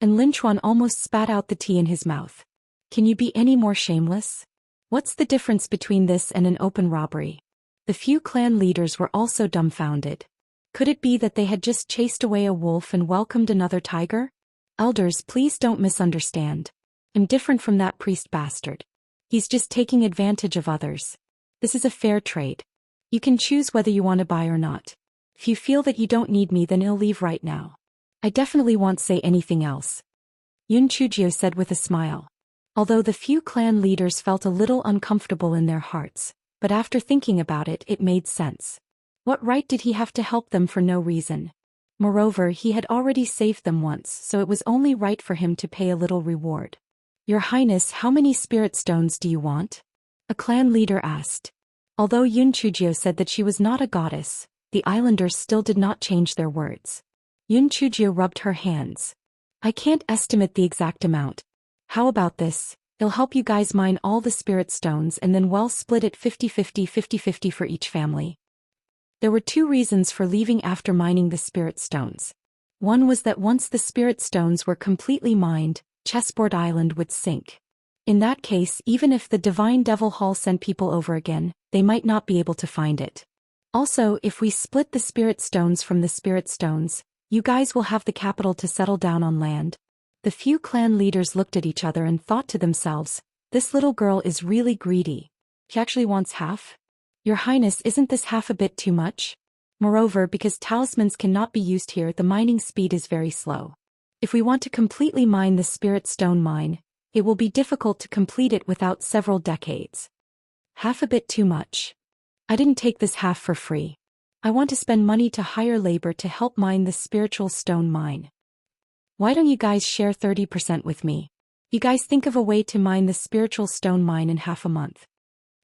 and Lin Chuan almost spat out the tea in his mouth. Can you be any more shameless? What's the difference between this and an open robbery? The few clan leaders were also dumbfounded. Could it be that they had just chased away a wolf and welcomed another tiger? Elders, please don't misunderstand. I'm different from that priest bastard. He's just taking advantage of others. This is a fair trade. You can choose whether you want to buy or not. If you feel that you don't need me, then I'll leave right now. I definitely won't say anything else. Yun Chujio said with a smile. Although the few clan leaders felt a little uncomfortable in their hearts, but after thinking about it, it made sense. What right did he have to help them for no reason? Moreover, he had already saved them once, so it was only right for him to pay a little reward. Your Highness, how many spirit stones do you want? A clan leader asked. Although Yun Chujio said that she was not a goddess, the islanders still did not change their words. Yun Chujio rubbed her hands. I can't estimate the exact amount. How about this? It'll help you guys mine all the spirit stones and then well split it 50-50 for each family. There were two reasons for leaving after mining the spirit stones. One was that once the spirit stones were completely mined, Chessboard Island would sink. In that case, even if the Divine Devil Hall sent people over again, they might not be able to find it. Also, if we split the spirit stones from the spirit stones, you guys will have the capital to settle down on land. The few clan leaders looked at each other and thought to themselves, this little girl is really greedy. She actually wants half? Your Highness, isn't this half a bit too much? Moreover, because talismans cannot be used here, the mining speed is very slow. If we want to completely mine the spirit stone mine, it will be difficult to complete it without several decades. Half a bit too much. I didn't take this half for free. I want to spend money to hire labor to help mine the spiritual stone mine. Why don't you guys share 30% with me? You guys think of a way to mine the spiritual stone mine in half a month.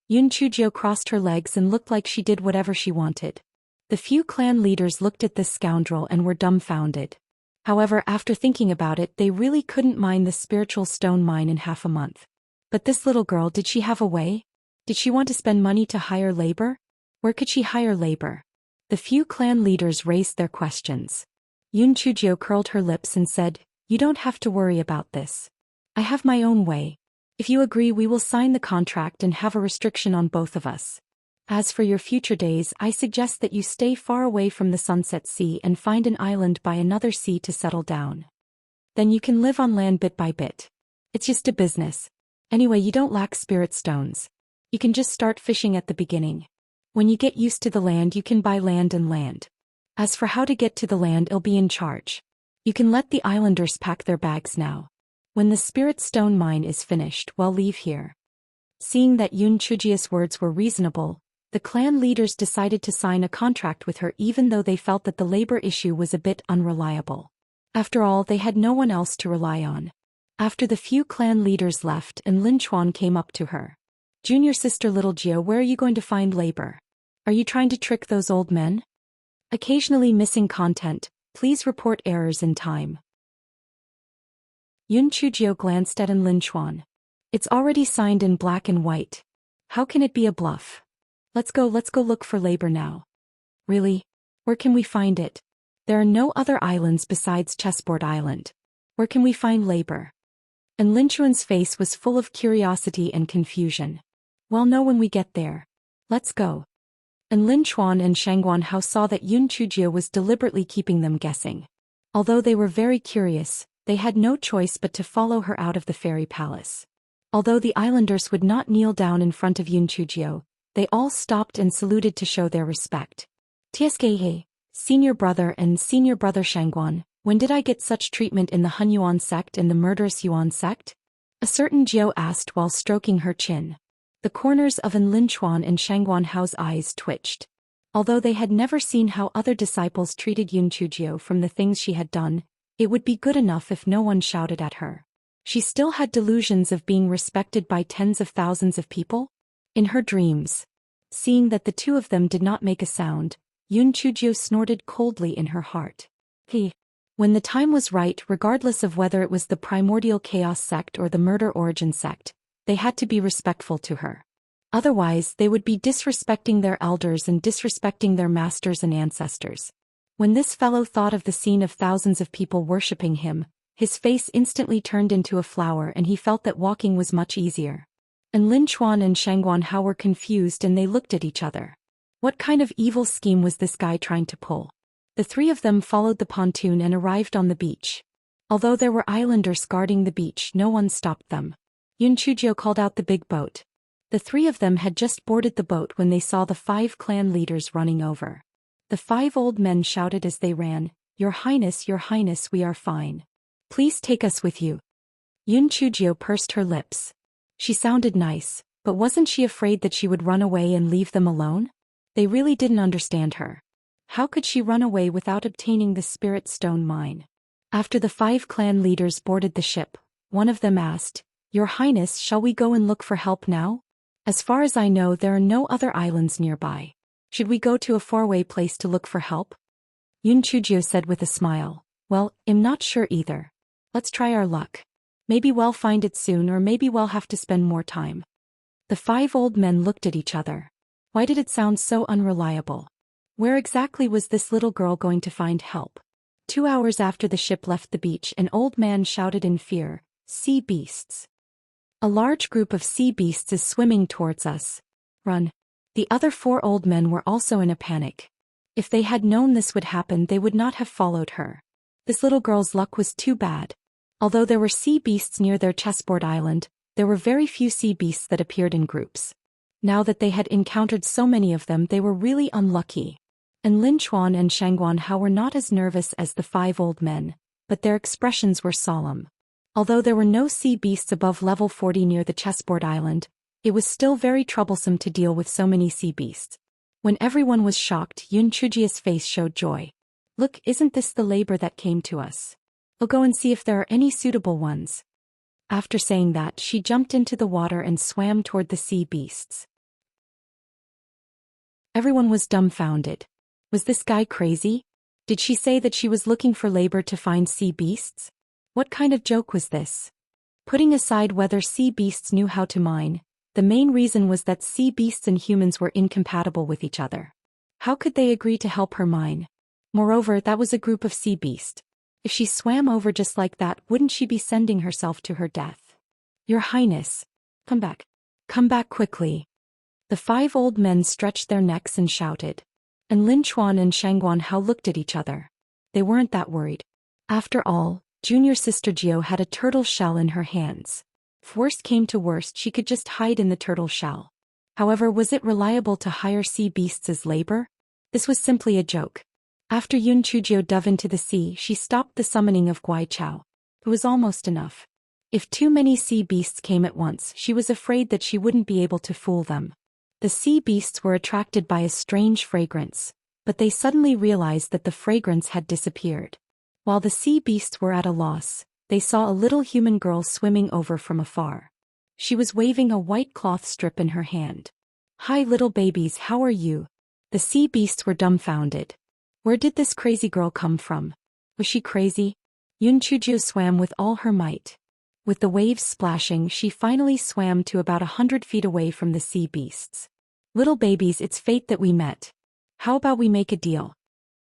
Yun Chujio crossed her legs and looked like she did whatever she wanted. The few clan leaders looked at this scoundrel and were dumbfounded. However, after thinking about it, they really couldn't mine the spiritual stone mine in half a month. But this little girl, did she have a way? Did she want to spend money to hire labor? Where could she hire labor? The few clan leaders raised their questions. Yun Chujio curled her lips and said, you don't have to worry about this. I have my own way. If you agree, we will sign the contract and have a restriction on both of us. As for your future days, I suggest that you stay far away from the Sunset Sea and find an island by another sea to settle down. Then you can live on land bit by bit. It's just a business. Anyway, you don't lack spirit stones. You can just start fishing at the beginning. When you get used to the land, you can buy land and land. As for how to get to the land, I'll be in charge. You can let the islanders pack their bags now. When the spirit stone mine is finished, we'll leave here. Seeing that Yun Chujio's words were reasonable, the clan leaders decided to sign a contract with her even though they felt that the labor issue was a bit unreliable. After all, they had no one else to rely on. After the few clan leaders left and Lin Chuan came up to her. Junior sister Little Gio, where are you going to find labor? Are you trying to trick those old men? Occasionally missing content, please report errors in time. Yun Chujio glanced at Lin Chuan. It's already signed in black and white. How can it be a bluff? Let's go look for labor now. Really? Where can we find it? There are no other islands besides Chessboard Island. Where can we find labor? And Lin Chuan's face was full of curiosity and confusion. We'll know when we get there. Let's go. And Lin Chuan and Shangguan Hao saw that Yun Chujio was deliberately keeping them guessing. Although they were very curious, they had no choice but to follow her out of the fairy palace. Although the islanders would not kneel down in front of Yun Chujio, they all stopped and saluted to show their respect. TSKA, Senior Brother and Senior Brother Shangguan, when did I get such treatment in the Hun Yuan sect and the murderous Yuan sect? A certain Jiao asked while stroking her chin. The corners of Lin Chuan and Shangguan Hao's eyes twitched. Although they had never seen how other disciples treated Yun Chujio from the things she had done, it would be good enough if no one shouted at her. She still had delusions of being respected by tens of thousands of people. In her dreams. Seeing that the two of them did not make a sound, Yun Chujio snorted coldly in her heart. When the time was right, regardless of whether it was the primordial chaos sect or the murder origin sect, they had to be respectful to her. Otherwise, they would be disrespecting their elders and disrespecting their masters and ancestors. When this fellow thought of the scene of thousands of people worshipping him, His face instantly turned into a flower and he felt that walking was much easier. And Lin Chuan and Shangguan Hao were confused and they looked at each other. What kind of evil scheme was this guy trying to pull? The three of them followed the pontoon and arrived on the beach. Although there were islanders guarding the beach, no one stopped them. Yun Chujio called out the big boat. The three of them had just boarded the boat when they saw the 5 clan leaders running over. The 5 old men shouted as they ran, Your Highness, we are fine. Please take us with you." Yun Chujio pursed her lips. She sounded nice, but wasn't she afraid that she would run away and leave them alone? They really didn't understand her. How could she run away without obtaining the Spirit Stone mine? After the 5 clan leaders boarded the ship, one of them asked, "Your Highness, shall we go and look for help now? As far as I know, there are no other islands nearby. Should we go to a faraway place to look for help?" Yun Chujio said with a smile, "Well, I'm not sure either. Let's try our luck. Maybe we'll find it soon or maybe we'll have to spend more time." The 5 old men looked at each other. Why did it sound so unreliable? Where exactly was this little girl going to find help? 2 hours after the ship left the beach, an old man shouted in fear, "Sea beasts! A large group of sea beasts is swimming towards us. Run!" The other 4 old men were also in a panic. If they had known this would happen, they would not have followed her. This little girl's luck was too bad. Although there were sea beasts near their chessboard island, there were very few sea beasts that appeared in groups. Now that they had encountered so many of them, they were really unlucky. And Lin Chuan and Shangguan Hao were not as nervous as the 5 old men, but their expressions were solemn. Although there were no sea beasts above level 40 near the chessboard island, it was still very troublesome to deal with so many sea beasts. When everyone was shocked, Yun Chujio's face showed joy. "Look, isn't this the labor that came to us? I'll go and see if there are any suitable ones." After saying that, she jumped into the water and swam toward the sea beasts. Everyone was dumbfounded. Was this guy crazy? Did she say that she was looking for labor to find sea beasts? What kind of joke was this? Putting aside whether sea beasts knew how to mine, the main reason was that sea beasts and humans were incompatible with each other. How could they agree to help her mine? Moreover, that was a group of sea beasts. If she swam over just like that, wouldn't she be sending herself to her death? "Your Highness, come back. Come back quickly." The 5 old men stretched their necks and shouted. And Lin Chuan and Shangguan Hao looked at each other. They weren't that worried. After all, junior sister Jiao had a turtle shell in her hands. If worst came to worst, she could just hide in the turtle shell. However, was it reliable to hire sea beasts as labor? This was simply a joke. After Yun Chujio dove into the sea, she stopped the summoning of Guai Chao. It was almost enough. If too many sea beasts came at once, she was afraid that she wouldn't be able to fool them. The sea beasts were attracted by a strange fragrance, but they suddenly realized that the fragrance had disappeared. While the sea beasts were at a loss, they saw a little human girl swimming over from afar. She was waving a white cloth strip in her hand. "Hi little babies, how are you?" The sea beasts were dumbfounded. Where did this crazy girl come from? Was she crazy? Yun Chujio swam with all her might. With the waves splashing, she finally swam to about 100 feet away from the sea beasts. "Little babies, it's fate that we met. How about we make a deal?"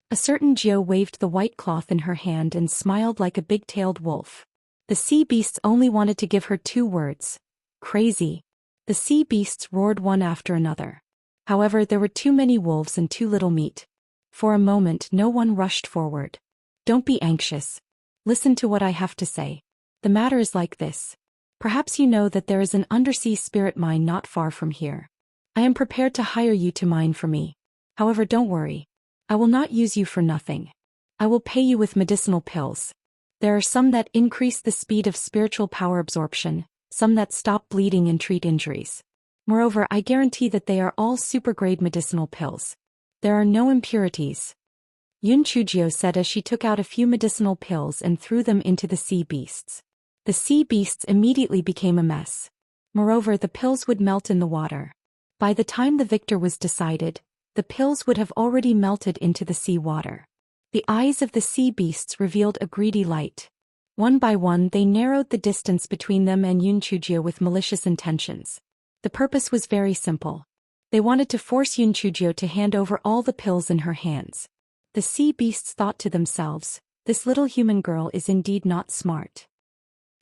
A certain Jiao waved the white cloth in her hand and smiled like a big-tailed wolf. The sea beasts only wanted to give her 2 words. Crazy. The sea beasts roared one after another. However, there were too many wolves and too little meat. For a moment, no one rushed forward. "Don't be anxious. Listen to what I have to say. The matter is like this. Perhaps you know that there is an undersea spirit mine not far from here. I am prepared to hire you to mine for me. However, don't worry. I will not use you for nothing. I will pay you with medicinal pills. There are some that increase the speed of spiritual power absorption, some that stop bleeding and treat injuries. Moreover, I guarantee that they are all super-grade medicinal pills. There are no impurities." Yun Chujio said as she took out a few medicinal pills and threw them into the sea beasts. The sea beasts immediately became a mess. Moreover, the pills would melt in the water. By the time the victor was decided, the pills would have already melted into the sea water. The eyes of the sea beasts revealed a greedy light. One by one, they narrowed the distance between them and Yun Chujio with malicious intentions. The purpose was very simple. They wanted to force Yun Chujio to hand over all the pills in her hands. The sea beasts thought to themselves, This little human girl is indeed not smart.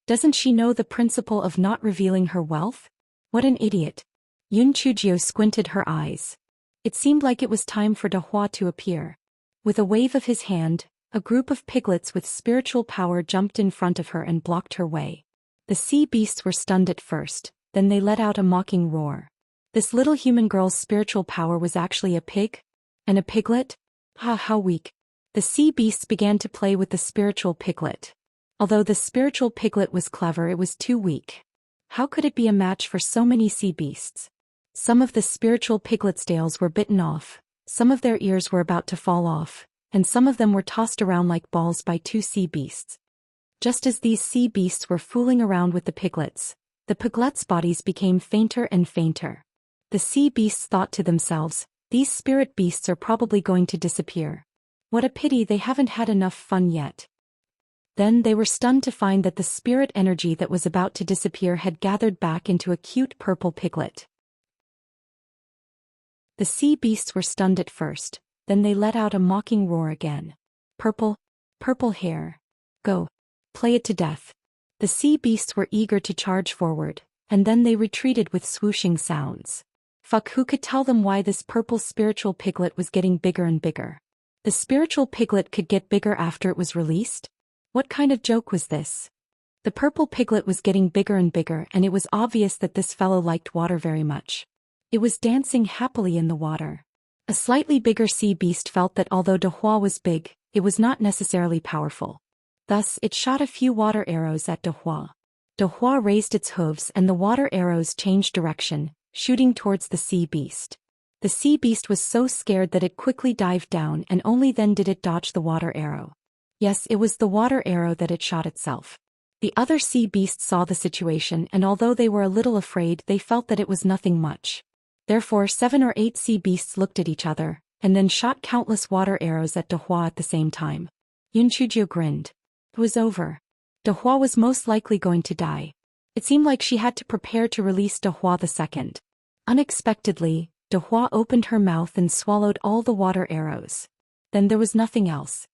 Doesn't she know the principle of not revealing her wealth? What an idiot. Yun Chujio squinted her eyes. It seemed like it was time for Dehua to appear. With a wave of his hand, a group of piglets with spiritual power jumped in front of her and blocked her way. The sea beasts were stunned at first, then they let out a mocking roar. This little human girl's spiritual power was actually a pig? And a piglet? How weak. The sea beasts began to play with the spiritual piglet. Although the spiritual piglet was clever, it was too weak. How could it be a match for so many sea beasts? Some of the spiritual piglet's tails were bitten off, some of their ears were about to fall off, and some of them were tossed around like balls by two sea beasts. Just as these sea beasts were fooling around with the piglets, the piglets' bodies became fainter and fainter. The sea beasts thought to themselves, these spirit beasts are probably going to disappear. What a pity they haven't had enough fun yet. Then they were stunned to find that the spirit energy that was about to disappear had gathered back into a cute purple piglet. The sea beasts were stunned at first, then they let out a mocking roar again. Purple hair. Go. Play it to death. The sea beasts were eager to charge forward, and then they retreated with swooshing sounds. Who could tell them why this purple spiritual piglet was getting bigger and bigger? The spiritual piglet could get bigger after it was released? What kind of joke was this? The purple piglet was getting bigger and bigger, and it was obvious that this fellow liked water very much. It was dancing happily in the water. A slightly bigger sea beast felt that although Dehua was big, it was not necessarily powerful. Thus, it shot a few water arrows at Dehua. Dehua raised its hooves and the water arrows changed direction, shooting towards the sea beast. The sea beast was so scared that it quickly dived down, and only then did it dodge the water arrow. Yes, it was the water arrow that it shot itself. The other sea beasts saw the situation, and although they were a little afraid, they felt that it was nothing much. Therefore 7 or 8 sea beasts looked at each other, and then shot countless water arrows at Dehua at the same time. Yun Chujio grinned. It was over. Dehua was most likely going to die. It seemed like she had to prepare to release Dehua the second. Unexpectedly, Dehua opened her mouth and swallowed all the water arrows. Then there was nothing else.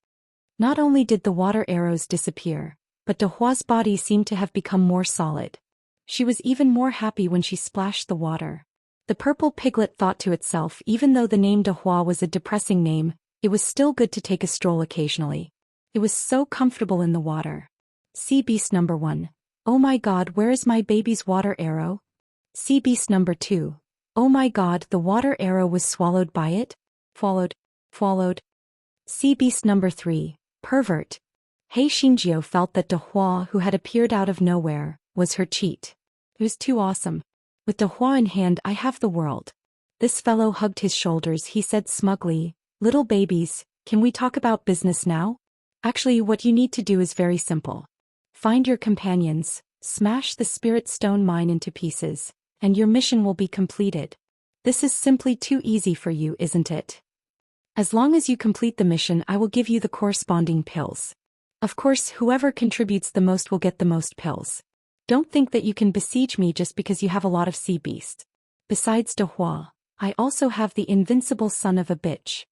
Not only did the water arrows disappear, but Dehua's body seemed to have become more solid. She was even more happy when she splashed the water. The purple piglet thought to itself, even though the name Dehua was a depressing name, it was still good to take a stroll occasionally. It was so comfortable in the water. Sea beast number 1. Oh my god, where is my baby's water arrow? Sea beast number 2. Oh my god, the water arrow was swallowed by it? Swallowed. Sea beast number 3. Pervert. Hei Shinjio felt that Dehua, who had appeared out of nowhere, was her cheat. It was too awesome. With Dehua in hand, I have the world. This fellow hugged his shoulders. He said smugly, little babies, can we talk about business now? Actually, what you need to do is very simple. Find your companions, smash the spirit stone mine into pieces, and your mission will be completed. This is simply too easy for you, isn't it? As long as you complete the mission, I will give you the corresponding pills. Of course, whoever contributes the most will get the most pills. Don't think that you can besiege me just because you have a lot of sea beasts. Besides Dehua, I also have the invincible son of a bitch.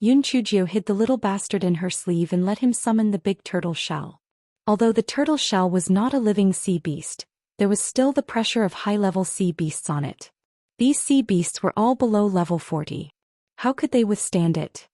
Yun Chujio hid the little bastard in her sleeve and let him summon the big turtle shell. Although the turtle shell was not a living sea beast, there was still the pressure of high-level sea beasts on it. These sea beasts were all below level 40. How could they withstand it?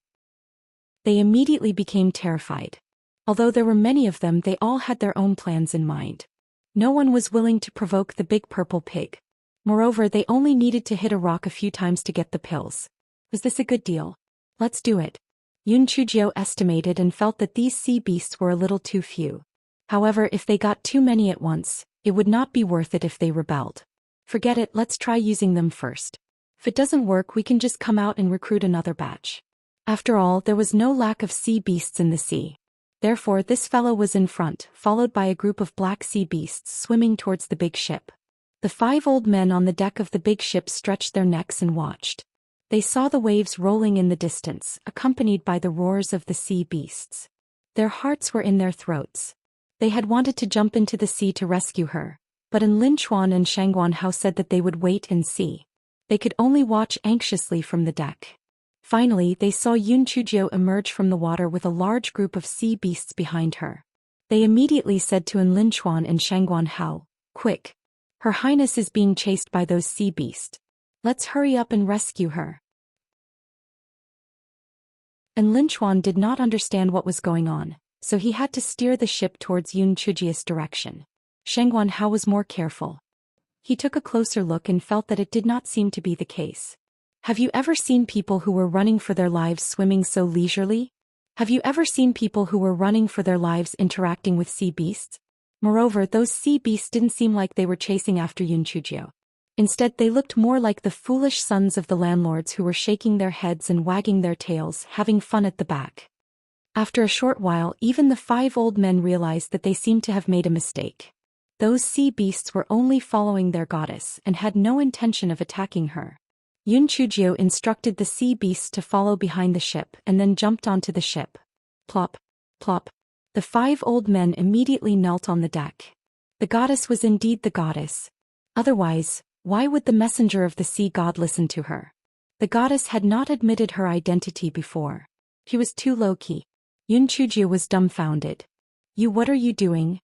They immediately became terrified. Although there were many of them, they all had their own plans in mind. No one was willing to provoke the big purple pig. Moreover, they only needed to hit a rock a few times to get the pills. Was this a good deal? Let's do it. Yun Chujio estimated and felt that these sea beasts were a little too few. However, if they got too many at once, it would not be worth it if they rebelled. Forget it, let's try using them first. If it doesn't work, we can just come out and recruit another batch. After all, there was no lack of sea beasts in the sea. Therefore, this fellow was in front, followed by a group of black sea beasts swimming towards the big ship. The 5 old men on the deck of the big ship stretched their necks and watched. They saw the waves rolling in the distance, accompanied by the roars of the sea beasts. Their hearts were in their throats. They had wanted to jump into the sea to rescue her, but Lin Chuan and Shangguan Hao said that they would wait and see. They could only watch anxiously from the deck. Finally, they saw Yun Chujio emerge from the water with a large group of sea beasts behind her. They immediately said to Enlinchuan and Shangguan Hao, "Quick! Her Highness is being chased by those sea beasts. Let's hurry up and rescue her." Enlinchuan did not understand what was going on, so he had to steer the ship towards Yun Chujio's direction. Shangguan Hao was more careful. He took a closer look and felt that it did not seem to be the case. Have you ever seen people who were running for their lives swimming so leisurely? Have you ever seen people who were running for their lives interacting with sea beasts? Moreover, those sea beasts didn't seem like they were chasing after Yun Chujio. Instead, they looked more like the foolish sons of the landlords who were shaking their heads and wagging their tails, having fun at the back. After a short while, even the 5 old men realized that they seemed to have made a mistake. Those sea beasts were only following their goddess and had no intention of attacking her. Yun Chujio instructed the sea beasts to follow behind the ship and then jumped onto the ship. Plop, plop. The 5 old men immediately knelt on the deck. The goddess was indeed the goddess. Otherwise, why would the messenger of the sea god listen to her? The goddess had not admitted her identity before. He was too low-key. Yun Chujio was dumbfounded. What are you doing?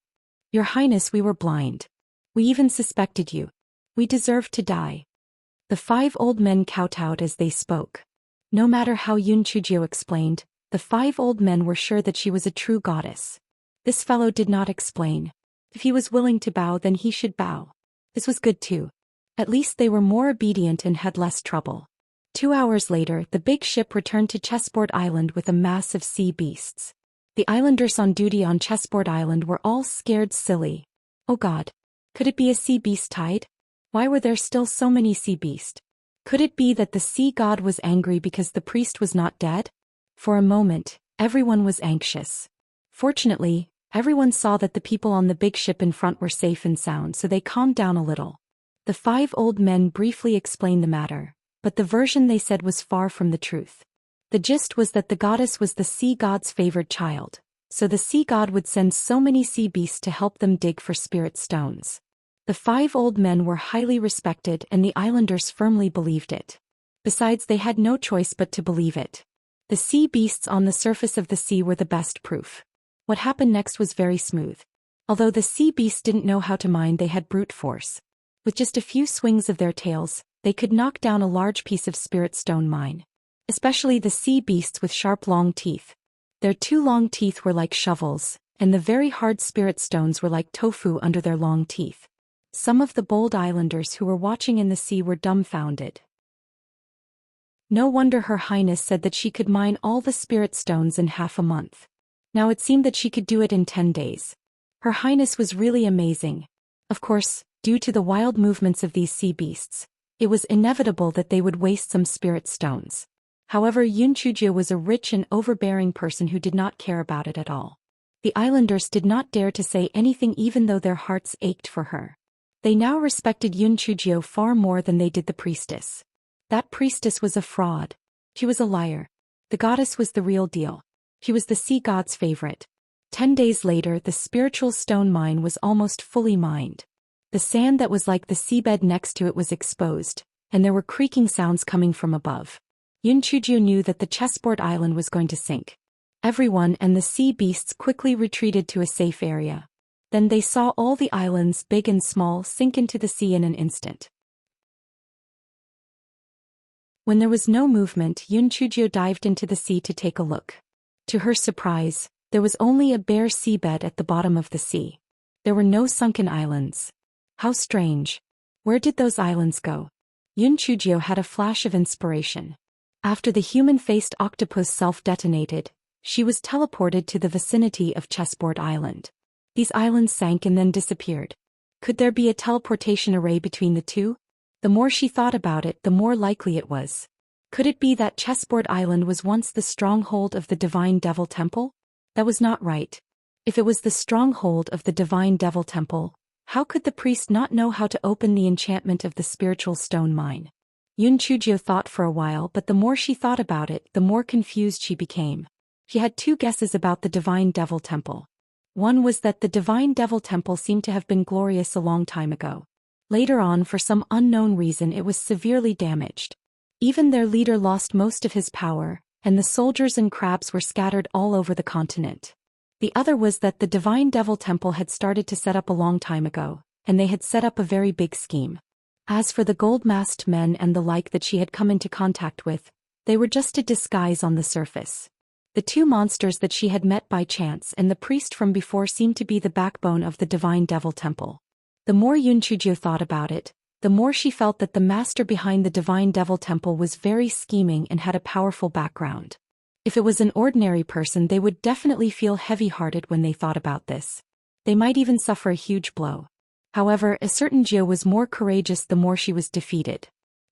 Your Highness, we were blind. We even suspected you. We deserve to die. The 5 old men kowtowed as they spoke. No matter how Yun Chujio explained, the 5 old men were sure that she was a true goddess. This fellow did not explain. If he was willing to bow, then he should bow. This was good too. At least they were more obedient and had less trouble. 2 hours later, the big ship returned to Chessboard Island with a mass of sea beasts. The islanders on duty on Chessboard Island were all scared silly. Oh God! Could it be a sea beast tide? Why were there still so many sea beasts? Could it be that the sea god was angry because the priest was not dead? For a moment, everyone was anxious. Fortunately, everyone saw that the people on the big ship in front were safe and sound, so they calmed down a little. The 5 old men briefly explained the matter, but the version they said was far from the truth. The gist was that the goddess was the sea god's favored child, so the sea god would send so many sea beasts to help them dig for spirit stones. The 5 old men were highly respected and the islanders firmly believed it. Besides, they had no choice but to believe it. The sea beasts on the surface of the sea were the best proof. What happened next was very smooth. Although the sea beasts didn't know how to mine, they had brute force. With just a few swings of their tails, they could knock down a large piece of spirit stone mine. Especially the sea beasts with sharp long teeth. Their 2 long teeth were like shovels, and the very hard spirit stones were like tofu under their long teeth. Some of the bold islanders who were watching in the sea were dumbfounded. No wonder Her Highness said that she could mine all the spirit stones in half a month. Now it seemed that she could do it in 10 days. Her Highness was really amazing. Of course, due to the wild movements of these sea beasts, it was inevitable that they would waste some spirit stones. However, Yun Chujio was a rich and overbearing person who did not care about it at all. The islanders did not dare to say anything even though their hearts ached for her. They now respected Yun Chujio far more than they did the priestess. That priestess was a fraud. She was a liar. The goddess was the real deal. She was the sea god's favorite. 10 days later, the spiritual stone mine was almost fully mined. The sand that was like the seabed next to it was exposed, and there were creaking sounds coming from above. Yun Chujio knew that the chessboard island was going to sink. Everyone and the sea beasts quickly retreated to a safe area. Then they saw all the islands, big and small, sink into the sea in an instant. When there was no movement, Yun Chujio dived into the sea to take a look. To her surprise, there was only a bare seabed at the bottom of the sea. There were no sunken islands. How strange. Where did those islands go? Yun Chujio had a flash of inspiration. After the human-faced octopus self-detonated, she was teleported to the vicinity of Chessboard Island. These islands sank and then disappeared. Could there be a teleportation array between the two? The more she thought about it, the more likely it was. Could it be that Chessboard Island was once the stronghold of the Divine Devil Temple? That was not right. If it was the stronghold of the Divine Devil Temple, how could the priest not know how to open the enchantment of the spiritual stone mine? Yun Chujio thought for a while, but the more she thought about it, the more confused she became. She had 2 guesses about the Divine Devil Temple. One was that the Divine Devil Temple seemed to have been glorious a long time ago. Later on, for some unknown reason, it was severely damaged. Even their leader lost most of his power, and the soldiers and crabs were scattered all over the continent. The other was that the Divine Devil Temple had started to set up a long time ago, and they had set up a very big scheme. As for the gold-masked men and the like that she had come into contact with, they were just a disguise on the surface. The two monsters that she had met by chance and the priest from before seemed to be the backbone of the Divine Devil Temple. The more Yunchujio thought about it, the more she felt that the master behind the Divine Devil Temple was very scheming and had a powerful background. If it was an ordinary person, they would definitely feel heavy-hearted when they thought about this. They might even suffer a huge blow. However, a certain Jio was more courageous the more she was defeated.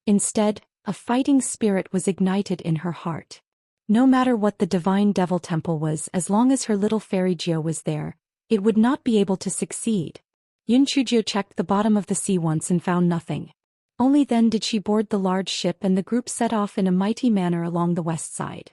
Instead, a fighting spirit was ignited in her heart. No matter what the Divine Devil Temple was, as long as her little fairy Jio was there, it would not be able to succeed. Yunchujio checked the bottom of the sea once and found nothing. Only then did she board the large ship and the group set off in a mighty manner along the west side.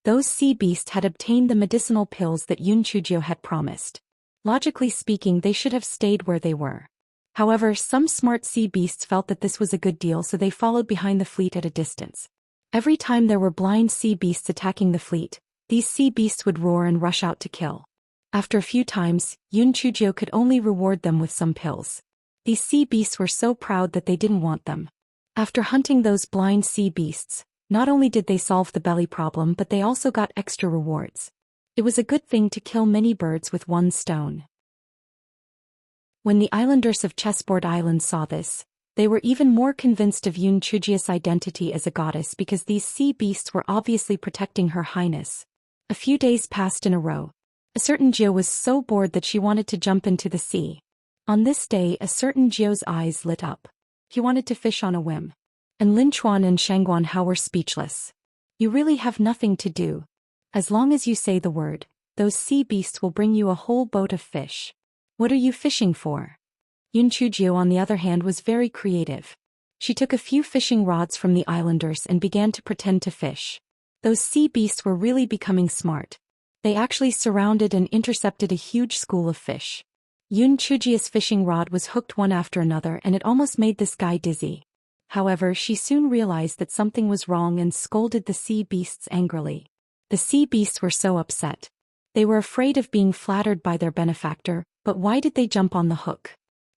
Those sea beasts had obtained the medicinal pills that Yunchujio had promised. Logically speaking, they should have stayed where they were. However, some smart sea beasts felt that this was a good deal, so they followed behind the fleet at a distance. Every time there were blind sea beasts attacking the fleet, these sea beasts would roar and rush out to kill. After a few times, Yunchujio could only reward them with some pills. These sea beasts were so proud that they didn't want them. After hunting those blind sea beasts, not only did they solve the belly problem, but they also got extra rewards. It was a good thing to kill many birds with one stone. When the islanders of Chessboard Island saw this, they were even more convinced of Yunchujio's identity as a goddess because these sea beasts were obviously protecting Her Highness. A few days passed in a row. A certain Jio was so bored that she wanted to jump into the sea. On this day, a certain Jio's eyes lit up. He wanted to fish on a whim. And Linchuan and Shangguan Hao were speechless. You really have nothing to do. As long as you say the word, those sea beasts will bring you a whole boat of fish. What are you fishing for? Yunchujio, on the other hand, was very creative. She took a few fishing rods from the islanders and began to pretend to fish. Those sea beasts were really becoming smart. They actually surrounded and intercepted a huge school of fish. Yunchujio's fishing rod was hooked one after another and it almost made this guy dizzy. However, she soon realized that something was wrong and scolded the sea beasts angrily. The sea beasts were so upset. They were afraid of being flattered by their benefactor, but why did they jump on the hook?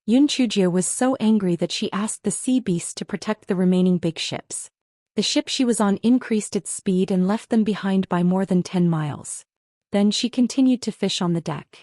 Yunchujio was so angry that she asked the sea beasts to protect the remaining big ships. The ship she was on increased its speed and left them behind by more than 10 miles. Then she continued to fish on the deck.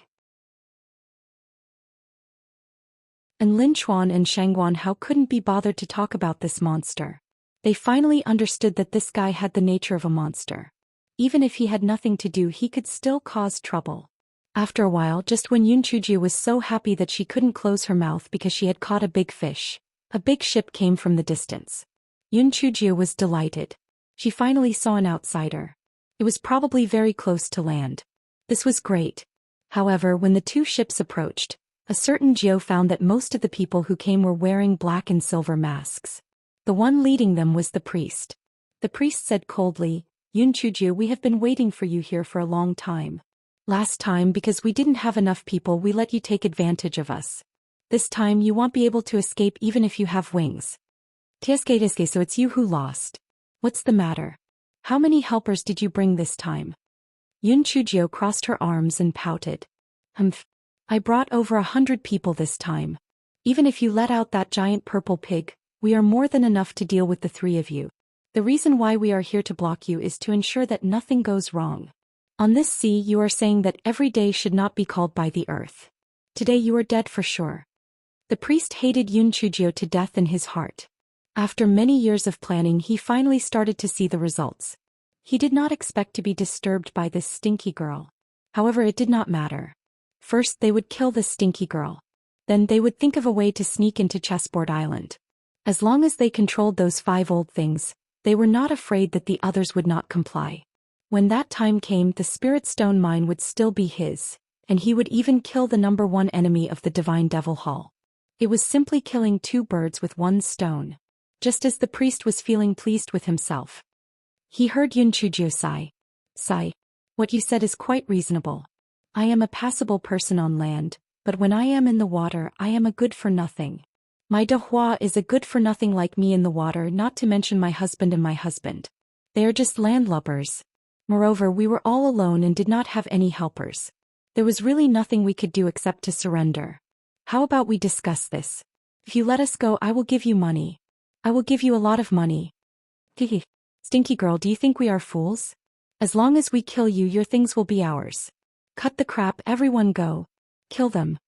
And Linchuan and Shangguan Hao couldn't be bothered to talk about this monster. They finally understood that this guy had the nature of a monster. Even if he had nothing to do, he could still cause trouble. After a while, just when Yunchujio was so happy that she couldn't close her mouth because she had caught a big fish, a big ship came from the distance. Yunchujio was delighted. She finally saw an outsider. It was probably very close to land. This was great. However, when the two ships approached, a certain Jio found that most of the people who came were wearing black and silver masks. The one leading them was the priest. The priest said coldly, "Yunchujio, we have been waiting for you here for a long time. Last time, because we didn't have enough people, we let you take advantage of us. This time you won't be able to escape even if you have wings. Tieske, so it's you who lost. What's the matter? How many helpers did you bring this time?" Yunchujio crossed her arms and pouted. I brought over 100 people this time. Even if you let out that giant purple pig, we are more than enough to deal with the three of you. The reason why we are here to block you is to ensure that nothing goes wrong. On this sea, you are saying that every day should not be called by the earth. Today you are dead for sure. The priest hated Yunchujio to death in his heart. After many years of planning, he finally started to see the results. He did not expect to be disturbed by this stinky girl. However, it did not matter. First, they would kill the stinky girl. Then they would think of a way to sneak into Chessboard Island. As long as they controlled those 5 old things, they were not afraid that the others would not comply. When that time came, the Spirit Stone Mine would still be his, and he would even kill the #1 enemy of the Divine Devil Hall. It was simply killing 2 birds with 1 stone. Just as the priest was feeling pleased with himself. He heard Yunchujio sigh. "Sigh. What you said is quite reasonable. I am a passable person on land, but when I am in the water I am a good for nothing. My Dehua is a good-for-nothing like me in the water, not to mention my husband and my husband. They are just landlubbers. Moreover, we were all alone and did not have any helpers. There was really nothing we could do except to surrender. How about we discuss this? If you let us go, I will give you money. I will give you a lot of money. Hehe. Stinky girl, do you think we are fools? As long as we kill you, your things will be ours. Cut the crap, everyone go. Kill them.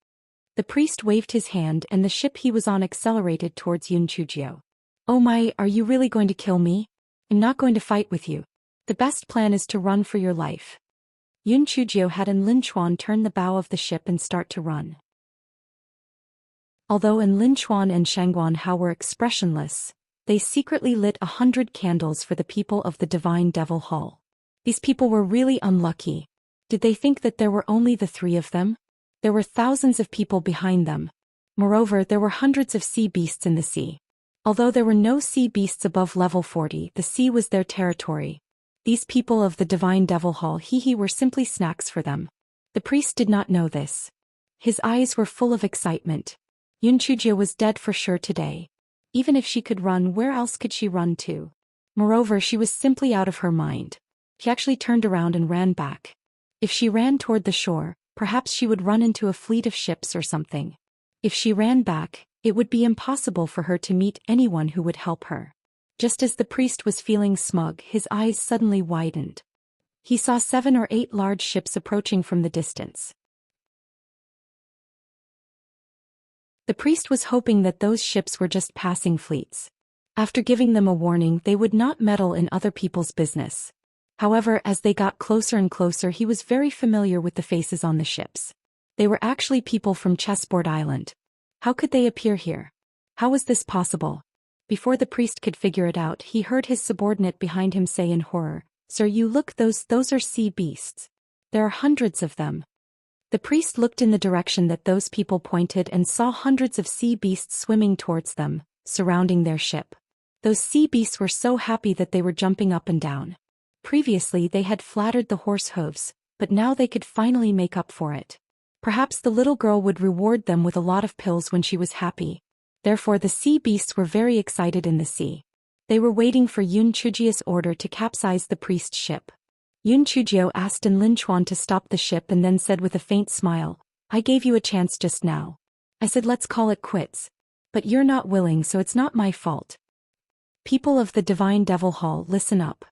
The priest waved his hand and the ship he was on accelerated towards Yun Chujio. Oh my, are you really going to kill me? I'm not going to fight with you. The best plan is to run for your life. Yun Chujio had Lin Chuan turn the bow of the ship and start to run. Although Lin Chuan and Shangguan Hao were expressionless, they secretly lit 100 candles for the people of the Divine Devil Hall. These people were really unlucky. Did they think that there were only the three of them? There were thousands of people behind them. Moreover, there were hundreds of sea beasts in the sea. Although there were no sea beasts above level 40, the sea was their territory. These people of the Divine Devil Hall were simply snacks for them. The priest did not know this. His eyes were full of excitement. Yun Chujio was dead for sure today. Even if she could run, where else could she run to? Moreover, she was simply out of her mind. She actually turned around and ran back. If she ran toward the shore, perhaps she would run into a fleet of ships or something. If she ran back, it would be impossible for her to meet anyone who would help her. Just as the priest was feeling smug, his eyes suddenly widened. He saw 7 or 8 large ships approaching from the distance. The priest was hoping that those ships were just passing fleets. After giving them a warning, they would not meddle in other people's business. However, as they got closer and closer, he was very familiar with the faces on the ships. They were actually people from Chessboard Island. How could they appear here? How was this possible? Before the priest could figure it out, he heard his subordinate behind him say in horror, "Sir, you look, those are sea beasts. There are hundreds of them." The priest looked in the direction that those people pointed and saw hundreds of sea beasts swimming towards them, surrounding their ship. Those sea beasts were so happy that they were jumping up and down. Previously they had flattered the horse hooves, but now they could finally make up for it. Perhaps the little girl would reward them with a lot of pills when she was happy. Therefore the sea beasts were very excited in the sea. They were waiting for Yun Chujio's order to capsize the priest's ship. Yun Chujio asked Lin Chuan to stop the ship and then said with a faint smile, "I gave you a chance just now. I said let's call it quits. But you're not willing, so it's not my fault. People of the Divine Devil Hall, listen up.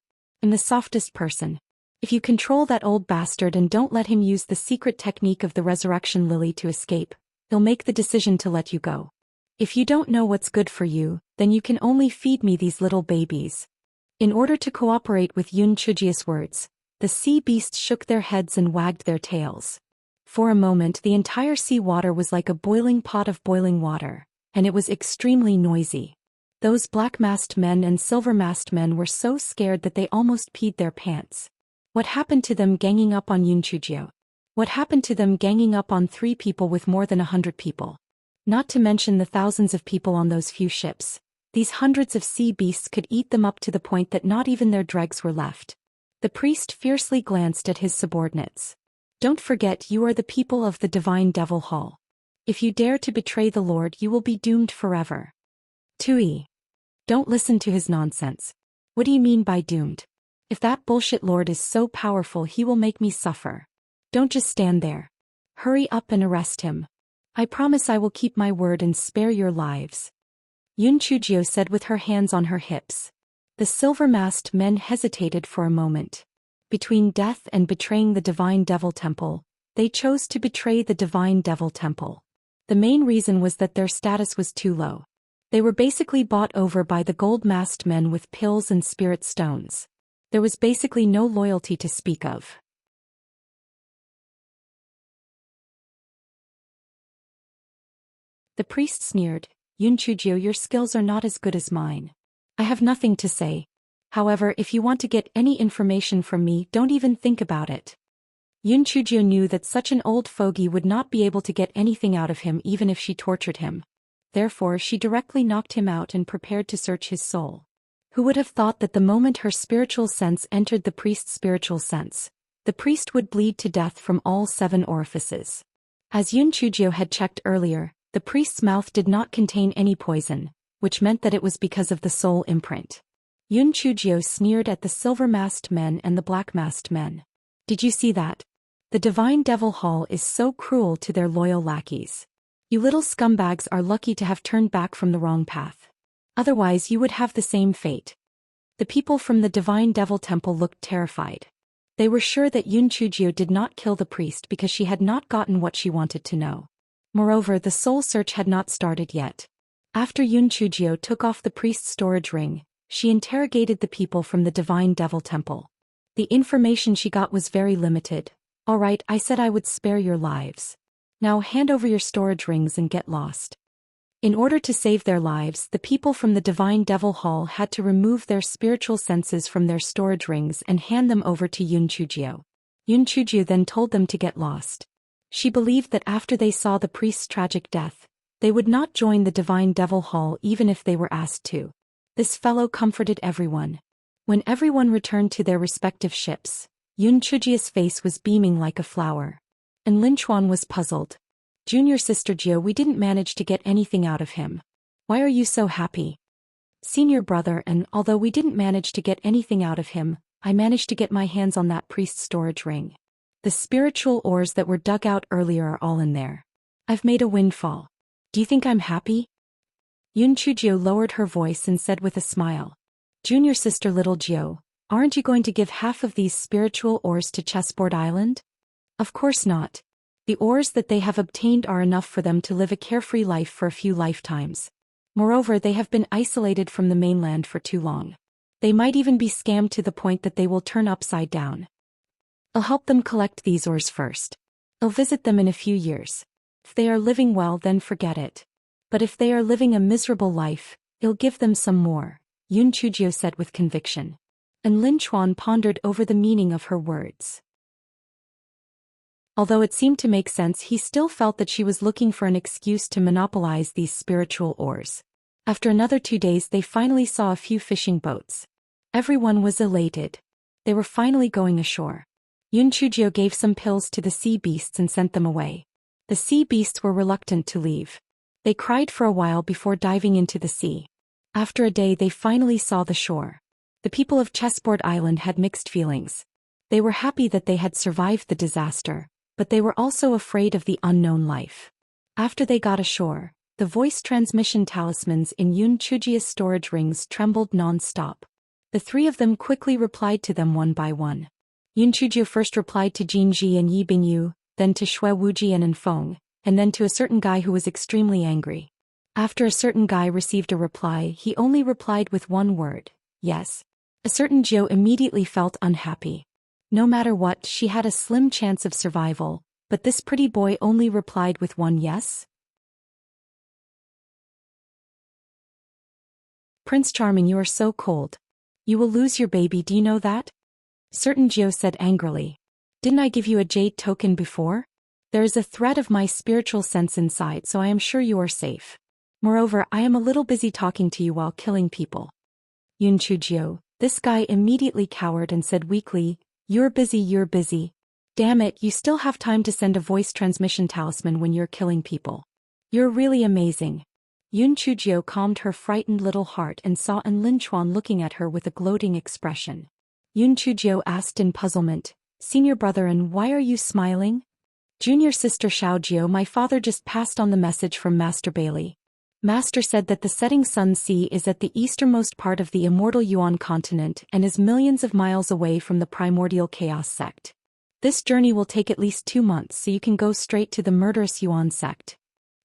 I'm the softest person. If you control that old bastard and don't let him use the secret technique of the resurrection lily to escape, he'll make the decision to let you go. If you don't know what's good for you, then you can only feed me these little babies." In order to cooperate with Yun Chujio's words, the sea beasts shook their heads and wagged their tails. For a moment the entire sea water was like a boiling pot of boiling water, and it was extremely noisy. Those black-masked men and silver-masked men were so scared that they almost peed their pants. What happened to them ganging up on Yun Chujio? What happened to them ganging up on 3 people with more than 100 people? Not to mention the thousands of people on those few ships. These hundreds of sea beasts could eat them up to the point that not even their dregs were left. The priest fiercely glanced at his subordinates. "Don't forget, you are the people of the Divine Devil Hall. If you dare to betray the Lord, you will be doomed forever." Tui. Don't listen to his nonsense. What do you mean by doomed? If that bullshit Lord is so powerful, he will make me suffer. Don't just stand there. Hurry up and arrest him. I promise I will keep my word and spare your lives. Yun Chujio said with her hands on her hips. The silver-masked men hesitated for a moment. Between death and betraying the Divine Devil Temple, they chose to betray the Divine Devil Temple. The main reason was that their status was too low. They were basically bought over by the gold-masked men with pills and spirit stones. There was basically no loyalty to speak of. The priest sneered, "Yun Chujio, your skills are not as good as mine. I have nothing to say. However, if you want to get any information from me, don't even think about it." Yun Chujio knew that such an old fogey would not be able to get anything out of him even if she tortured him. Therefore she directly knocked him out and prepared to search his soul. Who would have thought that the moment her spiritual sense entered the priest's spiritual sense, the priest would bleed to death from all 7 orifices. As Yun Chujio had checked earlier, The priest's mouth did not contain any poison, which meant that it was because of the soul imprint. Yun Chujio sneered at the silver-masked men and the black-masked men. Did you see that? The Divine Devil Hall is so cruel to their loyal lackeys. You little scumbags are lucky to have turned back from the wrong path. Otherwise you would have the same fate. The people from the Divine Devil Temple looked terrified. They were sure that Yun Chujio did not kill the priest because she had not gotten what she wanted to know. Moreover, the soul search had not started yet. After Yun Chujio took off the priest's storage ring, she interrogated the people from the Divine Devil Temple. The information she got was very limited. All right, I said I would spare your lives. Now hand over your storage rings and get lost. In order to save their lives, the people from the Divine Devil Hall had to remove their spiritual senses from their storage rings and hand them over to Yun Chujio. Yun Chujio then told them to get lost. She believed that after they saw the priest's tragic death, they would not join the Divine Devil Hall even if they were asked to. This fellow comforted everyone. When everyone returned to their respective ships, Yun Chujio's face was beaming like a flower. And Lin Chuan was puzzled. Junior sister Jio, we didn't manage to get anything out of him. Why are you so happy? Senior brother, and although we didn't manage to get anything out of him, I managed to get my hands on that priest's storage ring. The spiritual ores that were dug out earlier are all in there. I've made a windfall. Do you think I'm happy? Yun Chujio lowered her voice and said with a smile. Junior sister little Jio, aren't you going to give half of these spiritual ores to Chessboard Island? Of course not. The ores that they have obtained are enough for them to live a carefree life for a few lifetimes. Moreover, they have been isolated from the mainland for too long. They might even be scammed to the point that they will turn upside down. I'll help them collect these ores first. I'll visit them in a few years. If they are living well, then forget it. But if they are living a miserable life, I'll give them some more, Yun Chujio said with conviction. And Lin Chuan pondered over the meaning of her words. Although it seemed to make sense, he still felt that she was looking for an excuse to monopolize these spiritual ores. After another 2 days, they finally saw a few fishing boats. Everyone was elated. They were finally going ashore. Yun Chujio gave some pills to the sea beasts and sent them away. The sea beasts were reluctant to leave. They cried for a while before diving into the sea. After a day, they finally saw the shore. The people of Chessboard Island had mixed feelings. They were happy that they had survived the disaster, but they were also afraid of the unknown life. After they got ashore, the voice transmission talismans in Yun Chujio's storage rings trembled non-stop. The three of them quickly replied to them one by one. Yun Chujio first replied to Jin Ji and Yi Bingyu, then to Shui Wuji and Enfeng, and then to a certain guy who was extremely angry. After a certain guy received a reply, he only replied with one word, yes. A certain Jiu immediately felt unhappy. No matter what, she had a slim chance of survival, but this pretty boy only replied with one yes. Prince Charming, you are so cold. You will lose your baby, do you know that? Certain Jiu said angrily. Didn't I give you a jade token before? There is a thread of my spiritual sense inside, so I am sure you are safe. Moreover, I am a little busy talking to you while killing people. Yun Chujio, this guy immediately cowered and said weakly, you're busy. Damn it, you still have time to send a voice transmission talisman when you're killing people. You're really amazing. Yun Chujio calmed her frightened little heart and saw An Lin Chuan looking at her with a gloating expression. Yun Chujio asked in puzzlement, Senior brother, and why are you smiling? Junior sister Xiaojio, my father just passed on the message from Master Bailey. Master said that the setting sun sea is at the easternmost part of the immortal Yuan continent and is millions of miles away from the primordial chaos sect. This journey will take at least 2 months, so you can go straight to the murderous Yuan sect.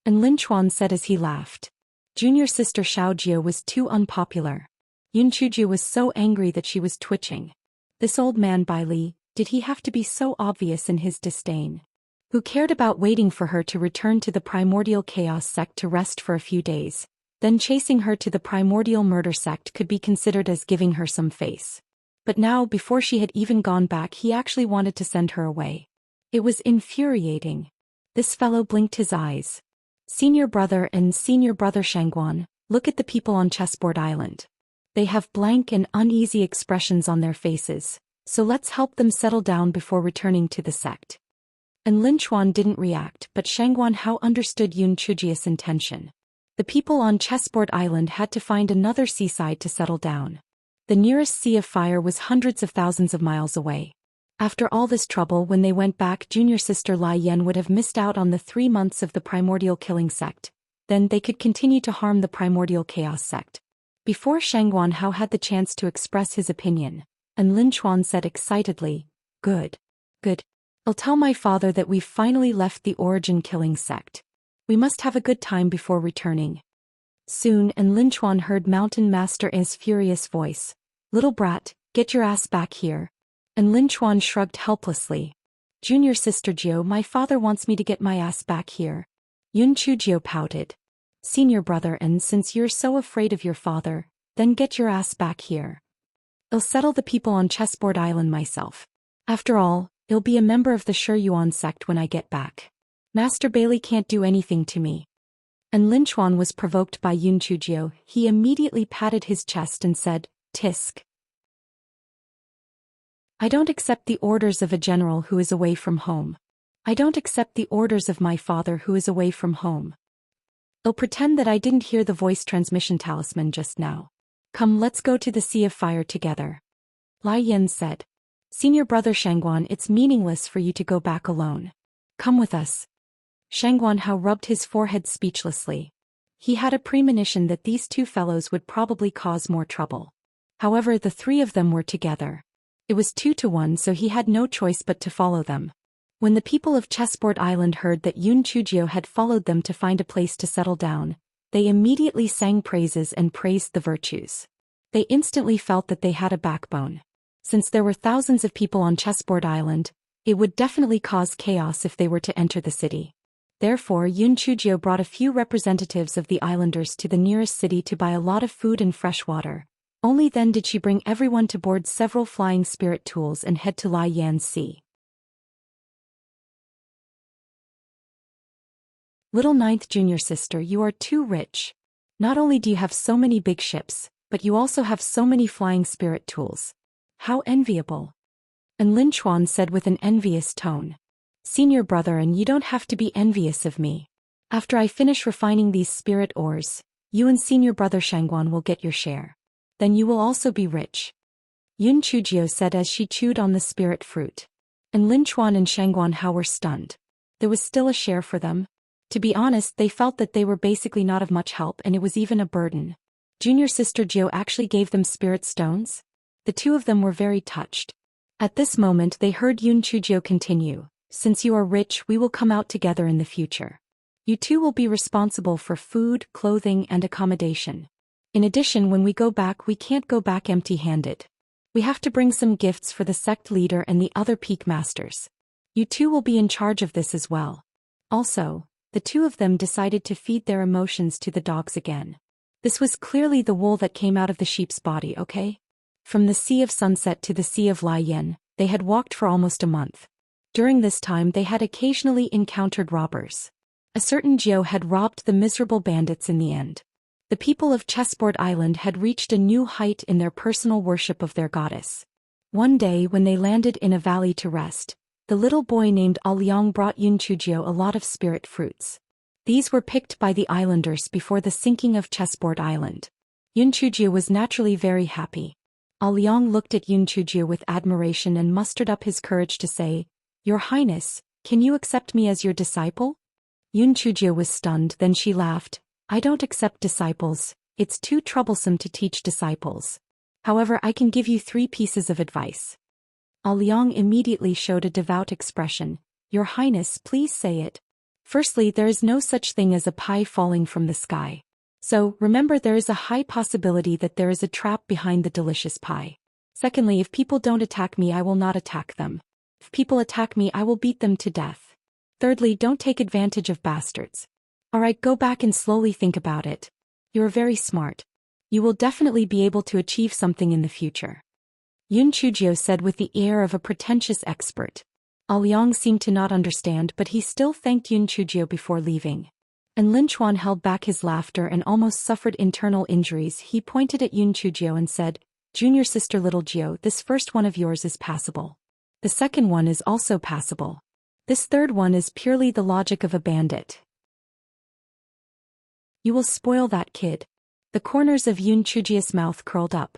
And Lin Chuan said as he laughed. Junior sister Xiaojio was too unpopular. Yun Chujio was so angry that she was twitching. This old man Bailey, did he have to be so obvious in his disdain? Who cared about waiting for her to return to the primordial chaos sect to rest for a few days, then chasing her to the primordial murder sect could be considered as giving her some face. But now, before she had even gone back, he actually wanted to send her away. It was infuriating. This fellow blinked his eyes. Senior brother and senior brother Shangguan, look at the people on Chessboard Island. They have blank and uneasy expressions on their faces, so let's help them settle down before returning to the sect. And Lin Chuan didn't react, but Shangguan Hao understood Yun Chujia's intention. The people on Chessboard Island had to find another seaside to settle down. The nearest sea of fire was hundreds of thousands of miles away. After all this trouble, when they went back, junior sister Lai Yan would have missed out on the 3 months of the primordial killing sect. Then they could continue to harm the primordial chaos sect. Before Shangguan Hao had the chance to express his opinion, and Lin Chuan said excitedly, "Good. Good. I'll tell my father that we've finally left the origin killing sect. We must have a good time before returning." Soon, and Lin Chuan heard Mountain Master E's furious voice, "Little brat, get your ass back here." And Lin Chuan shrugged helplessly. "Junior sister Jiao, my father wants me to get my ass back here." Yun Chujiao pouted. "Senior brother, and since you're so afraid of your father, then get your ass back here. I'll settle the people on Chessboard Island myself. After all, I'll be a member of the Shi Yuan sect when I get back. Master Bailey can't do anything to me." And Lin Chuan was provoked by Yun Chujiao. He immediately patted his chest and said, "Tisk. I don't accept the orders of a general who is away from home. I don't accept the orders of my father who is away from home. I'll pretend that I didn't hear the voice transmission talisman just now. Come, let's go to the Sea of Fire together." Lai Yan said. "Senior brother Shangguan, it's meaningless for you to go back alone. Come with us." Shangguan Hao rubbed his forehead speechlessly. He had a premonition that these two fellows would probably cause more trouble. However, the 3 of them were together. It was 2 to 1, so he had no choice but to follow them. When the people of Chessboard Island heard that Yun Chujiao had followed them to find a place to settle down, they immediately sang praises and praised the virtues. They instantly felt that they had a backbone. Since there were thousands of people on Chessboard Island, it would definitely cause chaos if they were to enter the city. Therefore, Yun Chujiao brought a few representatives of the islanders to the nearest city to buy a lot of food and fresh water. Only then did she bring everyone to board several flying spirit tools and head to Lai Yan's sea. "Little ninth junior sister, you are too rich. Not only do you have so many big ships, but you also have so many flying spirit tools. How enviable." And Lin Chuan said with an envious tone, "Senior brother, and you don't have to be envious of me. After I finish refining these spirit ores, you and senior brother Shangguan will get your share. Then you will also be rich." Yun Chujiao said as she chewed on the spirit fruit. And Lin Chuan and Shangguan Hao were stunned. There was still a share for them. To be honest, they felt that they were basically not of much help, and it was even a burden. Junior sister Jiao actually gave them spirit stones? The 2 of them were very touched. At this moment they heard Yun Chujiao continue, "Since you are rich, we will come out together in the future. You 2 will be responsible for food, clothing, and accommodation. In addition, when we go back, we can't go back empty-handed. We have to bring some gifts for the sect leader and the other peak masters. You 2 will be in charge of this as well." Also, the 2 of them decided to feed their emotions to the dogs again. This was clearly the wool that came out of the sheep's body, okay? From the Sea of Sunset to the Sea of Lai Yan, they had walked for almost a month. During this time they had occasionally encountered robbers. A certain Jiao had robbed the miserable bandits in the end. The people of Chessboard Island had reached a new height in their personal worship of their goddess. One day when they landed in a valley to rest, the little boy named Liang brought Yun Chujiao a lot of spirit fruits. These were picked by the islanders before the sinking of Chessboard Island. Yun Chujiao was naturally very happy. Liang looked at Yun Chujiao with admiration and mustered up his courage to say, "Your Highness, can you accept me as your disciple?" Yun Chujiao was stunned, then she laughed. "I don't accept disciples, it's too troublesome to teach disciples. However, I can give you 3 pieces of advice." Liang immediately showed a devout expression. "Your Highness, please say it." "Firstly, there is no such thing as a pie falling from the sky. So, remember, there is a high possibility that there is a trap behind the delicious pie. Secondly, if people don't attack me, I will not attack them. If people attack me, I will beat them to death. Thirdly, don't take advantage of bastards. Alright, go back and slowly think about it. You are very smart. You will definitely be able to achieve something in the future." Yun Chujiao said with the air of a pretentious expert. Liang seemed to not understand, but he still thanked Yun Chujiao before leaving. And Lin Chuan held back his laughter and almost suffered internal injuries. He pointed at Yun Chujiao and said, "Junior sister little Jiao, this first one of yours is passable. The second one is also passable. This third one is purely the logic of a bandit. You will spoil that kid. The corners of Yun Chujia's mouth curled up.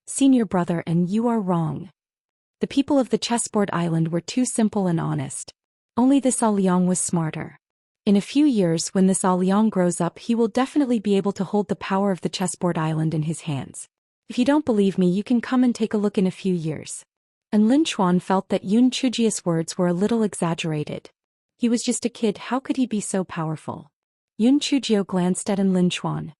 Senior brother, and you are wrong. The people of the chessboard island were too simple and honest. Only this Liang was smarter. In a few years, when this Liang grows up, he will definitely be able to hold the power of the chessboard island in his hands. If you don't believe me, you can come and take a look in a few years. And Lin Chuan felt that Yun Chujia's words were a little exaggerated. He was just a kid, how could he be so powerful? Yun Chujio glanced at Lin Chuan.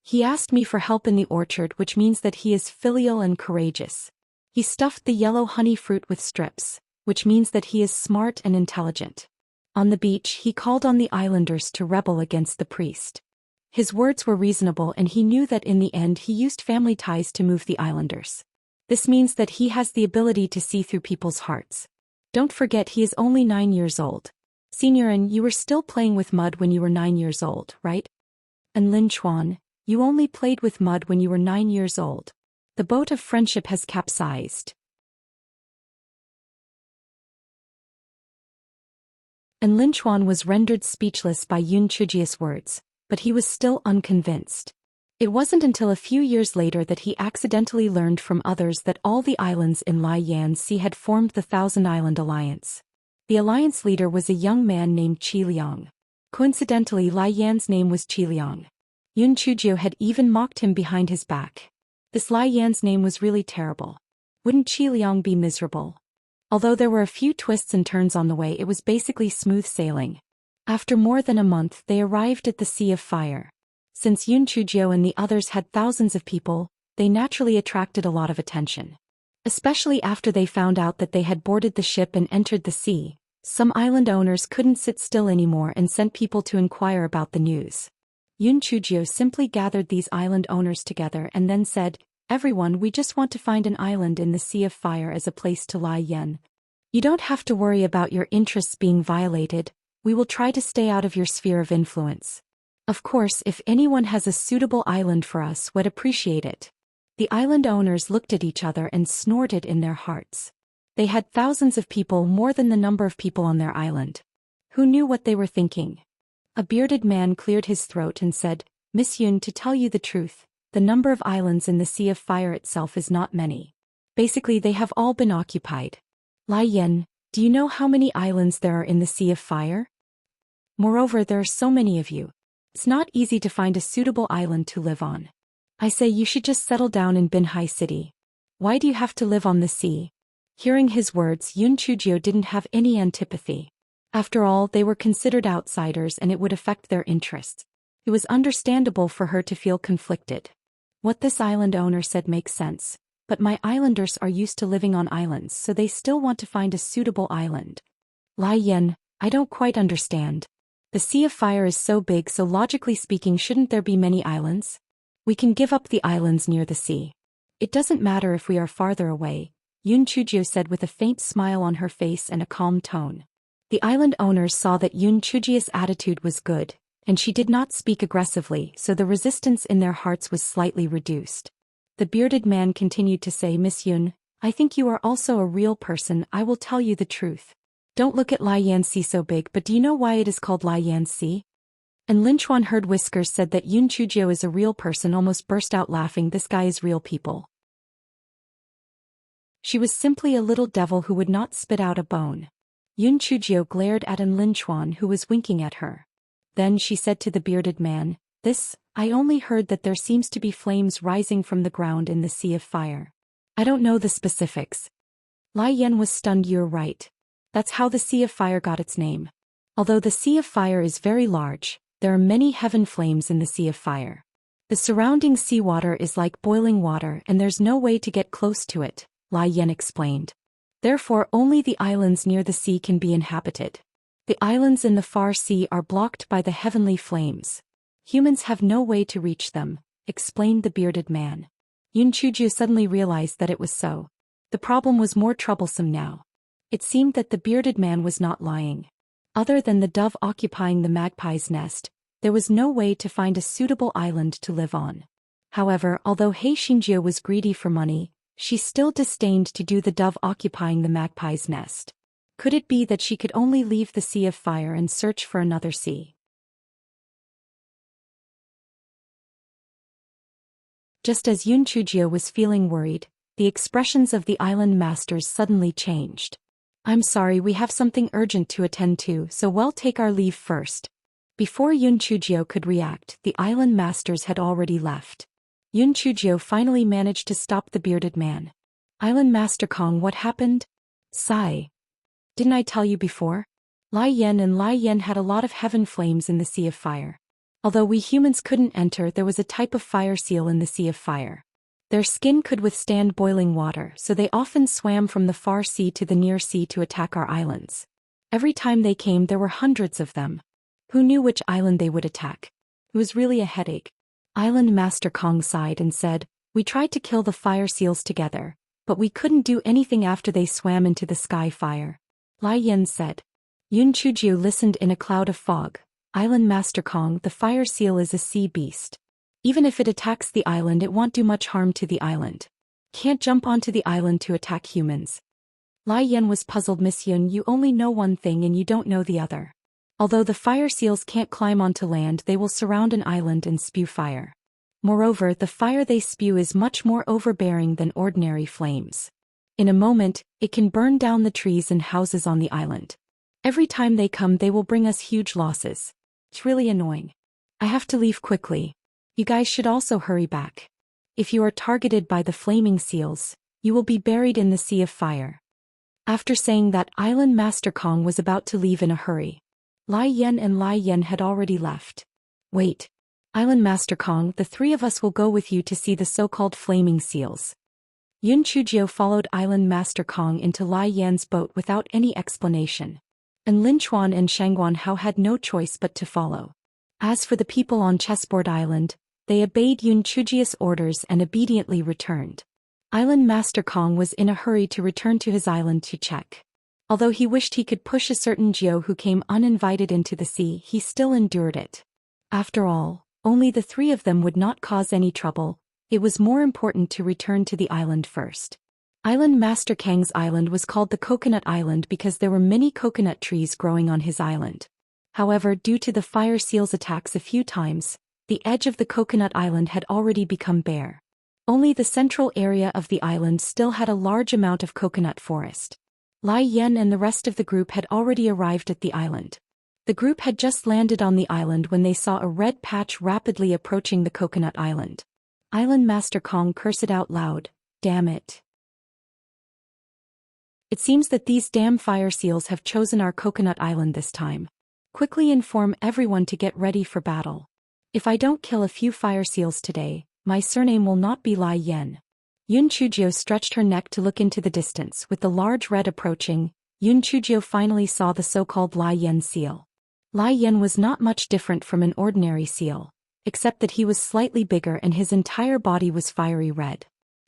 He asked me for help in the orchard, which means that he is filial and courageous. He stuffed the yellow honey fruit with strips, which means that he is smart and intelligent. On the beach, he called on the islanders to rebel against the priest. His words were reasonable, and he knew that in the end he used family ties to move the islanders. This means that he has the ability to see through people's hearts. Don't forget, he is only 9 years old. Senior, and you were still playing with mud when you were 9 years old, right? And Lin Chuan, you only played with mud when you were 9 years old. The boat of friendship has capsized. And Lin Chuan was rendered speechless by Yun Chujia's words, but he was still unconvinced. It wasn't until a few years later that he accidentally learned from others that all the islands in Lai Yan Sea had formed the Thousand Island Alliance. The alliance leader was a young man named Qi Liang. Coincidentally, Lai Yan's name was Qi Liang. Yun Chujio had even mocked him behind his back. This Lai Yan's name was really terrible. Wouldn't Qi Liang be miserable? Although there were a few twists and turns on the way, it was basically smooth sailing. After more than a month, they arrived at the Sea of Fire. Since Yun Chujio and the others had thousands of people, they naturally attracted a lot of attention. Especially after they found out that they had boarded the ship and entered the sea, some island owners couldn't sit still anymore and sent people to inquire about the news. Yun Chujio simply gathered these island owners together and then said, "Everyone, we just want to find an island in the Sea of Fire as a place to lie Yen. You don't have to worry about your interests being violated. We will try to stay out of your sphere of influence. Of course, if anyone has a suitable island for us, we'd appreciate it." The island owners looked at each other and snorted in their hearts. They had thousands of people, more than the number of people on their island. Who knew what they were thinking? A bearded man cleared his throat and said, "Miss Yun, to tell you the truth, the number of islands in the Sea of Fire itself is not many. Basically, they have all been occupied. Lai Yen, do you know how many islands there are in the Sea of Fire? Moreover, there are so many of you. It's not easy to find a suitable island to live on. I say you should just settle down in Binhai City. Why do you have to live on the sea?" Hearing his words, Yun Chujio didn't have any antipathy. After all, they were considered outsiders and it would affect their interests. It was understandable for her to feel conflicted. What this island owner said makes sense, but my islanders are used to living on islands, so they still want to find a suitable island. Lai Yen, I don't quite understand. The Sea of Fire is so big, so logically speaking, shouldn't there be many islands? We can give up the islands near the sea. It doesn't matter if we are farther away, Yun Chujio said with a faint smile on her face and a calm tone. The island owners saw that Yun Chujio's attitude was good, and she did not speak aggressively, so the resistance in their hearts was slightly reduced. The bearded man continued to say, "Miss Yun, I think you are also a real person. I will tell you the truth. Don't look at Lai Yan Sea so big, but do you know why it is called Lai Yan Sea?" And Lin Chuan heard Whiskers said that Yun Chujio is a real person, almost burst out laughing. This guy is real people. She was simply a little devil who would not spit out a bone. Yun Chujio glared at Lin Chuan, who was winking at her. Then she said to the bearded man, I only heard that there seems to be flames rising from the ground in the Sea of Fire. I don't know the specifics." Lai Yen was stunned. "You're right. That's how the Sea of Fire got its name. Although the Sea of Fire is very large, there are many heaven flames in the Sea of Fire. The surrounding seawater is like boiling water and there's no way to get close to it," Lai Yen explained. "Therefore only the islands near the sea can be inhabited. The islands in the far sea are blocked by the heavenly flames. Humans have no way to reach them," explained the bearded man. Yun Chujio suddenly realized that it was so. The problem was more troublesome now. It seemed that the bearded man was not lying. Other than the dove occupying the magpie's nest, there was no way to find a suitable island to live on. However, although Hei Xingjie was greedy for money, she still disdained to do the dove occupying the magpie's nest. Could it be that she could only leave the Sea of Fire and search for another sea? Just as Yun Chujio was feeling worried, the expressions of the island masters suddenly changed. I'm sorry, we have something urgent to attend to, so we'll take our leave first. Before Yun Chujio could react, the island masters had already left. Yun Chujio finally managed to stop the bearded man. Island Master Kong, what happened? Sigh. Didn't I tell you before? Lai Yen and Lai Yen had a lot of heaven flames in the Sea of Fire. Although we humans couldn't enter, there was a type of fire seal in the Sea of Fire. Their skin could withstand boiling water, so they often swam from the far sea to the near sea to attack our islands. Every time they came, there were hundreds of them. Who knew which island they would attack? It was really a headache. Island Master Kong sighed and said, we tried to kill the fire seals together, but we couldn't do anything after they swam into the sky fire. Lai Yen said. Yun Chujio listened in a cloud of fog. Island Master Kong, the fire seal is a sea beast. Even if it attacks the island, it won't do much harm to the island. Can't jump onto the island to attack humans. Lai Yen was puzzled. Miss Yun, you only know one thing and you don't know the other. Although the fire seals can't climb onto land, they will surround an island and spew fire. Moreover, the fire they spew is much more overbearing than ordinary flames. In a moment, it can burn down the trees and houses on the island. Every time they come, they will bring us huge losses. It's really annoying. I have to leave quickly. You guys should also hurry back. If you are targeted by the flaming seals, you will be buried in the Sea of Fire. After saying that, Island Master Kong was about to leave in a hurry. Lai Yen and Lai Yen had already left. Wait. Island Master Kong, the three of us will go with you to see the so-called flaming seals. Yun Chujio followed Island Master Kong into Lai Yan's boat without any explanation. And Lin Chuan and Shangguan Hao had no choice but to follow. As for the people on Chessboard Island, they obeyed Yun Chujio's orders and obediently returned. Island Master Kong was in a hurry to return to his island to check. Although he wished he could push a certain Jiao who came uninvited into the sea, he still endured it. After all, only the three of them would not cause any trouble. It was more important to return to the island first. Island Master Kang's island was called the Coconut Island because there were many coconut trees growing on his island. However, due to the fire seals' attacks a few times, the edge of the Coconut Island had already become bare. Only the central area of the island still had a large amount of coconut forest. Lai Yen and the rest of the group had already arrived at the island. The group had just landed on the island when they saw a red patch rapidly approaching the Coconut Island. Island Master Kong cursed out loud, "Damn it. It seems that these damn fire seals have chosen our Coconut Island this time. Quickly inform everyone to get ready for battle. If I don't kill a few fire seals today, my surname will not be Lai Yen." Yun Chujio stretched her neck to look into the distance. With the large red approaching, Yun Chujio finally saw the so-called Lai Yen seal. Lai Yen was not much different from an ordinary seal, except that he was slightly bigger and his entire body was fiery red.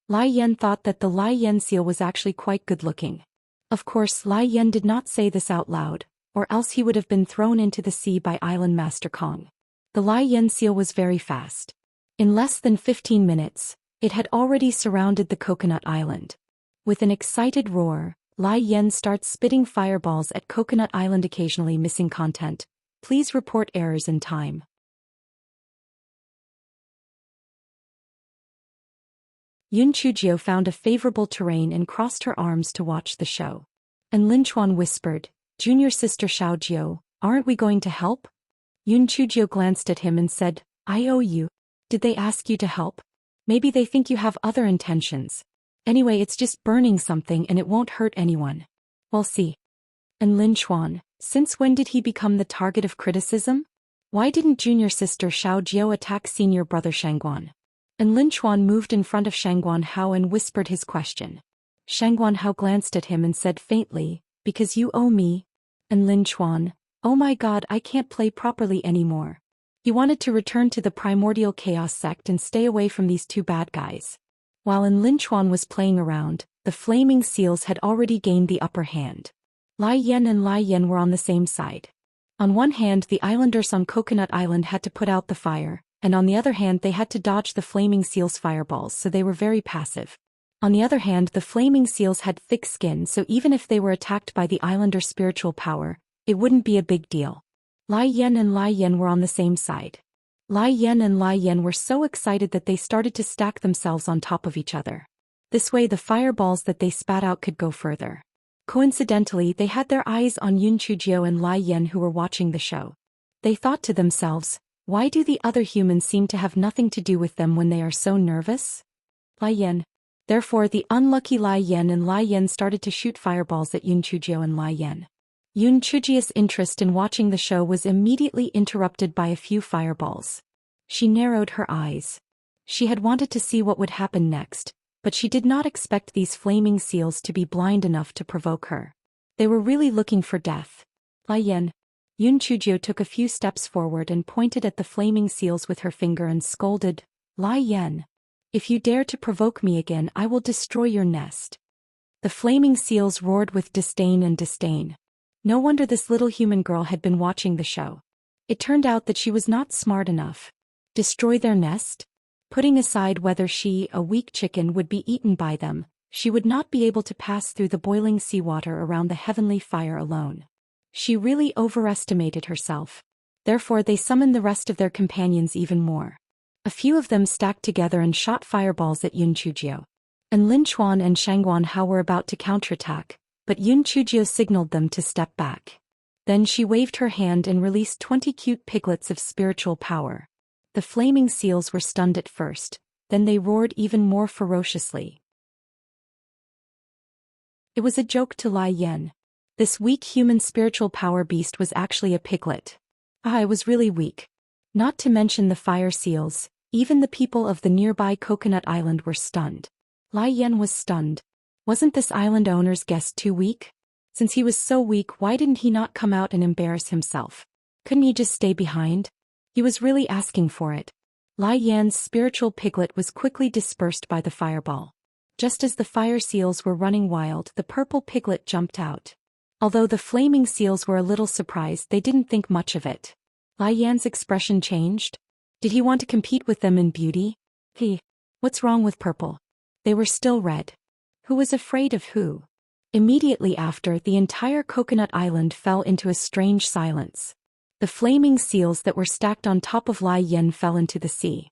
Lai Yen thought that the Lai Yen seal was actually quite good-looking. Of course, Lai Yen did not say this out loud, or else he would have been thrown into the sea by Island Master Kong. The Lai Yen seal was very fast. In less than 15 minutes, it had already surrounded the Coconut Island. With an excited roar, Lai Yen starts spitting fireballs at Coconut Island, occasionally missing content. Please report errors in time. Yun Chujio found a favorable terrain and crossed her arms to watch the show. And Lin Chuan whispered, "Junior sister Xiao Jiao, aren't we going to help?" Yun Chujio glanced at him and said, "I owe you. Did they ask you to help? Maybe they think you have other intentions. Anyway, it's just burning something and it won't hurt anyone. We'll see." And Lin Chuan, since when did he become the target of criticism? Why didn't junior sister Xiao Jiao attack senior brother Shangguan? And Lin Chuan moved in front of Shangguan Hao and whispered his question. Shangguan Hao glanced at him and said faintly, "Because you owe me." And Lin Chuan, "Oh my god, I can't play properly anymore." He wanted to return to the primordial chaos sect and stay away from these two bad guys. While Lin Chuan was playing around, the flaming seals had already gained the upper hand. Lai Yen and Lai Yen were on the same side. On one hand, the islanders on Coconut Island had to put out the fire, and on the other hand they had to dodge the flaming seals' fireballs, so they were very passive. On the other hand, the flaming seals had thick skin, so even if they were attacked by the islander's spiritual power, it wouldn't be a big deal. Lai Yan and Lai Yan were on the same side. Lai Yan and Lai Yan were so excited that they started to stack themselves on top of each other. This way the fireballs that they spat out could go further. Coincidentally, they had their eyes on Yun Chujio and Lai Yan, who were watching the show. They thought to themselves, why do the other humans seem to have nothing to do with them when they are so nervous? Lai Yan. Therefore, the unlucky Lai Yan and Lai Yan started to shoot fireballs at Yun Chujio and Lai Yan. Yun Chujio's interest in watching the show was immediately interrupted by a few fireballs. She narrowed her eyes. She had wanted to see what would happen next, but she did not expect these flaming seals to be blind enough to provoke her. They were really looking for death. Lai Yan. Yun Chujio took a few steps forward and pointed at the flaming seals with her finger and scolded, Lai Yan. If you dare to provoke me again, I will destroy your nest. The flaming seals roared with disdain and disdain. No wonder this little human girl had been watching the show. It turned out that she was not smart enough. Destroy their nest? Putting aside whether she, a weak chicken, would be eaten by them, she would not be able to pass through the boiling seawater around the heavenly fire alone. She really overestimated herself. Therefore they summoned the rest of their companions even more. A few of them stacked together and shot fireballs at Yun Chujio. And Lin Chuan and Shangguan Hao were about to counterattack, but Yun Chujio signaled them to step back. Then she waved her hand and released 20 cute piglets of spiritual power. The flaming seals were stunned at first, then they roared even more ferociously. It was a joke to Lai Yan. This weak human spiritual power beast was actually a piglet. I was really weak. Not to mention the fire seals, even the people of the nearby Coconut Island were stunned. Lai Yan was stunned. Wasn't this island owner's guest too weak? Since he was so weak, why didn't he not come out and embarrass himself? Couldn't he just stay behind? He was really asking for it. Lai Yan's spiritual piglet was quickly dispersed by the fireball. Just as the fire seals were running wild, the purple piglet jumped out. Although the flaming seals were a little surprised, they didn't think much of it. Lai Yan's expression changed. Did he want to compete with them in beauty? What's wrong with purple? They were still red. Who was afraid of who? Immediately after, the entire Coconut Island fell into a strange silence. The flaming seals that were stacked on top of Lai Yan fell into the sea.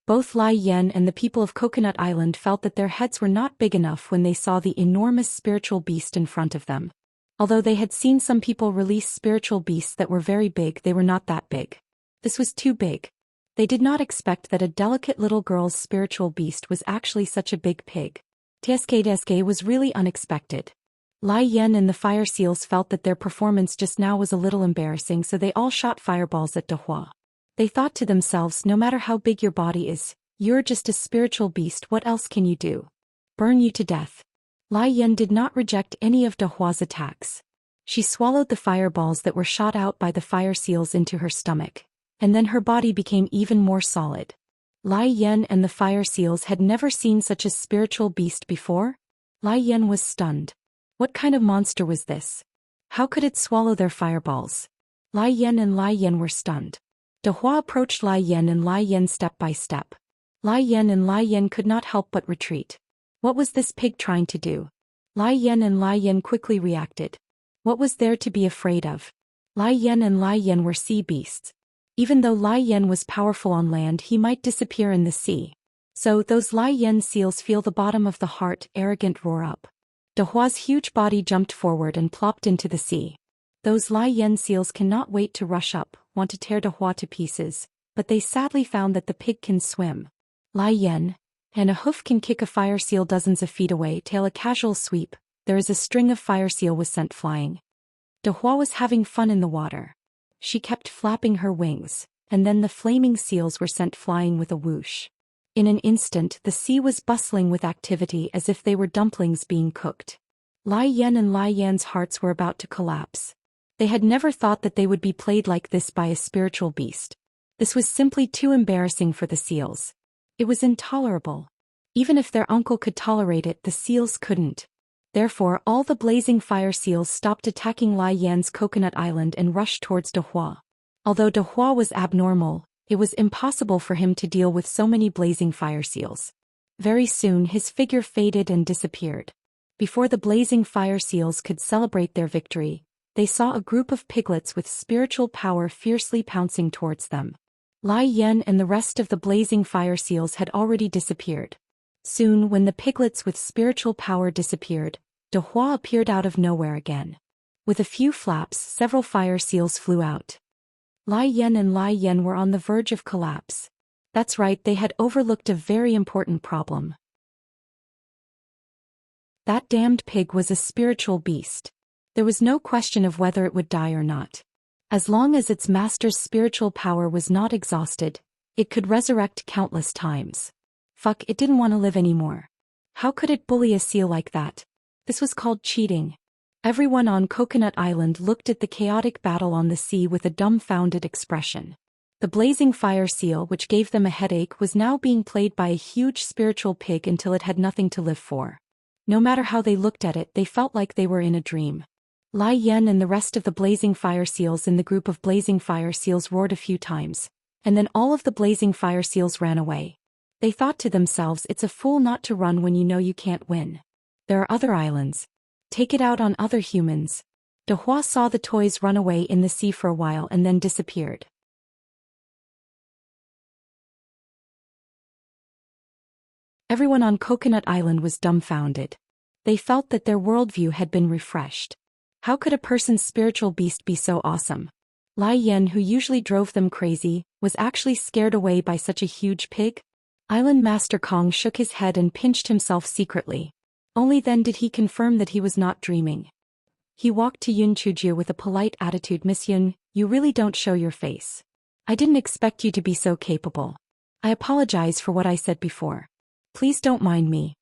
Both Lai Yan and the people of Coconut Island felt that their heads were not big enough when they saw the enormous spiritual beast in front of them. Although they had seen some people release spiritual beasts that were very big, they were not that big. This was too big. They did not expect that a delicate little girl's spiritual beast was actually such a big pig. TSK was really unexpected. Lai Yan and the fire seals felt that their performance just now was a little embarrassing, so they all shot fireballs at Dehua. They thought to themselves, no matter how big your body is, you're just a spiritual beast, what else can you do? Burn you to death. Lai Yan did not reject any of Dehua's attacks. She swallowed the fireballs that were shot out by the fire seals into her stomach, and then her body became even more solid. Lai Yan and the fire seals had never seen such a spiritual beast before. Lai Yan was stunned. What kind of monster was this? How could it swallow their fireballs? Lai Yan and Lai Yan were stunned. Dehua approached Lai Yan and Lai Yan step by step. Lai Yan and Lai Yan could not help but retreat. What was this pig trying to do? Lai Yan and Lai Yan quickly reacted. What was there to be afraid of? Lai Yan and Lai Yan were sea beasts. Even though Lai Yan was powerful on land, he might disappear in the sea. So those Lai Yan seals feel the bottom of the heart, arrogant roar up. Dehua's huge body jumped forward and plopped into the sea. Those Lai Yan seals cannot wait to rush up, want to tear Dehua to pieces, but they sadly found that the pig can swim. Lai Yan, and a hoof can kick a fire seal dozens of feet away. Tail a casual sweep, there is a string of fire seal was sent flying. Dehua was having fun in the water. She kept flapping her wings, and then the flaming seals were sent flying with a whoosh. In an instant the sea was bustling with activity as if they were dumplings being cooked. Lai Yan and Lai Yan's hearts were about to collapse. They had never thought that they would be played like this by a spiritual beast. This was simply too embarrassing for the seals. It was intolerable. Even if their uncle could tolerate it, the seals couldn't. Therefore, all the blazing fire seals stopped attacking Lai Yan's Coconut Island and rushed towards Dehua. Although Dehua was abnormal, It was impossible for him to deal with so many blazing fire seals. Very soon his figure faded and disappeared. Before the blazing fire seals could celebrate their victory, they saw a group of piglets with spiritual power fiercely pouncing towards them. Lai Yan and the rest of the blazing fire seals had already disappeared. Soon, when the piglets with spiritual power disappeared, De Hua appeared out of nowhere again. With a few flaps, several fire seals flew out. Lai Yan were on the verge of collapse. That's right, they had overlooked a very important problem. That damned pig was a spiritual beast. There was no question of whether it would die or not. As long as its master's spiritual power was not exhausted, it could resurrect countless times. Fuck, it didn't want to live anymore. How could it bully a seal like that? This was called cheating. Everyone on Coconut Island looked at the chaotic battle on the sea with a dumbfounded expression. The blazing fire seal, which gave them a headache, was now being played by a huge spiritual pig until it had nothing to live for. No matter how they looked at it, they felt like they were in a dream. Lai Yan and the rest of the blazing fire seals in the group of blazing fire seals roared a few times, and then all of the blazing fire seals ran away. They thought to themselves, it's a fool not to run when you know you can't win. There are other islands. Take it out on other humans. De Hua saw the toys run away in the sea for a while and then disappeared. Everyone on Coconut Island was dumbfounded. They felt that their worldview had been refreshed. How could a person's spiritual beast be so awesome? Lai Yan, who usually drove them crazy, was actually scared away by such a huge pig? Island Master Kong shook his head and pinched himself secretly. Only then did he confirm that he was not dreaming. He walked to Yun Chujie with a polite attitude. Miss Yun, you really don't show your face. I didn't expect you to be so capable. I apologize for what I said before. Please don't mind me.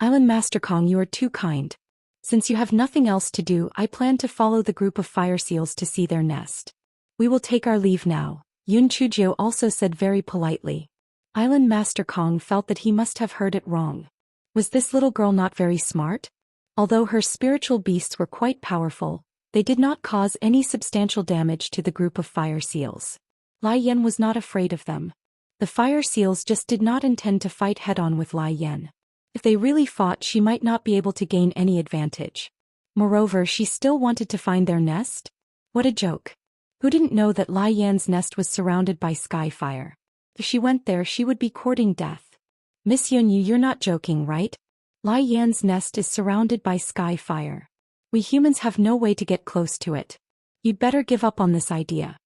Island Master Kong, you are too kind. Since you have nothing else to do, I plan to follow the group of fire seals to see their nest. We will take our leave now, Yun Chujie also said very politely. Island Master Kong felt that he must have heard it wrong. Was this little girl not very smart? Although her spiritual beasts were quite powerful, they did not cause any substantial damage to the group of fire seals. Lai Yan was not afraid of them. The fire seals just did not intend to fight head-on with Lai Yan. If they really fought, she might not be able to gain any advantage. Moreover, she still wanted to find their nest? What a joke. Who didn't know that Lai Yan's nest was surrounded by sky fire? If she went there, she would be courting death. Miss Yun, you're not joking, right? Lai Yan's nest is surrounded by sky fire. We humans have no way to get close to it. You'd better give up on this idea.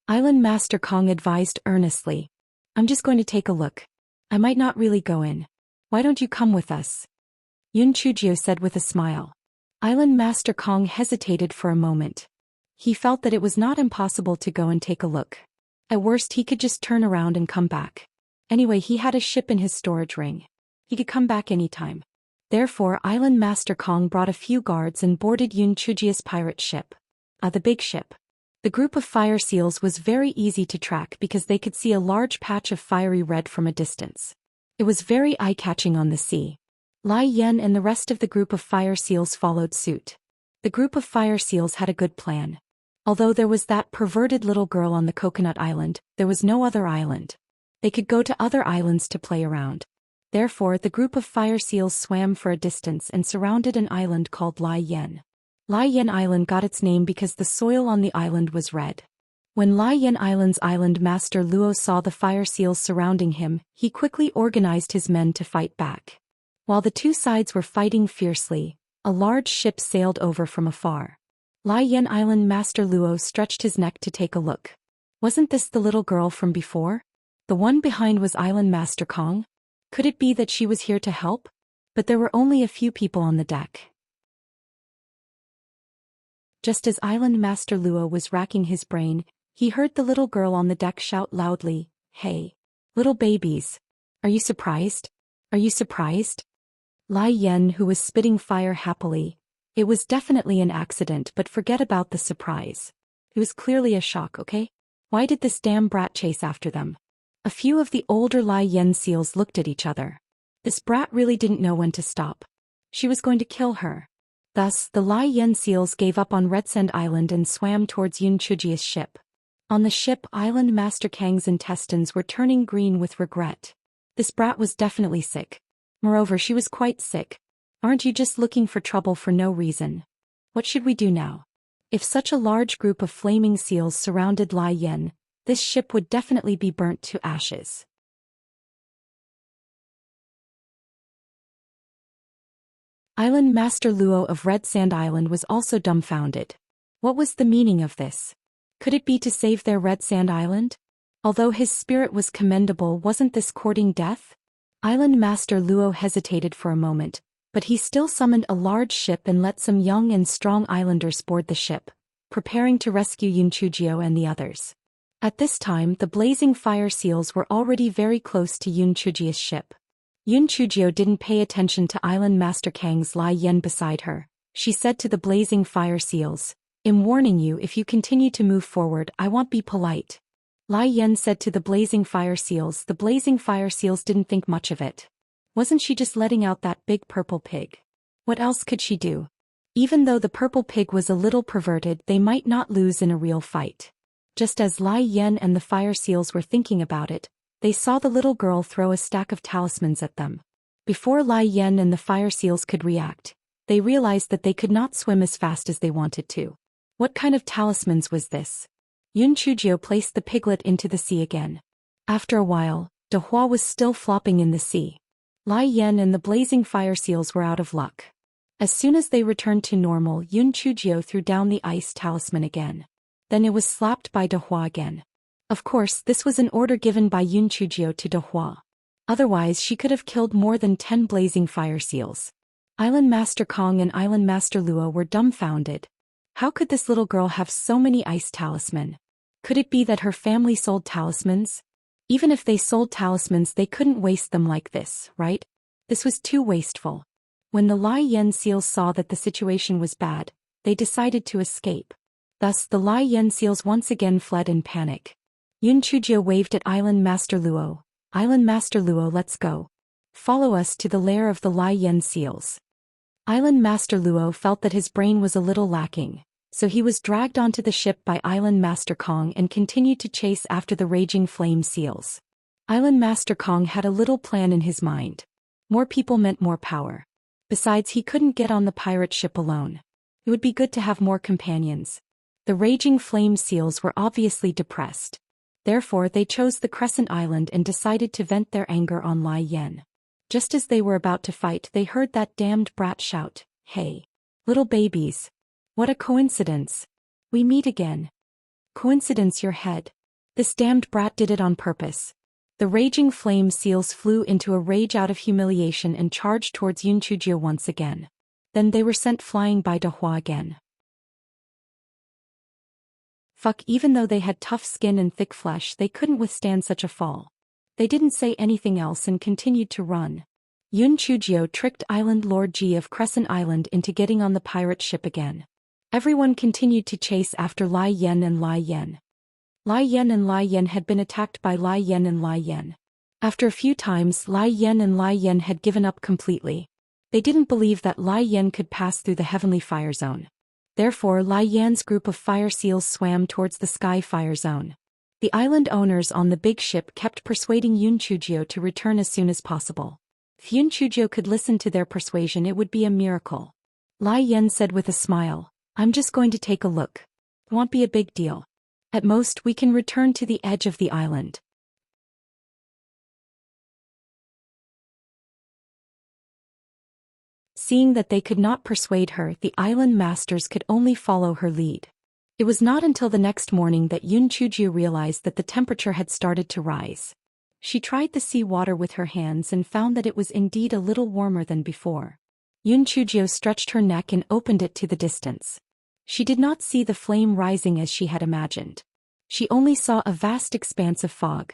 Island Master Kong advised earnestly. I'm just going to take a look. I might not really go in. Why don't you come with us? Yun Chujie said with a smile. Island Master Kong hesitated for a moment. He felt that it was not impossible to go and take a look. At worst, he could just turn around and come back. Anyway, he had a ship in his storage ring. He could come back anytime. Therefore, Island Master Kong brought a few guards and boarded Yun Chujie's pirate ship. The big ship. The group of fire seals was very easy to track because they could see a large patch of fiery red from a distance. It was very eye-catching on the sea. Lai Yan and the rest of the group of fire seals followed suit. The group of fire seals had a good plan. Although there was that perverted little girl on the Coconut Island, there was no other island. They could go to other islands to play around. Therefore, the group of fire seals swam for a distance and surrounded an island called Lai Yan. Lai Yan Island got its name because the soil on the island was red. When Lai Yan Island's island master Luo saw the fire seals surrounding him, he quickly organized his men to fight back. While the two sides were fighting fiercely, a large ship sailed over from afar. Lai Yan Island master Luo stretched his neck to take a look. Wasn't this the little girl from before? The one behind was Island Master Kong? Could it be that she was here to help? But there were only a few people on the deck. Just as Island Master Luo was racking his brain, he heard the little girl on the deck shout loudly, "Hey, little babies. Are you surprised? Are you surprised?" Lai Yan, who was spitting fire happily. It was definitely an accident, but forget about the surprise. It was clearly a shock, okay? Why did this damn brat chase after them? A few of the older Lai Yan seals looked at each other. This brat really didn't know when to stop. She was going to kill her. Thus, the Lai Yan seals gave up on Red Sand Island and swam towards Yun Chujie's ship. On the ship, Island Master Kang's intestines were turning green with regret. This brat was definitely sick. Moreover, she was quite sick. Aren't you just looking for trouble for no reason? What should we do now? If such a large group of flaming seals surrounded Lai Yen, this ship would definitely be burnt to ashes. Island Master Luo of Red Sand Island was also dumbfounded. What was the meaning of this? Could it be to save their Red Sand Island? Although his spirit was commendable, wasn't this courting death? Island Master Luo hesitated for a moment, but he still summoned a large ship and let some young and strong islanders board the ship, preparing to rescue Yun Chujio and the others. At this time, the blazing fire seals were already very close to Yun Chujio's ship. Yun Chujio didn't pay attention to Island Master Kang's Lai Yen beside her. She said to the blazing fire seals, "I'm warning you, if you continue to move forward, I won't be polite." Lai Yen said to the blazing fire seals. The blazing fire seals didn't think much of it. Wasn't she just letting out that big purple pig? What else could she do? Even though the purple pig was a little perverted, they might not lose in a real fight. Just as Lai Yen and the fire seals were thinking about it, they saw the little girl throw a stack of talismans at them. Before Lai Yen and the fire seals could react, they realized that they could not swim as fast as they wanted to. What kind of talismans was this? Yun Chujio placed the piglet into the sea again. After a while, De Hua was still flopping in the sea. Lai Yen and the blazing fire seals were out of luck. As soon as they returned to normal, Yun Chujio threw down the ice talisman again. Then it was slapped by De Hua again. Of course, this was an order given by Yun Chujio to De Hua. Otherwise, she could have killed more than 10 blazing fire seals. Island Master Kong and Island Master Luo were dumbfounded. How could this little girl have so many ice talisman? Could it be that her family sold talismans? Even if they sold talismans, they couldn't waste them like this, right? This was too wasteful. When the Lai Yen seals saw that the situation was bad, they decided to escape. Thus, the Lai Yen seals once again fled in panic. Yun Chujio waved at Island Master Luo. "Island Master Luo, let's go. Follow us to the lair of the Lai Yen seals." Island Master Luo felt that his brain was a little lacking, so he was dragged onto the ship by Island Master Kong and continued to chase after the raging flame seals. Island Master Kong had a little plan in his mind. More people meant more power. Besides, he couldn't get on the pirate ship alone. It would be good to have more companions. The raging flame seals were obviously depressed. Therefore, they chose the Crescent Island and decided to vent their anger on Lai Yen. Just as they were about to fight, they heard that damned brat shout, "Hey, little babies. What a coincidence. We meet again." Coincidence your head. This damned brat did it on purpose. The raging flame seals flew into a rage out of humiliation and charged towards Yun Chujio once again. Then they were sent flying by De Hua again. Fuck, even though they had tough skin and thick flesh, they couldn't withstand such a fall. They didn't say anything else and continued to run. Yun Chujio tricked Island Lord Ji of Crescent Island into getting on the pirate ship again. Everyone continued to chase after Lai Yen and Lai Yen. Lai Yen and Lai Yen had been attacked by Lai Yen and Lai Yen. After a few times, Lai Yen and Lai Yen had given up completely. They didn't believe that Lai Yen could pass through the heavenly fire zone. Therefore, Lai Yan's group of fire seals swam towards the sky fire zone. The island owners on the big ship kept persuading Yun Chujio to return as soon as possible. If Yun Chujio could listen to their persuasion, it would be a miracle. Lai Yen said with a smile, "I'm just going to take a look. It won't be a big deal. At most, we can return to the edge of the island." Seeing that they could not persuade her, the island masters could only follow her lead. It was not until the next morning that Yun Chujio realized that the temperature had started to rise. She tried the sea water with her hands and found that it was indeed a little warmer than before. Yun Chujio stretched her neck and opened it to the distance. She did not see the flame rising as she had imagined. She only saw a vast expanse of fog.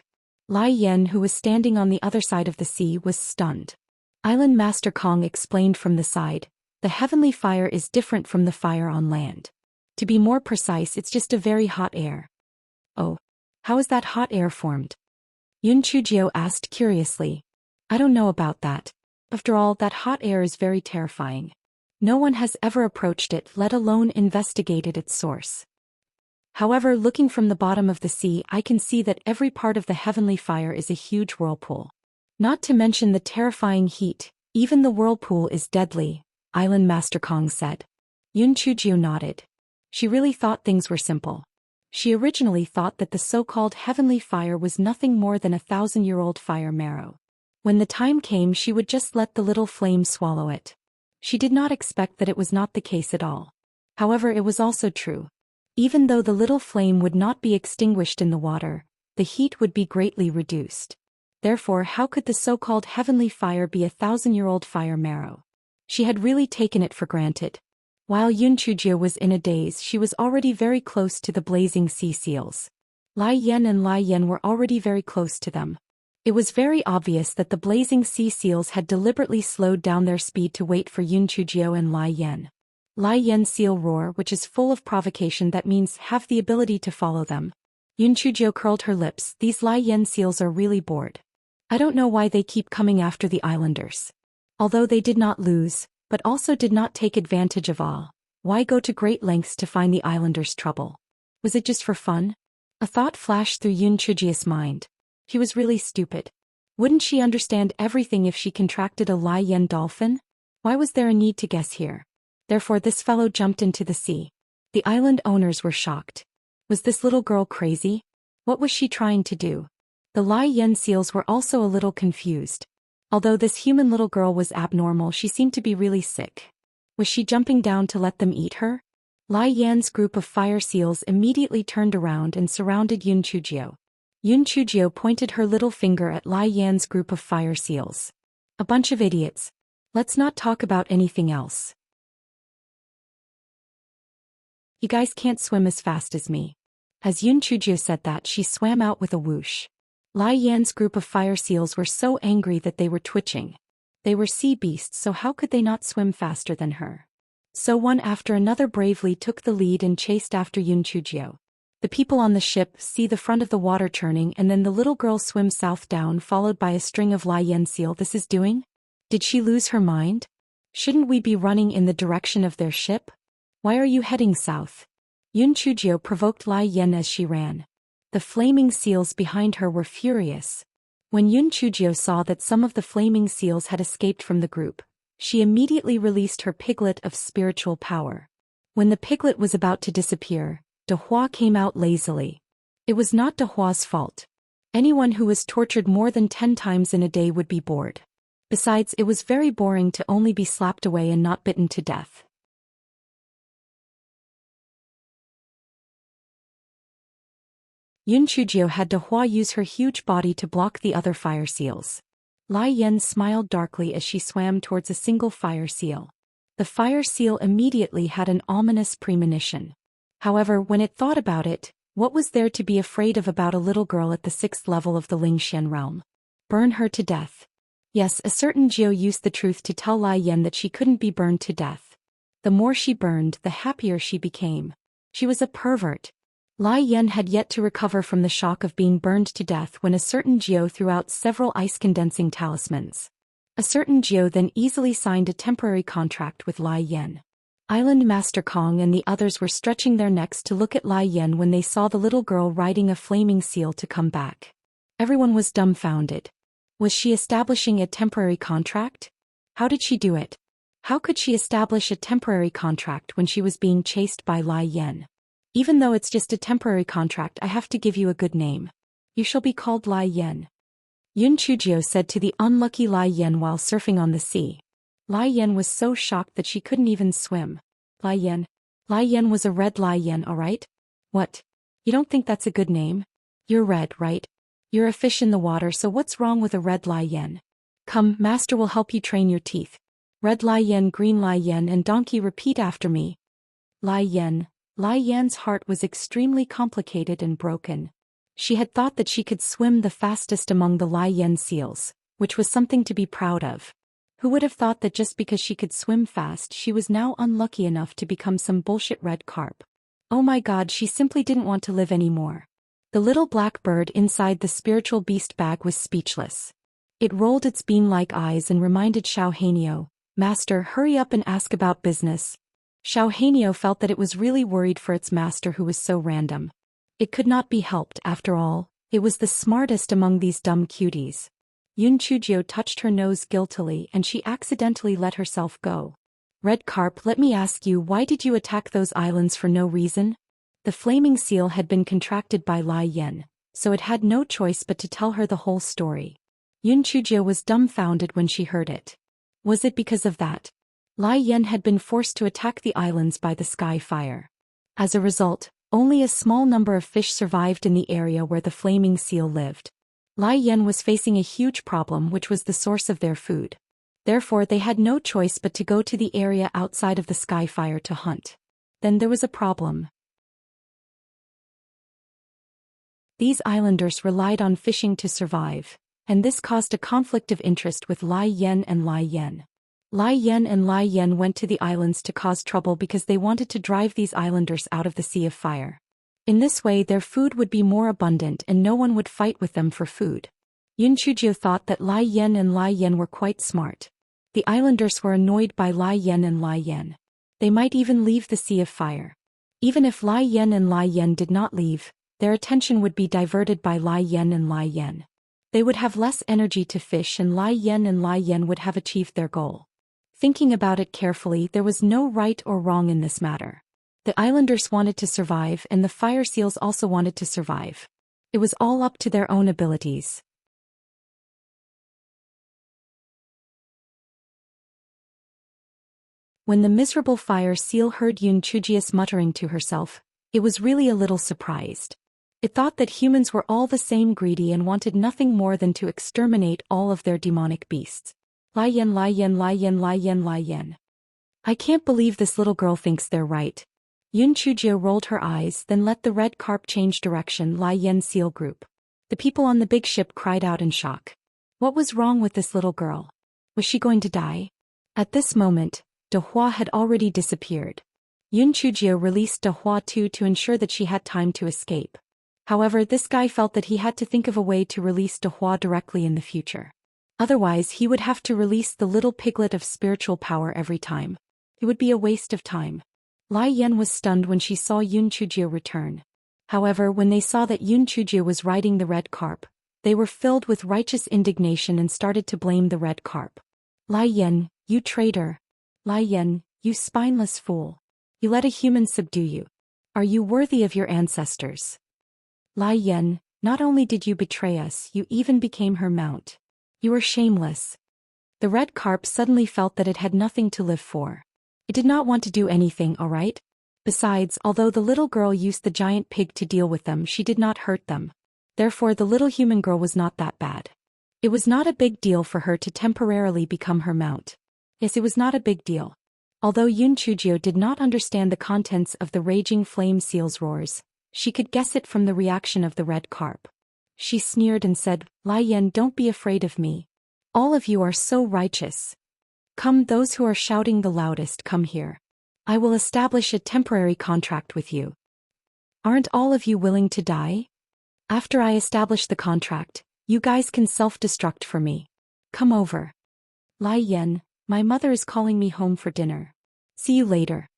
Lai Yen, who was standing on the other side of the sea, was stunned. Island Master Kong explained from the side, "The heavenly fire is different from the fire on land. To be more precise, it's just a very hot air." "Oh, how is that hot air formed?" Yun Chujio asked curiously. "I don't know about that. After all, that hot air is very terrifying. No one has ever approached it, let alone investigated its source." However, looking from the bottom of the sea, I can see that every part of the heavenly fire is a huge whirlpool. Not to mention the terrifying heat, even the whirlpool is deadly, Island Master Kong said. Yun Chujio nodded. She really thought things were simple. She originally thought that the so-called heavenly fire was nothing more than 1,000-year-old fire marrow. When the time came, she would just let the little flame swallow it. She did not expect that it was not the case at all. However, it was also true. Even though the little flame would not be extinguished in the water, the heat would be greatly reduced. Therefore, how could the so-called heavenly fire be 1,000-year-old fire marrow? She had really taken it for granted. While Yun Chujio was in a daze, she was already very close to the blazing sea seals. Lai Yan and Lai Yan were already very close to them. It was very obvious that the blazing sea seals had deliberately slowed down their speed to wait for Yun Chujio and Lai Yan. Lai Yan seal roar, which is full of provocation, that means have the ability to follow them. Yun Chujio curled her lips. These Lai Yan seals are really bored. I don't know why they keep coming after the islanders. Although they did not lose, but also did not take advantage of all, why go to great lengths to find the islanders' trouble? Was it just for fun? A thought flashed through Yun Chujio's mind. He was really stupid. Wouldn't she understand everything if she contracted a Lai Yan dolphin? Why was there a need to guess here? Therefore this fellow jumped into the sea. The island owners were shocked. Was this little girl crazy? What was she trying to do? The Lai Yan seals were also a little confused. Although this human little girl was abnormal, she seemed to be really sick. Was she jumping down to let them eat her? Lai Yan's group of fire seals immediately turned around and surrounded Yun Chujio. Yun Chujio pointed her little finger at Lai Yan's group of fire seals. A bunch of idiots. Let's not talk about anything else. You guys can't swim as fast as me. As Yun Chujio said that, she swam out with a whoosh. Lai Yan's group of fire seals were so angry that they were twitching. They were sea beasts, so how could they not swim faster than her? So one after another bravely took the lead and chased after Yun Chujio. The people on the ship see the front of the water churning, and then the little girl swims south down, followed by a string of Lai Yan seal. This is doing? Did she lose her mind? Shouldn't we be running in the direction of their ship? Why are you heading south? Yun Chujio provoked Lai Yan as she ran. The flaming seals behind her were furious. When Yun Chujio saw that some of the flaming seals had escaped from the group, she immediately released her piglet of spiritual power. When the piglet was about to disappear, De Hua came out lazily. It was not De Hua's fault. Anyone who was tortured more than 10 times in a day would be bored. Besides, it was very boring to only be slapped away and not bitten to death. Yun Chujio had De Hua use her huge body to block the other fire seals. Lai Yan smiled darkly as she swam towards a single fire seal. The fire seal immediately had an ominous premonition. However, when it thought about it, what was there to be afraid of about a little girl at the 6th level of the Lingxian realm? Burn her to death. Yes, a certain Jiao used the truth to tell Lai Yan that she couldn't be burned to death. The more she burned, the happier she became. She was a pervert. Lai Yan had yet to recover from the shock of being burned to death when a certain Jiao threw out several ice-condensing talismans. A certain Jiao then easily signed a temporary contract with Lai Yan. Island Master Kong and the others were stretching their necks to look at Lai Yan when they saw the little girl riding a flaming seal to come back. Everyone was dumbfounded. Was she establishing a temporary contract? How did she do it? How could she establish a temporary contract when she was being chased by Lai Yan? Even though it's just a temporary contract, I have to give you a good name. You shall be called Lai Yan. Yun Chujio said to the unlucky Lai Yan while surfing on the sea. Lai Yan was so shocked that she couldn't even swim. Lai Yan. Lai Yan was a red Lai Yan, alright? What? You don't think that's a good name? You're red, right? You're a fish in the water, so what's wrong with a red Lai Yan? Come, master will help you train your teeth. Red Lai Yan, green Lai Yan, and donkey, repeat after me. Lai Yan. Lai Yan's heart was extremely complicated and broken. She had thought that she could swim the fastest among the Lai Yan seals, which was something to be proud of. Who would have thought that just because she could swim fast, she was now unlucky enough to become some bullshit red carp? Oh my god, she simply didn't want to live anymore. The little black bird inside the spiritual beast bag was speechless. It rolled its bean-like eyes and reminded Xiao Hanyo, Master, hurry up and ask about business. Xiao Hanyo felt that it was really worried for its master who was so random. It could not be helped, after all, it was the smartest among these dumb cuties. Yun Chujio touched her nose guiltily and she accidentally let herself go. Red Carp, let me ask you, why did you attack those islands for no reason? The flaming seal had been contracted by Lai Yen, so it had no choice but to tell her the whole story. Yun Chujio was dumbfounded when she heard it. Was it because of that? Lai Yen had been forced to attack the islands by the sky fire. As a result, only a small number of fish survived in the area where the flaming seal lived. Lai Yen was facing a huge problem, which was the source of their food. Therefore they had no choice but to go to the area outside of the sky fire to hunt. Then there was a problem. These islanders relied on fishing to survive, and this caused a conflict of interest with Lai Yen and Lai Yen. Lai Yen and Lai Yen went to the islands to cause trouble because they wanted to drive these islanders out of the Sea of Fire. In this way their food would be more abundant and no one would fight with them for food. Yun Chujio thought that Lai Yen and Lai Yen were quite smart. The islanders were annoyed by Lai Yen and Lai Yen. They might even leave the Sea of Fire. Even if Lai Yen and Lai Yen did not leave, their attention would be diverted by Lai Yen and Lai Yen. They would have less energy to fish and Lai Yen would have achieved their goal. Thinking about it carefully, there was no right or wrong in this matter. The islanders wanted to survive and the fire seals also wanted to survive. It was all up to their own abilities. When the miserable fire seal heard Yun Chujio's muttering to herself, it was really a little surprised. It thought that humans were all the same, greedy and wanted nothing more than to exterminate all of their demonic beasts. Lai Yen, Lai Yen, Lai Yen, Lai Yen, Lai Yen. I can't believe this little girl thinks they're right. Yun Chujio rolled her eyes, then let the red carp change direction. Lai Yen seal group. The people on the big ship cried out in shock. What was wrong with this little girl? Was she going to die? At this moment, De Hua had already disappeared. Yun Chujio released De Hua too to ensure that she had time to escape. However, this guy felt that he had to think of a way to release De Hua directly in the future. Otherwise he would have to release the little piglet of spiritual power every time. It would be a waste of time. Lai Yen was stunned when she saw Yun Chujio return. However, when they saw that Yun Chujio was riding the red carp, they were filled with righteous indignation and started to blame the red carp. Lai Yen, you traitor. Lai Yen, you spineless fool. You let a human subdue you. Are you worthy of your ancestors? Lai Yen, not only did you betray us, you even became her mount. You are shameless. The red carp suddenly felt that it had nothing to live for. It did not want to do anything, alright? Besides, although the little girl used the giant pig to deal with them, she did not hurt them. Therefore the little human girl was not that bad. It was not a big deal for her to temporarily become her mount. Yes, it was not a big deal. Although Yun Chujio did not understand the contents of the raging flame seal's roars, she could guess it from the reaction of the red carp. She sneered and said, Lai Yen, don't be afraid of me. All of you are so righteous. Come, those who are shouting the loudest, come here. I will establish a temporary contract with you. Aren't all of you willing to die? After I establish the contract, you guys can self-destruct for me. Come over. Lai Yen, my mother is calling me home for dinner. See you later.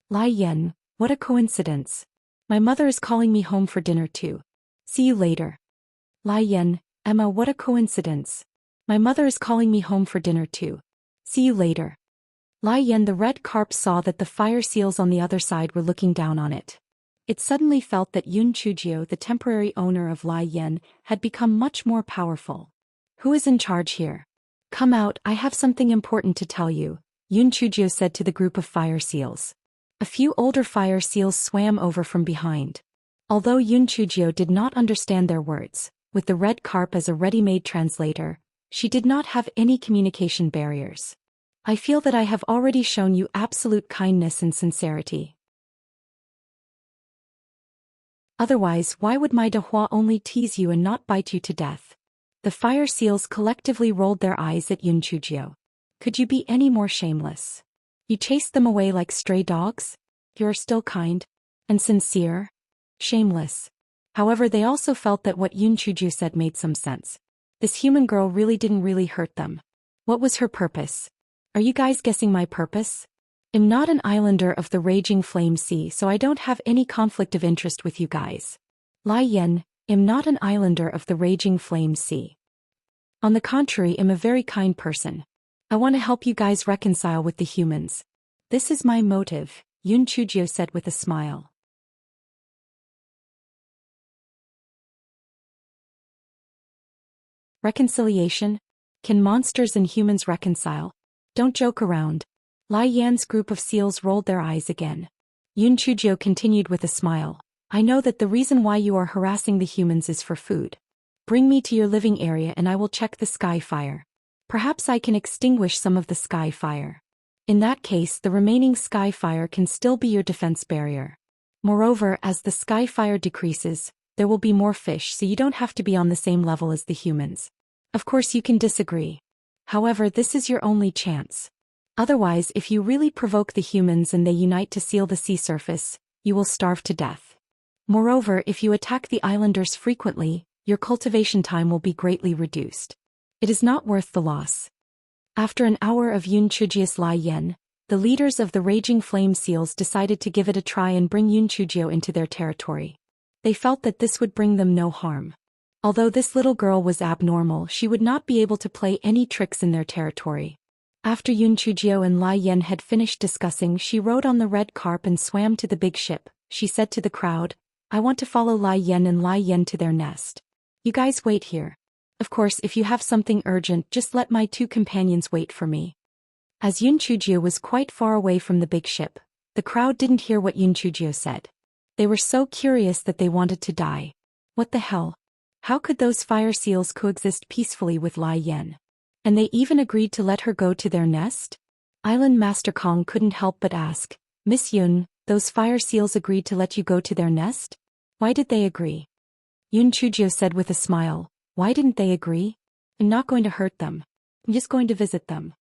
Lai Yen, what a coincidence. My mother is calling me home for dinner too. See you later. Lai Yen, Emma, what a coincidence. My mother is calling me home for dinner too. See you later. Lai Yen, the red carp, saw that the fire seals on the other side were looking down on it. It suddenly felt that Yun Chujio, the temporary owner of Lai Yen, had become much more powerful. Who is in charge here? Come out, I have something important to tell you, Yun Chujio said to the group of fire seals. A few older fire seals swam over from behind. Although Yun Chujio did not understand their words, with the red carp as a ready-made translator, she did not have any communication barriers. I feel that I have already shown you absolute kindness and sincerity. Otherwise, why would my De Hua only tease you and not bite you to death? The fire seals collectively rolled their eyes at Yun Chujio. Could you be any more shameless? You chased them away like stray dogs? You are still kind and sincere? Shameless. However, they also felt that what Yun Chujio said made some sense. This human girl really didn't hurt them. What was her purpose? Are you guys guessing my purpose? am not an islander of the raging flame sea, so I don't have any conflict of interest with you guys. Lai Yan, am not an islander of the raging flame sea. On the contrary, am a very kind person. I want to help you guys reconcile with the humans. This is my motive, Yun Chujio said with a smile. Reconciliation? Can monsters and humans reconcile? Don't joke around. Lai Yan's group of seals rolled their eyes again. Yun Chujio continued with a smile. I know that the reason why you are harassing the humans is for food. Bring me to your living area and I will check the sky fire. Perhaps I can extinguish some of the sky fire. In that case, the remaining sky fire can still be your defense barrier. Moreover, as the sky fire decreases, there will be more fish, so you don't have to be on the same level as the humans. Of course, you can disagree. However, this is your only chance. Otherwise, if you really provoke the humans and they unite to seal the sea surface, you will starve to death. Moreover, if you attack the islanders frequently, your cultivation time will be greatly reduced. It is not worth the loss. After an hour of Yun Chujio's Lai Yan, the leaders of the Raging Flame Seals decided to give it a try and bring Yun Chujio into their territory. They felt that this would bring them no harm. Although this little girl was abnormal, she would not be able to play any tricks in their territory. After Yun Chujio and Lai Yan had finished discussing, she rode on the red carp and swam to the big ship. She said to the crowd, I want to follow Lai Yan and Lai Yan to their nest. You guys wait here. Of course, if you have something urgent, just let my two companions wait for me. As Yun Chujio was quite far away from the big ship, the crowd didn't hear what Yun Chujio said. They were so curious that they wanted to die. What the hell? How could those fire seals coexist peacefully with Lai Yan? And they even agreed to let her go to their nest? Island Master Kong couldn't help but ask, Miss Yun, those fire seals agreed to let you go to their nest? Why did they agree? Yun Chujio said with a smile, why didn't they agree? I'm not going to hurt them. I'm just going to visit them.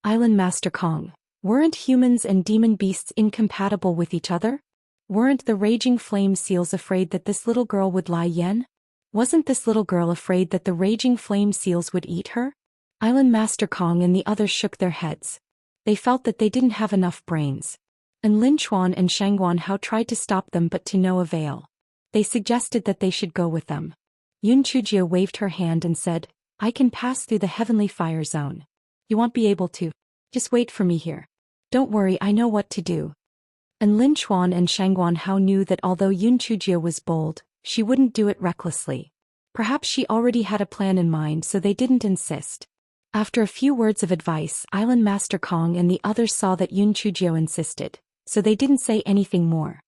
Island Master Kong, weren't humans and demon beasts incompatible with each other? Weren't the Raging Flame Seals afraid that this little girl would Lai Yan? Wasn't this little girl afraid that the Raging Flame Seals would eat her? Island Master Kong and the others shook their heads. They felt that they didn't have enough brains. And Lin Chuan and Shangguan Hao tried to stop them but to no avail. They suggested that they should go with them. Yun Chujio waved her hand and said, I can pass through the heavenly fire zone. You won't be able to. Just wait for me here. Don't worry, I know what to do. And Lin Chuan and Shangguan Hao knew that although Yun Chujio was bold, she wouldn't do it recklessly. Perhaps she already had a plan in mind, so they didn't insist. After a few words of advice, Island Master Kong and the others saw that Yun Chujio insisted, so they didn't say anything more.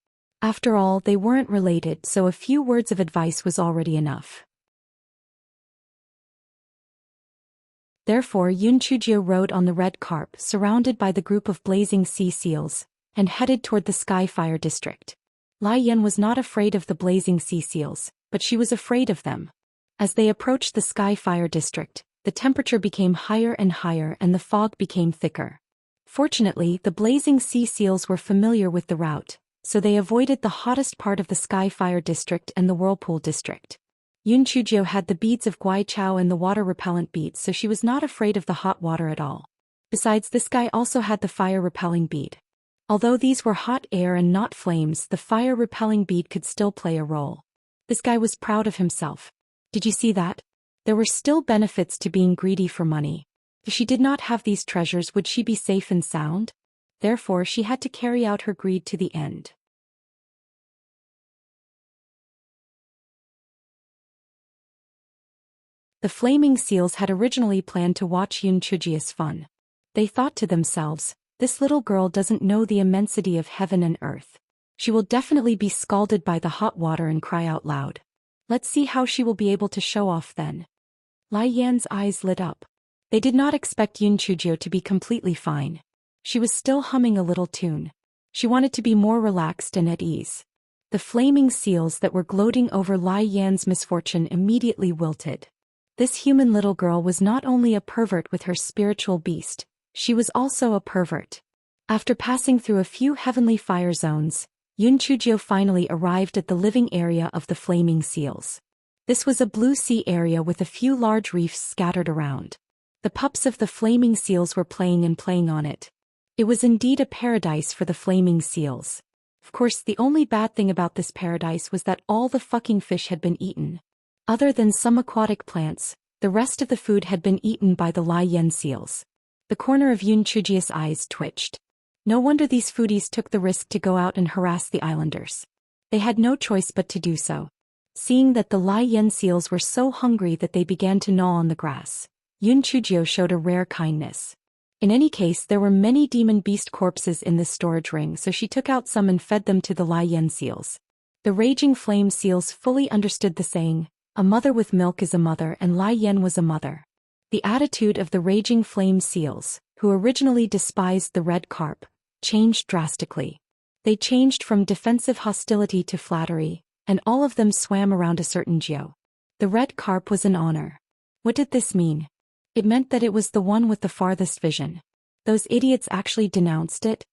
After all, they weren't related, so a few words of advice was already enough. Therefore, Yun Chujio rode on the red carp, surrounded by the group of blazing sea seals, and headed toward the Sky Fire District. Lai Yan was not afraid of the blazing sea seals, but she was afraid of them. As they approached the Sky Fire District, the temperature became higher and higher and the fog became thicker. Fortunately, the blazing sea seals were familiar with the route, so they avoided the hottest part of the Sky Fire District and the Whirlpool District. Yun Chujio had the beads of Guai Chao and the water-repellent beads, so she was not afraid of the hot water at all. Besides, this guy also had the fire-repelling bead. Although these were hot air and not flames, the fire-repelling bead could still play a role. This guy was proud of himself. Did you see that? There were still benefits to being greedy for money. If she did not have these treasures, would she be safe and sound? Therefore, she had to carry out her greed to the end. The Flaming Seals had originally planned to watch Yun Chujio's fun. They thought to themselves, this little girl doesn't know the immensity of heaven and earth. She will definitely be scalded by the hot water and cry out loud. Let's see how she will be able to show off then. Lai Yan's eyes lit up. They did not expect Yun Chujio to be completely fine. She was still humming a little tune. She wanted to be more relaxed and at ease. The flaming seals that were gloating over Lai Yan's misfortune immediately wilted. This human little girl was not only a pervert with her spiritual beast, she was also a pervert. After passing through a few heavenly fire zones, Yun Chujio finally arrived at the living area of the flaming seals. This was a blue sea area with a few large reefs scattered around. The pups of the flaming seals were playing on it. It was indeed a paradise for the flaming seals. Of course, the only bad thing about this paradise was that all the fucking fish had been eaten. Other than some aquatic plants, the rest of the food had been eaten by the Lai Yen seals. The corner of Yun Chujia's eyes twitched. No wonder these foodies took the risk to go out and harass the islanders. They had no choice but to do so. Seeing that the Lai Yen seals were so hungry that they began to gnaw on the grass, Yun Chujio showed a rare kindness. In any case, there were many demon beast corpses in this storage ring, so she took out some and fed them to the Lai Yen seals. The raging flame seals fully understood the saying, "A mother with milk is a mother," and Lai Yen was a mother. The attitude of the raging flame seals, who originally despised the red carp, changed drastically. They changed from defensive hostility to flattery, and all of them swam around a certain Geo. The red carp was an honor. What did this mean? It meant that it was the one with the farthest vision. Those idiots actually denounced it?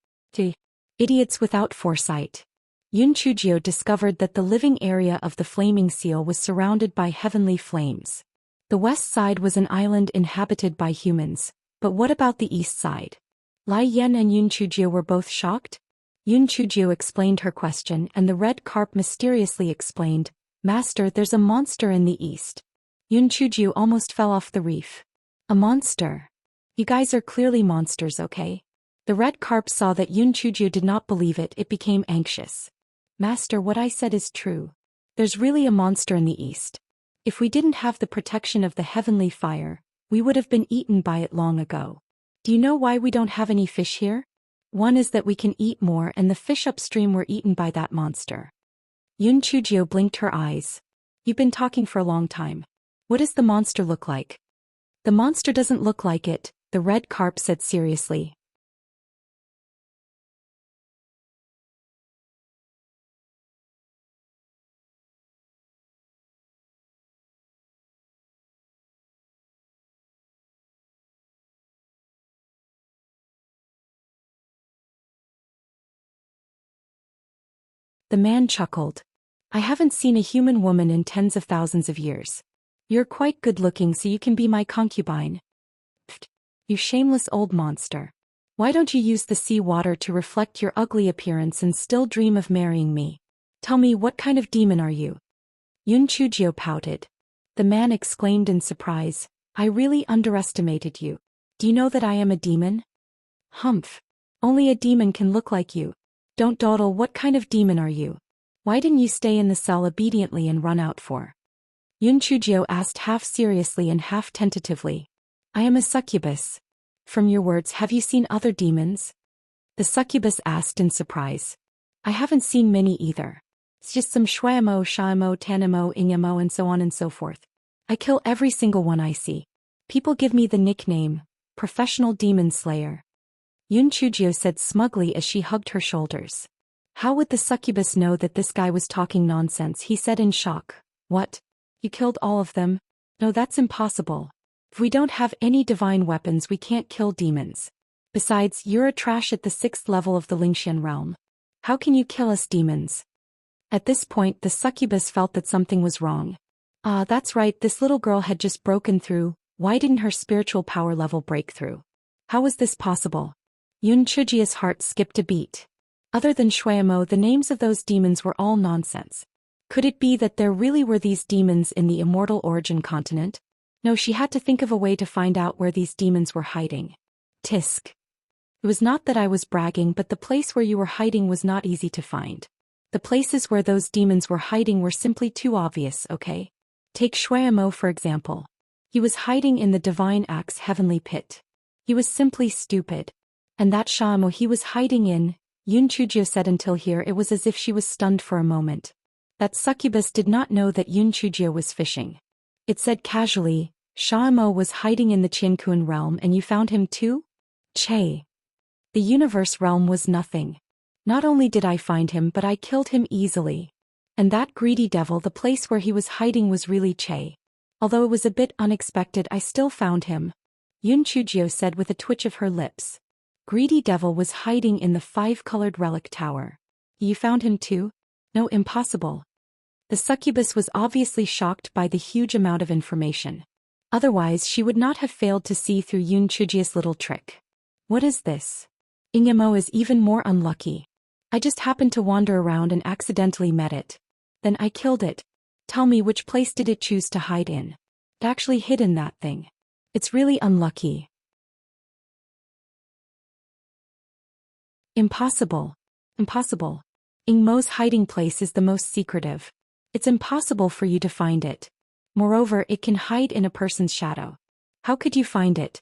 Idiots without foresight. Yun Chujio discovered that the living area of the flaming seal was surrounded by heavenly flames. The west side was an island inhabited by humans, but what about the east side? Lai Yen and Yun Chujio were both shocked. Yun Chujio explained her question, and the red carp mysteriously explained, "Master, there's a monster in the east." Yun Chujio almost fell off the reef. A monster? You guys are clearly monsters, okay? The red carp saw that Yun Chujio did not believe it. It became anxious. "Master, what I said is true. There's really a monster in the east. If we didn't have the protection of the heavenly fire, we would have been eaten by it long ago. Do you know why we don't have any fish here? One is that we can eat more, and the fish upstream were eaten by that monster." Yun Chujio blinked her eyes. "You've been talking for a long time. What does the monster look like?" "The monster doesn't look like it," the red carp said seriously. The man chuckled. "I haven't seen a human woman in tens of thousands of years. You're quite good-looking, so you can be my concubine." "Pfft, you shameless old monster. Why don't you use the sea water to reflect your ugly appearance and still dream of marrying me? Tell me, what kind of demon are you?" Yun Chujio pouted. The man exclaimed in surprise, "I really underestimated you. Do you know that I am a demon?" "Humph. Only a demon can look like you. Don't dawdle, what kind of demon are you? Why didn't you stay in the cell obediently and run out for?" Yun Chujio asked half seriously and half tentatively. "I am a succubus. From your words, have you seen other demons?" The succubus asked in surprise. "I haven't seen many either. It's just some Shuamo, Shaimo, Tanimo, Ingamo, and so on and so forth. I kill every single one I see. People give me the nickname, Professional Demon Slayer." Yun Chujio said smugly as she hugged her shoulders. How would the succubus know that this guy was talking nonsense? He said in shock. "What? You killed all of them? No, that's impossible. If we don't have any divine weapons, we can't kill demons. Besides, you're a trash at the 6th level of the Lingxian realm. How can you kill us demons?" At this point, the succubus felt that something was wrong. Ah, that's right, this little girl had just broken through. Why didn't her spiritual power level break through? How was this possible? Yun Chujio's heart skipped a beat. Other than Shuamo, the names of those demons were all nonsense. Could it be that there really were these demons in the Immortal Origin continent? No, she had to think of a way to find out where these demons were hiding. Tisk. It was not that I was bragging, but the place where you were hiding was not easy to find. The places where those demons were hiding were simply too obvious, okay? Take Shuamo for example. He was hiding in the Divine Axe Heavenly Pit. He was simply stupid. And that Shamo he was hiding in, Yun Chujio said. Until here it was as if she was stunned for a moment. That succubus did not know that Yun Chujio was fishing. It said casually, "Shamo was hiding in the Qiankun realm and you found him too?" Che. The universe realm was nothing. Not only did I find him, but I killed him easily. And that greedy devil, the place where he was hiding was really Che. Although it was a bit unexpected, I still found him. Yun Chujio said with a twitch of her lips. Greedy devil was hiding in the 5-colored relic tower. You found him too? No, impossible. The succubus was obviously shocked by the huge amount of information. Otherwise she would not have failed to see through Yun Chujio's little trick. What is this? Ingemo is even more unlucky. I just happened to wander around and accidentally met it. Then I killed it. Tell me, which place did it choose to hide in? It actually hid in that thing. It's really unlucky. Impossible. Impossible. Ingmo's hiding place is the most secretive. It's impossible for you to find it. Moreover, it can hide in a person's shadow. How could you find it?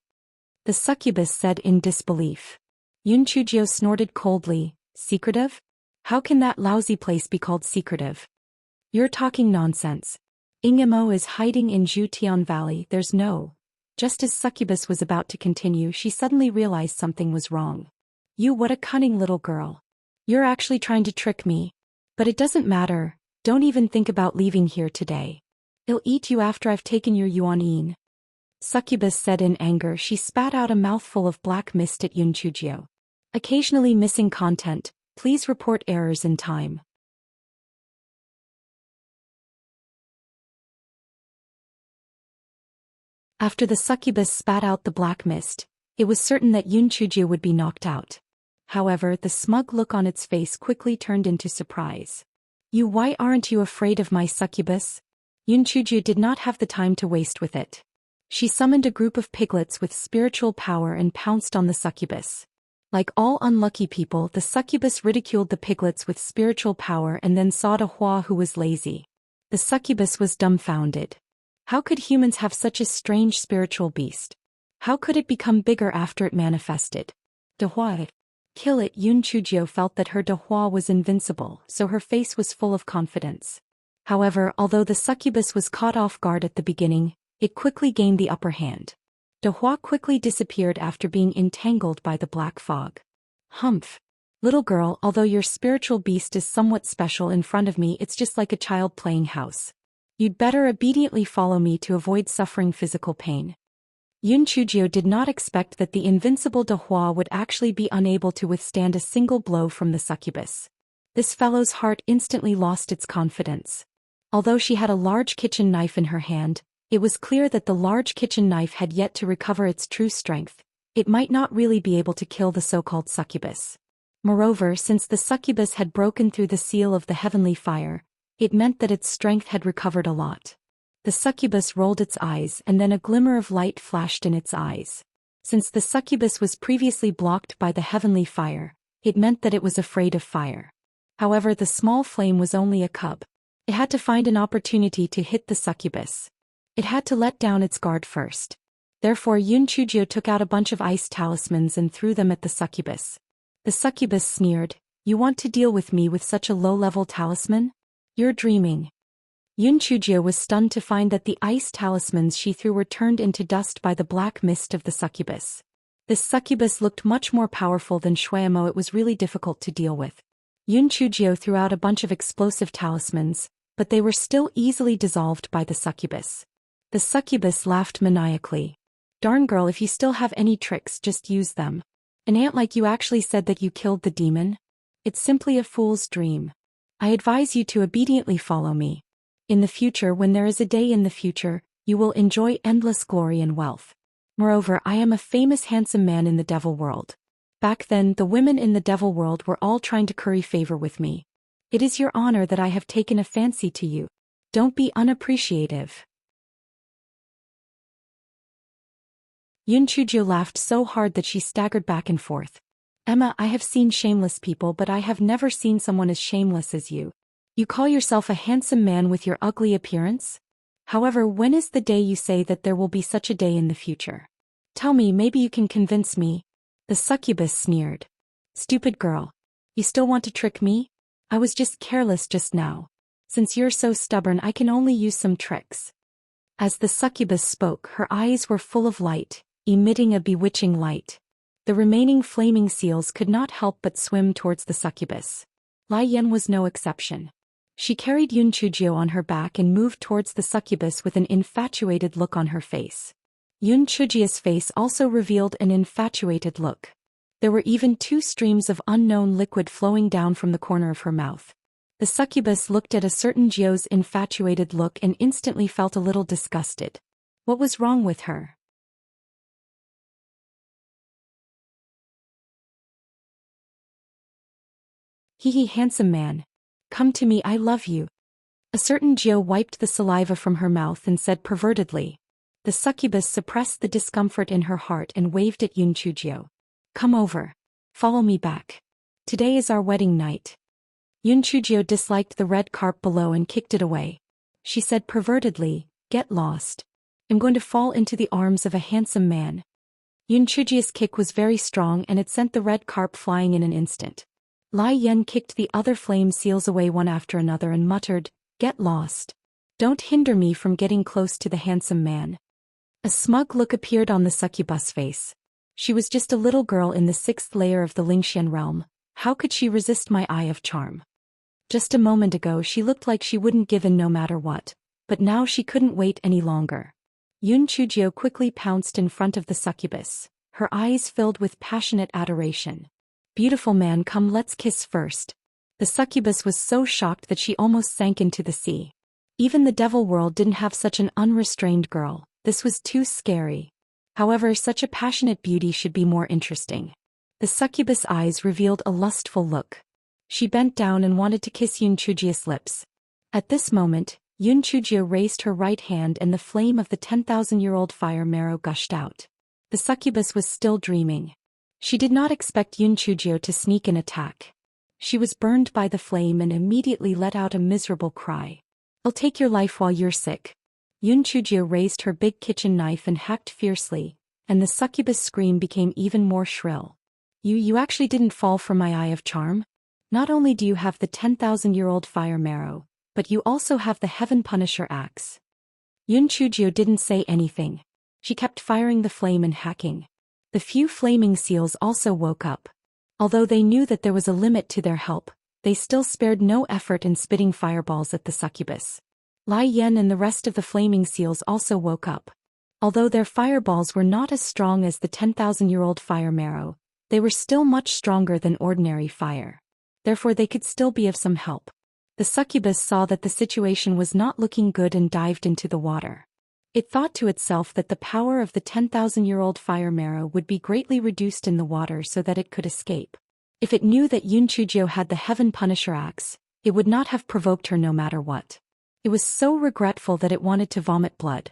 The succubus said in disbelief. Yun Chujio snorted coldly. Secretive? How can that lousy place be called secretive? You're talking nonsense. Ingemo is hiding in Jutian Valley. There's no. Just as succubus was about to continue, she suddenly realized something was wrong. You, what a cunning little girl. You're actually trying to trick me. But it doesn't matter. Don't even think about leaving here today. I'll eat you after I've taken your yuan. Succubus said in anger. She spat out a mouthful of black mist at Yun Chujio. Occasionally missing content. Please report errors in time. After the succubus spat out the black mist, it was certain that Yun Chujio would be knocked out. However, the smug look on its face quickly turned into surprise. You, why aren't you afraid of my succubus? Yun Chujio did not have the time to waste with it. She summoned a group of piglets with spiritual power and pounced on the succubus. Like all unlucky people, the succubus ridiculed the piglets with spiritual power and then sought a Hua who was lazy. The succubus was dumbfounded. How could humans have such a strange spiritual beast? How could it become bigger after it manifested? Dehua. Kill it. Yun Chujio felt that her Dehua was invincible, so her face was full of confidence. However, although the succubus was caught off guard at the beginning, it quickly gained the upper hand. Dehua quickly disappeared after being entangled by the black fog. Humph. Little girl, although your spiritual beast is somewhat special in front of me, it's just like a child playing house. You'd better obediently follow me to avoid suffering physical pain. Yun Chujio did not expect that the invincible Dehua would actually be unable to withstand a single blow from the succubus. This fellow's heart instantly lost its confidence. Although she had a large kitchen knife in her hand, it was clear that the large kitchen knife had yet to recover its true strength. It might not really be able to kill the so-called succubus. Moreover, since the succubus had broken through the seal of the heavenly fire, it meant that its strength had recovered a lot. The succubus rolled its eyes and then a glimmer of light flashed in its eyes. Since the succubus was previously blocked by the heavenly fire, it meant that it was afraid of fire. However, the small flame was only a cub. It had to find an opportunity to hit the succubus. It had to let down its guard first. Therefore, Yun Chujio took out a bunch of ice talismans and threw them at the succubus. The succubus sneered, "You want to deal with me with such a low-level talisman? You're dreaming." Yun Chujio was stunned to find that the ice talismans she threw were turned into dust by the black mist of the succubus. This succubus looked much more powerful than Shuemo. It was really difficult to deal with. Yun Chujio threw out a bunch of explosive talismans, but they were still easily dissolved by the succubus. The succubus laughed maniacally. "Darn girl, if you still have any tricks, just use them. An ant like you actually said that you killed the demon? It's simply a fool's dream. I advise you to obediently follow me. In the future, when there is a day in the future, you will enjoy endless glory and wealth. Moreover, I am a famous handsome man in the devil world. Back then, the women in the devil world were all trying to curry favor with me. It is your honor that I have taken a fancy to you. Don't be unappreciative." Yun Chujio laughed so hard that she staggered back and forth. "Emma, I have seen shameless people, but I have never seen someone as shameless as you. You call yourself a handsome man with your ugly appearance? However, when is the day you say that there will be such a day in the future? Tell me, maybe you can convince me." The succubus sneered. "Stupid girl. You still want to trick me? I was just careless just now. Since you're so stubborn, I can only use some tricks." As the succubus spoke, her eyes were full of light, emitting a bewitching light. The remaining flaming seals could not help but swim towards the succubus. Lai Yen was no exception. She carried Yun Chujio on her back and moved towards the succubus with an infatuated look on her face. Yun Chujio's face also revealed an infatuated look. There were even 2 streams of unknown liquid flowing down from the corner of her mouth. The succubus looked at a certain Jio's infatuated look and instantly felt a little disgusted. What was wrong with her? Hee handsome man. Come to me, I love you. A certain Jiao wiped the saliva from her mouth and said pervertedly. The succubus suppressed the discomfort in her heart and waved at Yun Chujio. Come over. Follow me back. Today is our wedding night. Yun Chujio disliked the red carp below and kicked it away. She said pervertedly, get lost. I'm going to fall into the arms of a handsome man. Yun Chujio's kick was very strong and it sent the red carp flying in an instant. Lai Yen kicked the other flame seals away one after another and muttered, get lost. Don't hinder me from getting close to the handsome man. A smug look appeared on the succubus face. She was just a little girl in the 6th layer of the Lingxian realm. How could she resist my eye of charm? Just a moment ago she looked like she wouldn't give in no matter what, but now she couldn't wait any longer. Yun Chujio quickly pounced in front of the succubus, her eyes filled with passionate adoration. Beautiful man, come, let's kiss first. The succubus was so shocked that she almost sank into the sea. Even the devil world didn't have such an unrestrained girl. This was too scary. However, such a passionate beauty should be more interesting. The succubus' eyes revealed a lustful look. She bent down and wanted to kiss Yun Chujio's lips. At this moment, Yun Chujio raised her right hand and the flame of the 10,000-year-old fire marrow gushed out. The succubus was still dreaming. She did not expect Yun Chujio to sneak an attack. She was burned by the flame and immediately let out a miserable cry. I'll take your life while you're sick. Yun Chujio raised her big kitchen knife and hacked fiercely, and the succubus' scream became even more shrill. You actually didn't fall for my eye of charm? Not only do you have the 10,000-year-old fire marrow, but you also have the Heaven Punisher axe. Yun Chujio didn't say anything. She kept firing the flame and hacking. The few flaming seals also woke up. Although they knew that there was a limit to their help, they still spared no effort in spitting fireballs at the succubus. Lai Yen and the rest of the flaming seals also woke up. Although their fireballs were not as strong as the 10,000-year-old fire marrow, they were still much stronger than ordinary fire. Therefore they could still be of some help. The succubus saw that the situation was not looking good and dived into the water. It thought to itself that the power of the 10,000-year-old fire marrow would be greatly reduced in the water so that it could escape. If it knew that Yun Chujio had the Heaven Punisher axe, it would not have provoked her no matter what. It was so regretful that it wanted to vomit blood.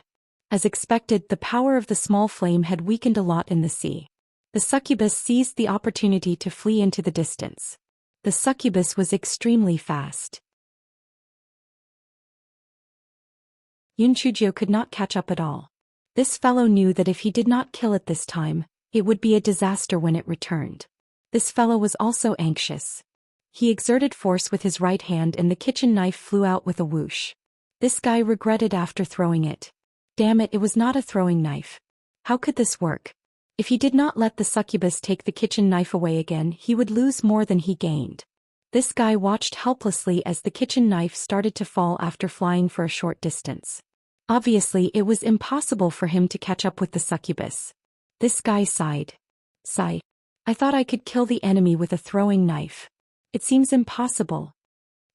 As expected, the power of the small flame had weakened a lot in the sea. The succubus seized the opportunity to flee into the distance. The succubus was extremely fast. Yun Chujio could not catch up at all. This fellow knew that if he did not kill it this time, it would be a disaster when it returned. This fellow was also anxious. He exerted force with his right hand and the kitchen knife flew out with a whoosh. This guy regretted after throwing it. Damn it, it was not a throwing knife. How could this work? If he did not let the succubus take the kitchen knife away again, he would lose more than he gained. This guy watched helplessly as the kitchen knife started to fall after flying for a short distance. Obviously, it was impossible for him to catch up with the succubus. This guy sighed. Sigh. I thought I could kill the enemy with a throwing knife. It seems impossible.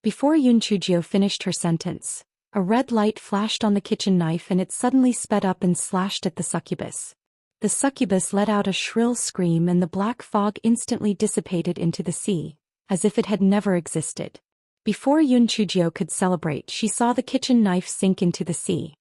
Before Yun Chujio finished her sentence, a red light flashed on the kitchen knife and it suddenly sped up and slashed at the succubus. The succubus let out a shrill scream and the black fog instantly dissipated into the sea, as if it had never existed. Before Yun Chujio could celebrate, she saw the kitchen knife sink into the sea.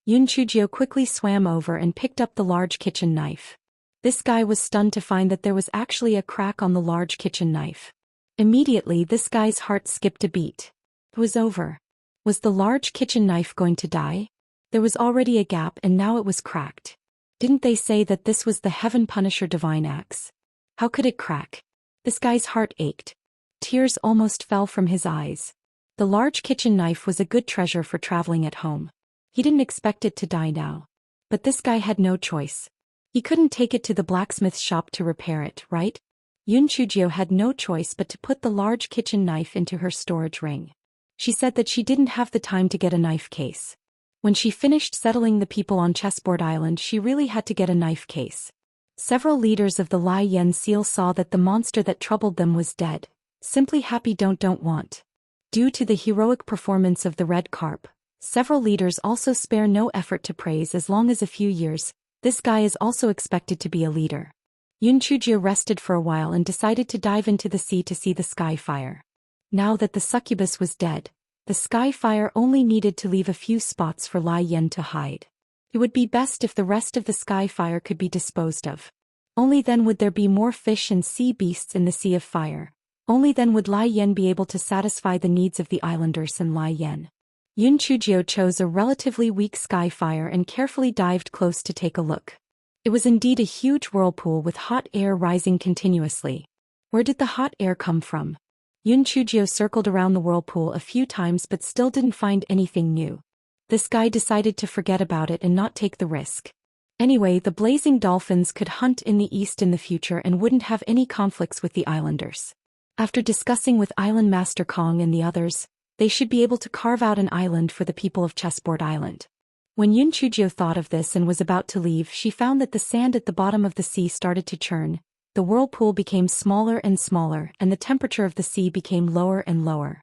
Yun Chujio quickly swam over and picked up the large kitchen knife. This guy was stunned to find that there was actually a crack on the large kitchen knife. Immediately, this guy's heart skipped a beat. It was over. Was the large kitchen knife going to die? There was already a gap and now it was cracked. Didn't they say that this was the Heaven Punisher divine axe? How could it crack? This guy's heart ached. Tears almost fell from his eyes. The large kitchen knife was a good treasure for traveling at home. He didn't expect it to die now. But this guy had no choice. He couldn't take it to the blacksmith's shop to repair it, right? Yun Chujio had no choice but to put the large kitchen knife into her storage ring. She said that she didn't have the time to get a knife case. When she finished settling the people on Chessboard Island, she really had to get a knife case. Several leaders of the Lai Yen seal saw that the monster that troubled them was dead. Simply happy don't want. Due to the heroic performance of the red carp, several leaders also spare no effort to praise as long as a few years, This guy is also expected to be a leader. Yun Chujio rested for a while and decided to dive into the sea to see the sky fire. Now that the succubus was dead, the sky fire only needed to leave a few spots for Lai Yen to hide. It would be best if the rest of the sky fire could be disposed of. Only then would there be more fish and sea beasts in the sea of fire. Only then would Lai Yen be able to satisfy the needs of the islanders and Lai Yen. Yun Chujio chose a relatively weak sky fire and carefully dived close to take a look. It was indeed a huge whirlpool with hot air rising continuously. Where did the hot air come from? Yun Chujio circled around the whirlpool a few times but still didn't find anything new. This guy decided to forget about it and not take the risk. Anyway, the blazing dolphins could hunt in the east in the future and wouldn't have any conflicts with the islanders. After discussing with Island Master Kong and the others, they should be able to carve out an island for the people of Chessboard Island. When Yun Chujio thought of this and was about to leave, she found that the sand at the bottom of the sea started to churn, the whirlpool became smaller and smaller, and the temperature of the sea became lower and lower.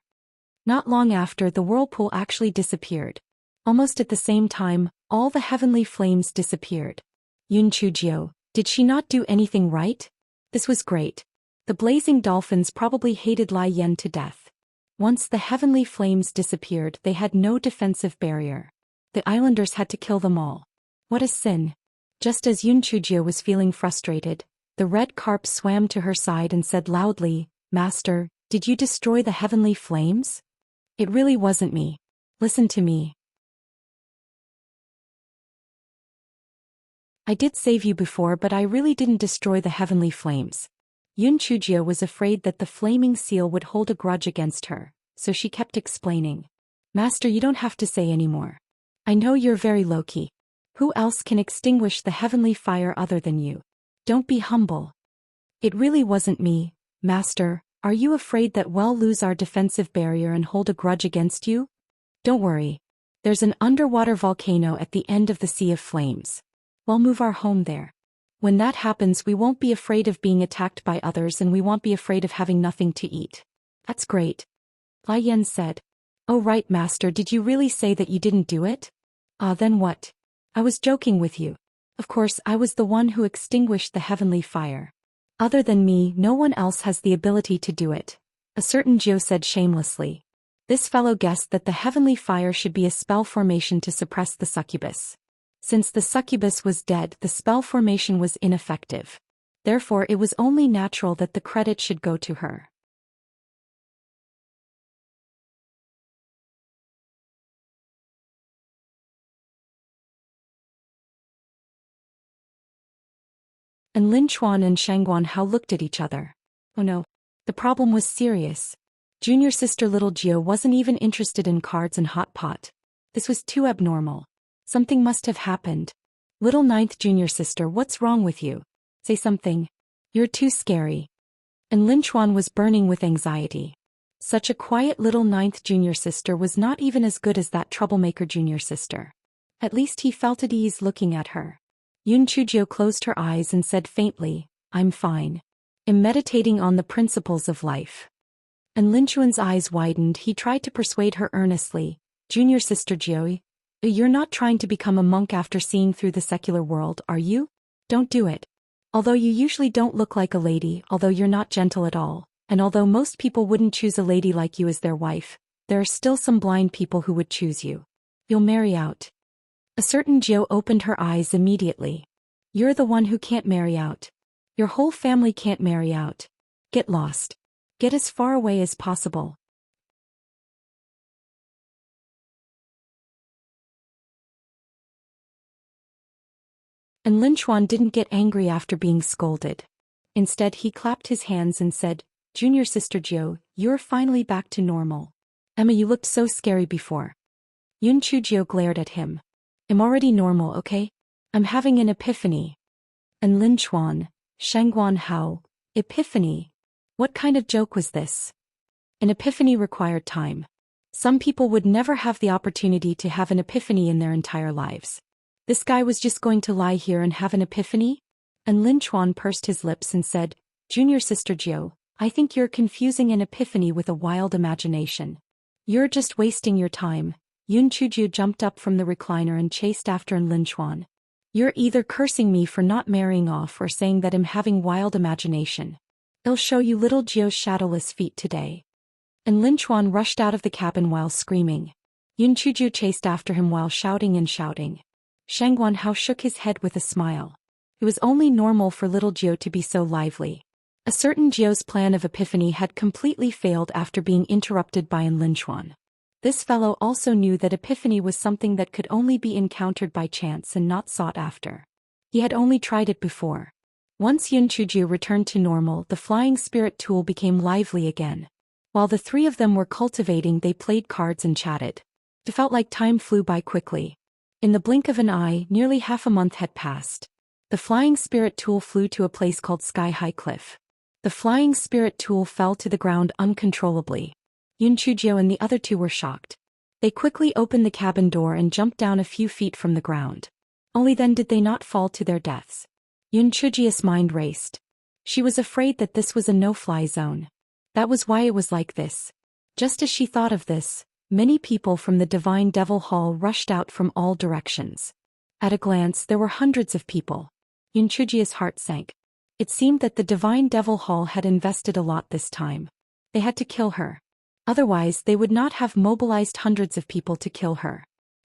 Not long after, the whirlpool actually disappeared. Almost at the same time, all the heavenly flames disappeared. Yun Chujio, did she not do anything right? This was great. The blazing dolphins probably hated Lai Yen to death. Once the heavenly flames disappeared, they had no defensive barrier. The islanders had to kill them all. What a sin. Just as Yun Chujio was feeling frustrated, the red carp swam to her side and said loudly, "Master, did you destroy the heavenly flames?" "It really wasn't me. Listen to me. I did save you before, but I really didn't destroy the heavenly flames." Yun Chujio was afraid that the flaming seal would hold a grudge against her, so she kept explaining. "Master, you don't have to say anymore. I know you're very low-key. Who else can extinguish the heavenly fire other than you? Don't be humble." "It really wasn't me, Master. Are you afraid that we'll lose our defensive barrier and hold a grudge against you?" "Don't worry. There's an underwater volcano at the end of the Sea of Flames. We'll move our home there. When that happens, we won't be afraid of being attacked by others and we won't be afraid of having nothing to eat." "That's great," Lai Yen said. "Oh right, Master, did you really say that you didn't do it?" "Ah, then what? I was joking with you. Of course, I was the one who extinguished the heavenly fire. Other than me, no one else has the ability to do it," a certain Jiu said shamelessly. This fellow guessed that the heavenly fire should be a spell formation to suppress the succubus. Since the succubus was dead, the spell formation was ineffective. Therefore, it was only natural that the credit should go to her. And Lin Chuan and Shangguan Hao looked at each other. Oh no. The problem was serious. Junior sister little Gio wasn't even interested in cards and hot pot. This was too abnormal. Something must have happened. Little ninth junior sister, what's wrong with you? Say something. You're too scary. And Lin Chuan was burning with anxiety. Such a quiet little ninth junior sister was not even as good as that troublemaker junior sister. At least he felt at ease looking at her. Yun Chujio closed her eyes and said faintly, "I'm fine. I'm meditating on the principles of life." And Lin Chuan's eyes widened. He tried to persuade her earnestly, "Junior sister Jioi, you're not trying to become a monk after seeing through the secular world, are you? Don't do it. Although you usually don't look like a lady, although you're not gentle at all, and although most people wouldn't choose a lady like you as their wife, there are still some blind people who would choose you. You'll marry out." A certain Jiu opened her eyes immediately. "You're the one who can't marry out. Your whole family can't marry out. Get lost. Get as far away as possible." And Lin Chuan didn't get angry after being scolded. Instead, he clapped his hands and said, "Junior sister Jiu, you're finally back to normal. Emma, you looked so scary before." Yun Chujio glared at him. "I'm already normal, okay? I'm having an epiphany." And Lin Chuan, Shangguan Hao, epiphany? What kind of joke was this? An epiphany required time. Some people would never have the opportunity to have an epiphany in their entire lives. This guy was just going to lie here and have an epiphany? And Lin Chuan pursed his lips and said, "Junior sister Jiu, I think you're confusing an epiphany with a wild imagination. You're just wasting your time." Yun Chujio jumped up from the recliner and chased after Lin Chuan. You're either cursing me for not marrying off or saying that I'm having wild imagination. I'll show you little Jio's shadowless feet today. And Lin Chuan rushed out of the cabin while screaming. Yun Chujiu chased after him while shouting and shouting. Shang Guanhao shook his head with a smile. It was only normal for little Jio to be so lively. A certain Jio's plan of epiphany had completely failed after being interrupted by An Lin Chuan. This fellow also knew that epiphany was something that could only be encountered by chance and not sought after. He had only tried it before. Once Yun Chujiu returned to normal, the flying spirit tool became lively again. While the three of them were cultivating, they played cards and chatted. It felt like time flew by quickly. In the blink of an eye, nearly half a month had passed. The flying spirit tool flew to a place called Sky High Cliff. The flying spirit tool fell to the ground uncontrollably. Yun Chujiu and the other two were shocked. They quickly opened the cabin door and jumped down a few feet from the ground. Only then did they not fall to their deaths. Yun Chujiu's mind raced. She was afraid that this was a no-fly zone. That was why it was like this. Just as she thought of this, many people from the Divine Devil Hall rushed out from all directions. At a glance, there were hundreds of people. Yun Chujiu's heart sank. It seemed that the Divine Devil Hall had invested a lot this time. They had to kill her. Otherwise, they would not have mobilized hundreds of people to kill her.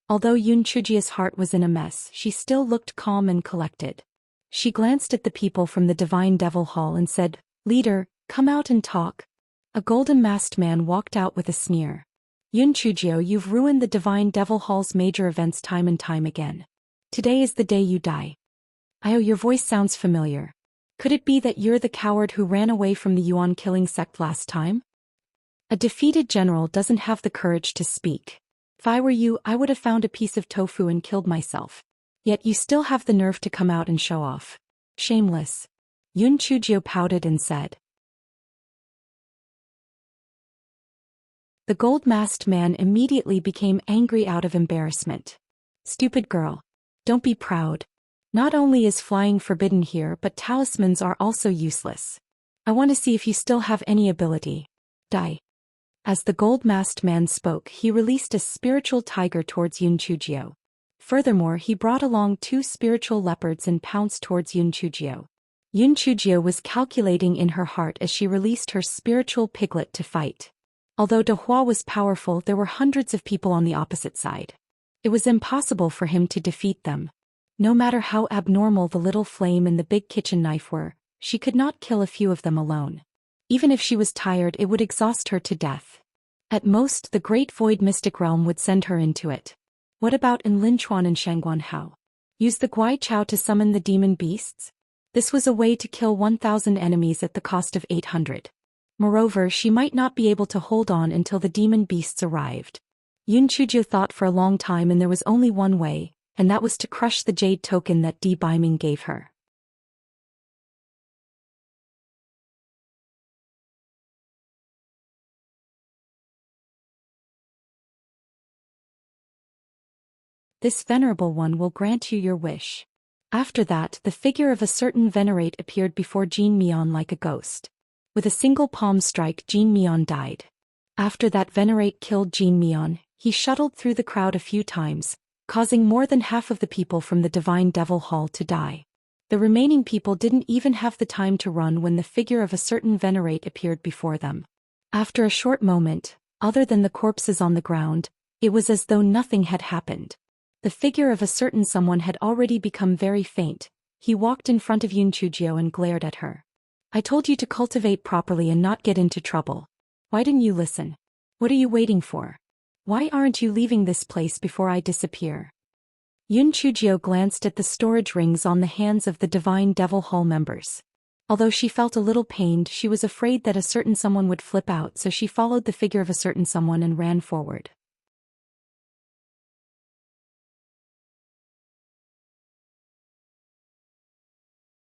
Although Yun Chujiu's heart was in a mess, she still looked calm and collected. She glanced at the people from the Divine Devil Hall and said, "Leader, come out and talk." A golden-masked man walked out with a sneer. "Yun Chujiu, you've ruined the Divine Devil Hall's major events time and time again. Today is the day you die." "Oh, your voice sounds familiar. Could it be that you're the coward who ran away from the Yuan killing sect last time?" A defeated general doesn't have the courage to speak. If I were you, I would have found a piece of tofu and killed myself. Yet you still have the nerve to come out and show off. Shameless. Yun Chujiu pouted and said. The gold-masked man immediately became angry out of embarrassment. "Stupid girl. Don't be proud. Not only is flying forbidden here, but talismans are also useless. I want to see if you still have any ability. Die." As the gold-masked man spoke, he released a spiritual tiger towards Yun Chujiu. Furthermore, he brought along 2 spiritual leopards and pounced towards Yun Chujiu. Yun Chujiu was calculating in her heart as she released her spiritual piglet to fight. Although De Hua was powerful, there were hundreds of people on the opposite side. It was impossible for him to defeat them. No matter how abnormal the little flame and the big kitchen knife were, she could not kill a few of them alone. Even if she was tired, it would exhaust her to death. At most, the Great Void Mystic Realm would send her into it. What about An Lin Chuan and Shang Guanhao? Use the Guai Chao to summon the demon beasts? This was a way to kill 1,000 enemies at the cost of 800. Moreover, she might not be able to hold on until the demon beasts arrived. Yun Chujiu thought for a long time, and there was only one way, and that was to crush the jade token that Di Baiming gave her. This venerable one will grant you your wish. After that, the figure of a certain venerate appeared before Jean Mian like a ghost. With a single palm strike, Jean Mian died. After that venerate killed Jean Mian, he shuttled through the crowd a few times, causing more than half of the people from the Divine Devil Hall to die. The remaining people didn't even have the time to run when the figure of a certain venerate appeared before them. After a short moment, other than the corpses on the ground, it was as though nothing had happened. The figure of a certain someone had already become very faint. He walked in front of Yun Chujiu and glared at her. "I told you to cultivate properly and not get into trouble. Why didn't you listen? What are you waiting for? Why aren't you leaving this place before I disappear?" Yun Chujiu glanced at the storage rings on the hands of the Divine Devil Hall members. Although she felt a little pained, she was afraid that a certain someone would flip out, so she followed the figure of a certain someone and ran forward.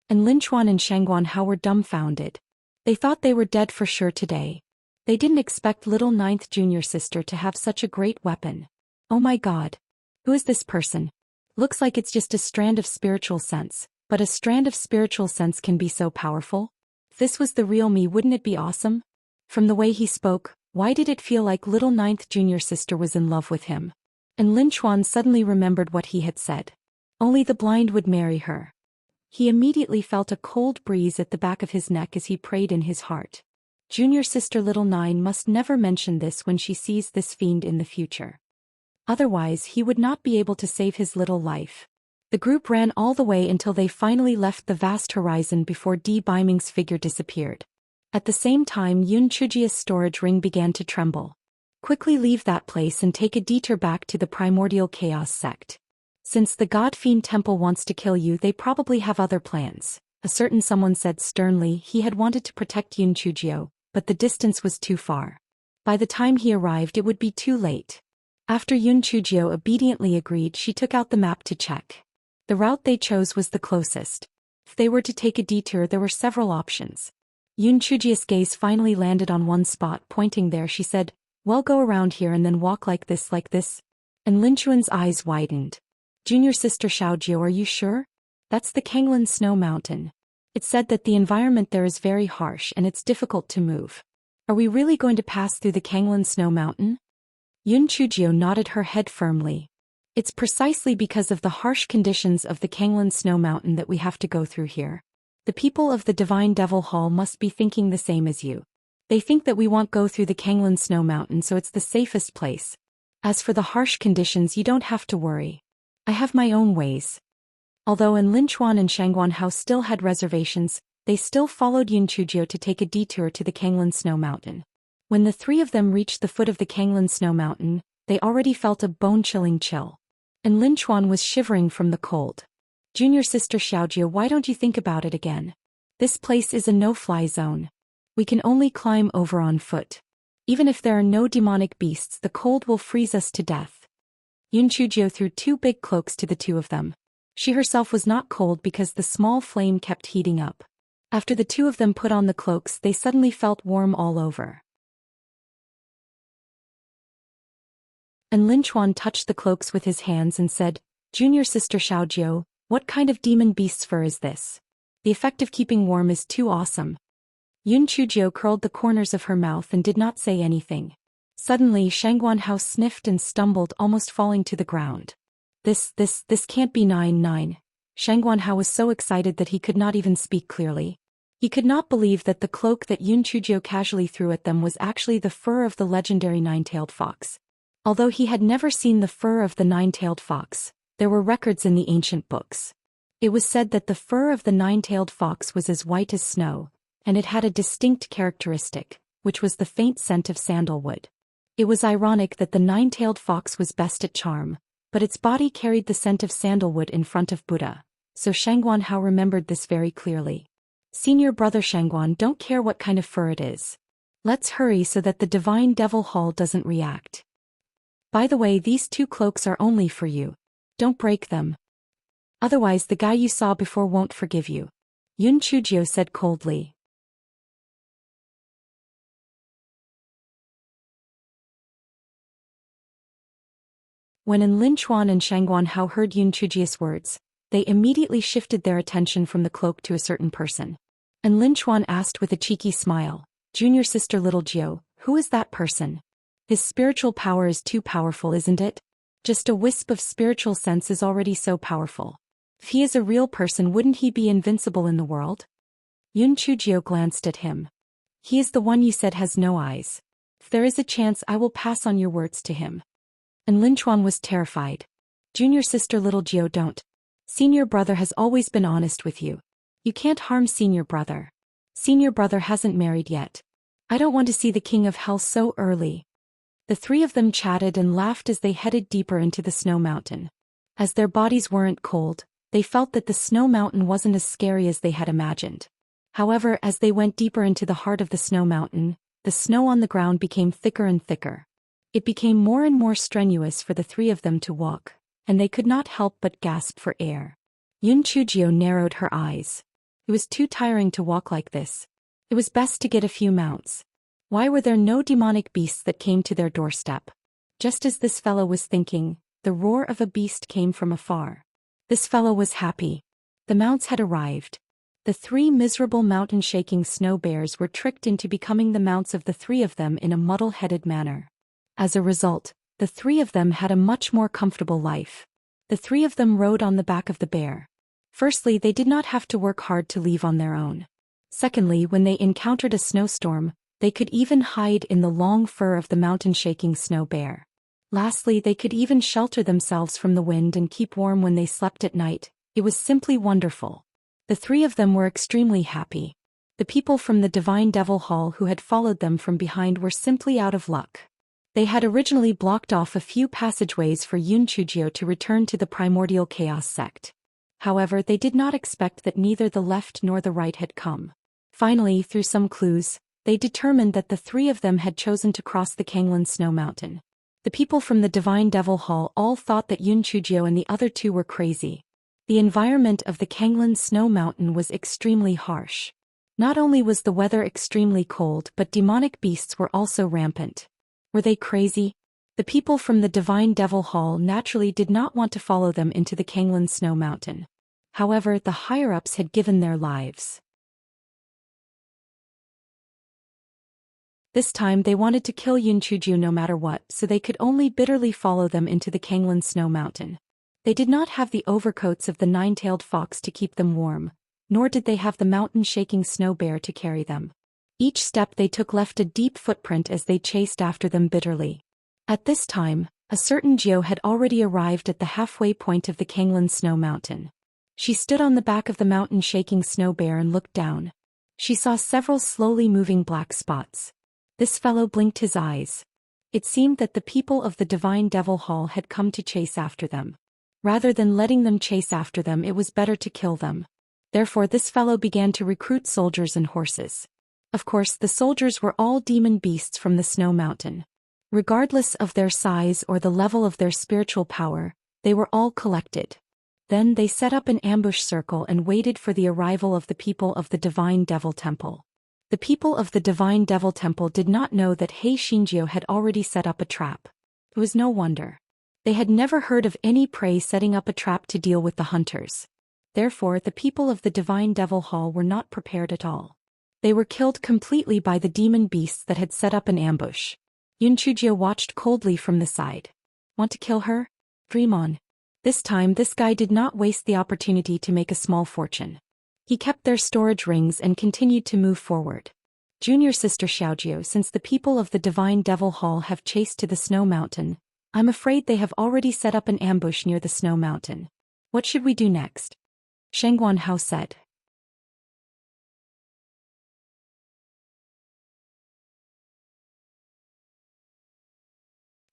And Lin Chuan and Shang Guanhao were dumbfounded. They thought they were dead for sure today. They didn't expect little ninth junior sister to have such a great weapon. Oh my god. Who is this person? Looks like it's just a strand of spiritual sense, but a strand of spiritual sense can be so powerful? If this was the real me, wouldn't it be awesome? From the way he spoke, why did it feel like little ninth junior sister was in love with him? And Lin Chuan suddenly remembered what he had said. Only the blind would marry her. He immediately felt a cold breeze at the back of his neck as he prayed in his heart. Junior sister little Nine must never mention this when she sees this fiend in the future. Otherwise he would not be able to save his little life. The group ran all the way until they finally left the vast horizon before D. Biming's figure disappeared. At the same time Yun Chujia's storage ring began to tremble. Quickly leave that place and take a detour back to the primordial chaos sect. Since the God Fiend Temple wants to kill you, they probably have other plans. A certain someone said sternly. He had wanted to protect Yun Chujio, but the distance was too far. By the time he arrived it would be too late. After Yun Chujio obediently agreed, she took out the map to check. The route they chose was the closest. If they were to take a detour there were several options. Yun Chujio's gaze finally landed on one spot. Pointing there she said, "Well, go around here and then walk like this. And Lin Chuan's eyes widened. Junior sister Xiaojiu, are you sure? That's the Kanglan Snow Mountain. It said that the environment there is very harsh and it's difficult to move. Are we really going to pass through the Kanglan Snow Mountain?" Yun Chujio nodded her head firmly. "It's precisely because of the harsh conditions of the Kanglan Snow Mountain that we have to go through here. The people of the Divine Devil Hall must be thinking the same as you. They think that we won't go through the Kanglan Snow Mountain, so it's the safest place. As for the harsh conditions, you don't have to worry. I have my own ways." Although Lin Chuan and Shangguan Hao still had reservations, they still followed Yun Chujio to take a detour to the Kanglan Snow Mountain. When the three of them reached the foot of the Kanglan Snow Mountain, they already felt a bone-chilling chill. And Lin Chuan was shivering from the cold. "Junior sister Xiaojiu, why don't you think about it again? This place is a no-fly zone. We can only climb over on foot. Even if there are no demonic beasts, the cold will freeze us to death." Yun Chujio threw two big cloaks to the two of them. She herself was not cold because the small flame kept heating up. After the two of them put on the cloaks, they suddenly felt warm all over. And Lin Chuan touched the cloaks with his hands and said, "Junior sister Xiaojiu, what kind of demon beast's fur is this? The effect of keeping warm is too awesome." Yun Chujio curled the corners of her mouth and did not say anything. Suddenly Shangguan Hao sniffed and stumbled, almost falling to the ground. This can't be 9. Shangguan Hao was so excited that he could not even speak clearly. He could not believe that the cloak that Yun Chujio casually threw at them was actually the fur of the legendary nine-tailed fox. Although he had never seen the fur of the nine-tailed fox, there were records in the ancient books. It was said that the fur of the nine-tailed fox was as white as snow, and it had a distinct characteristic, which was the faint scent of sandalwood. It was ironic that the nine-tailed fox was best at charm, but its body carried the scent of sandalwood in front of Buddha, so Shangguan Hao remembered this very clearly. "Senior brother Shangguan, don't care what kind of fur it is. Let's hurry so that the Divine Devil Hall doesn't react. By the way, these two cloaks are only for you. Don't break them. Otherwise the guy you saw before won't forgive you," Yun Chujio said coldly. When Lin Chuan and Shangguan Hao heard Yun Chujio's words, they immediately shifted their attention from the cloak to a certain person. And Lin Chuan asked with a cheeky smile, "Junior sister little Jiu, who is that person? His spiritual power is too powerful, isn't it? Just a wisp of spiritual sense is already so powerful. If he is a real person, wouldn't he be invincible in the world?" Yun Chujio glanced at him. "He is the one you said has no eyes. If there is a chance, I will pass on your words to him." And Lin Chuan was terrified. "Junior sister little Jiu, don't. Senior brother has always been honest with you. You can't harm senior brother. Senior brother hasn't married yet. I don't want to see the king of hell so early." The three of them chatted and laughed as they headed deeper into the snow mountain. As their bodies weren't cold, they felt that the snow mountain wasn't as scary as they had imagined. However, as they went deeper into the heart of the snow mountain, the snow on the ground became thicker and thicker. It became more and more strenuous for the three of them to walk, and they could not help but gasp for air. Yun Chujio narrowed her eyes. It was too tiring to walk like this. It was best to get a few mounts. Why were there no demonic beasts that came to their doorstep? Just as this fellow was thinking, the roar of a beast came from afar. This fellow was happy. The mounts had arrived. The three miserable mountain-shaking snow bears were tricked into becoming the mounts of the three of them in a muddle-headed manner. As a result, the three of them had a much more comfortable life. The three of them rode on the back of the bear. Firstly, they did not have to work hard to leave on their own. Secondly, when they encountered a snowstorm, they could even hide in the long fur of the mountain-shaking snow bear. Lastly, they could even shelter themselves from the wind and keep warm when they slept at night. It was simply wonderful. The three of them were extremely happy. The people from the Divine Devil Hall who had followed them from behind were simply out of luck. They had originally blocked off a few passageways for Yunchujio to return to the Primordial Chaos sect. However, they did not expect that neither the left nor the right had come. Finally, through some clues, they determined that the three of them had chosen to cross the Kanglan Snow Mountain. The people from the Divine Devil Hall all thought that Yunchujio and the other two were crazy. The environment of the Kanglan Snow Mountain was extremely harsh. Not only was the weather extremely cold, but demonic beasts were also rampant. Were they crazy? The people from the Divine Devil Hall naturally did not want to follow them into the Kanglan Snow Mountain. However, the higher-ups had given their lives. This time they wanted to kill Yunchujio no matter what, so they could only bitterly follow them into the Kanglan Snow Mountain. They did not have the overcoats of the nine-tailed fox to keep them warm, nor did they have the mountain-shaking snow bear to carry them. Each step they took left a deep footprint as they chased after them bitterly. At this time, a certain Geo had already arrived at the halfway point of the Kanglan Snow Mountain. She stood on the back of the mountain-shaking snow bear and looked down. She saw several slowly moving black spots. This fellow blinked his eyes. It seemed that the people of the Divine Devil Hall had come to chase after them. Rather than letting them chase after them, it was better to kill them. Therefore, this fellow began to recruit soldiers and horses. Of course, the soldiers were all demon beasts from the Snow Mountain. Regardless of their size or the level of their spiritual power, they were all collected. Then they set up an ambush circle and waited for the arrival of the people of the Divine Devil Temple. The people of the Divine Devil Temple did not know that Hei Shinjio had already set up a trap. It was no wonder. They had never heard of any prey setting up a trap to deal with the hunters. Therefore, the people of the Divine Devil Hall were not prepared at all. They were killed completely by the demon beasts that had set up an ambush. Yunchujio watched coldly from the side. Want to kill her? Dream on. This time, this guy did not waste the opportunity to make a small fortune. He kept their storage rings and continued to move forward. Junior sister Xiaojio, since the people of the Divine Devil Hall have chased to the Snow Mountain, I'm afraid they have already set up an ambush near the Snow Mountain. What should we do next? Shengguan Hao said.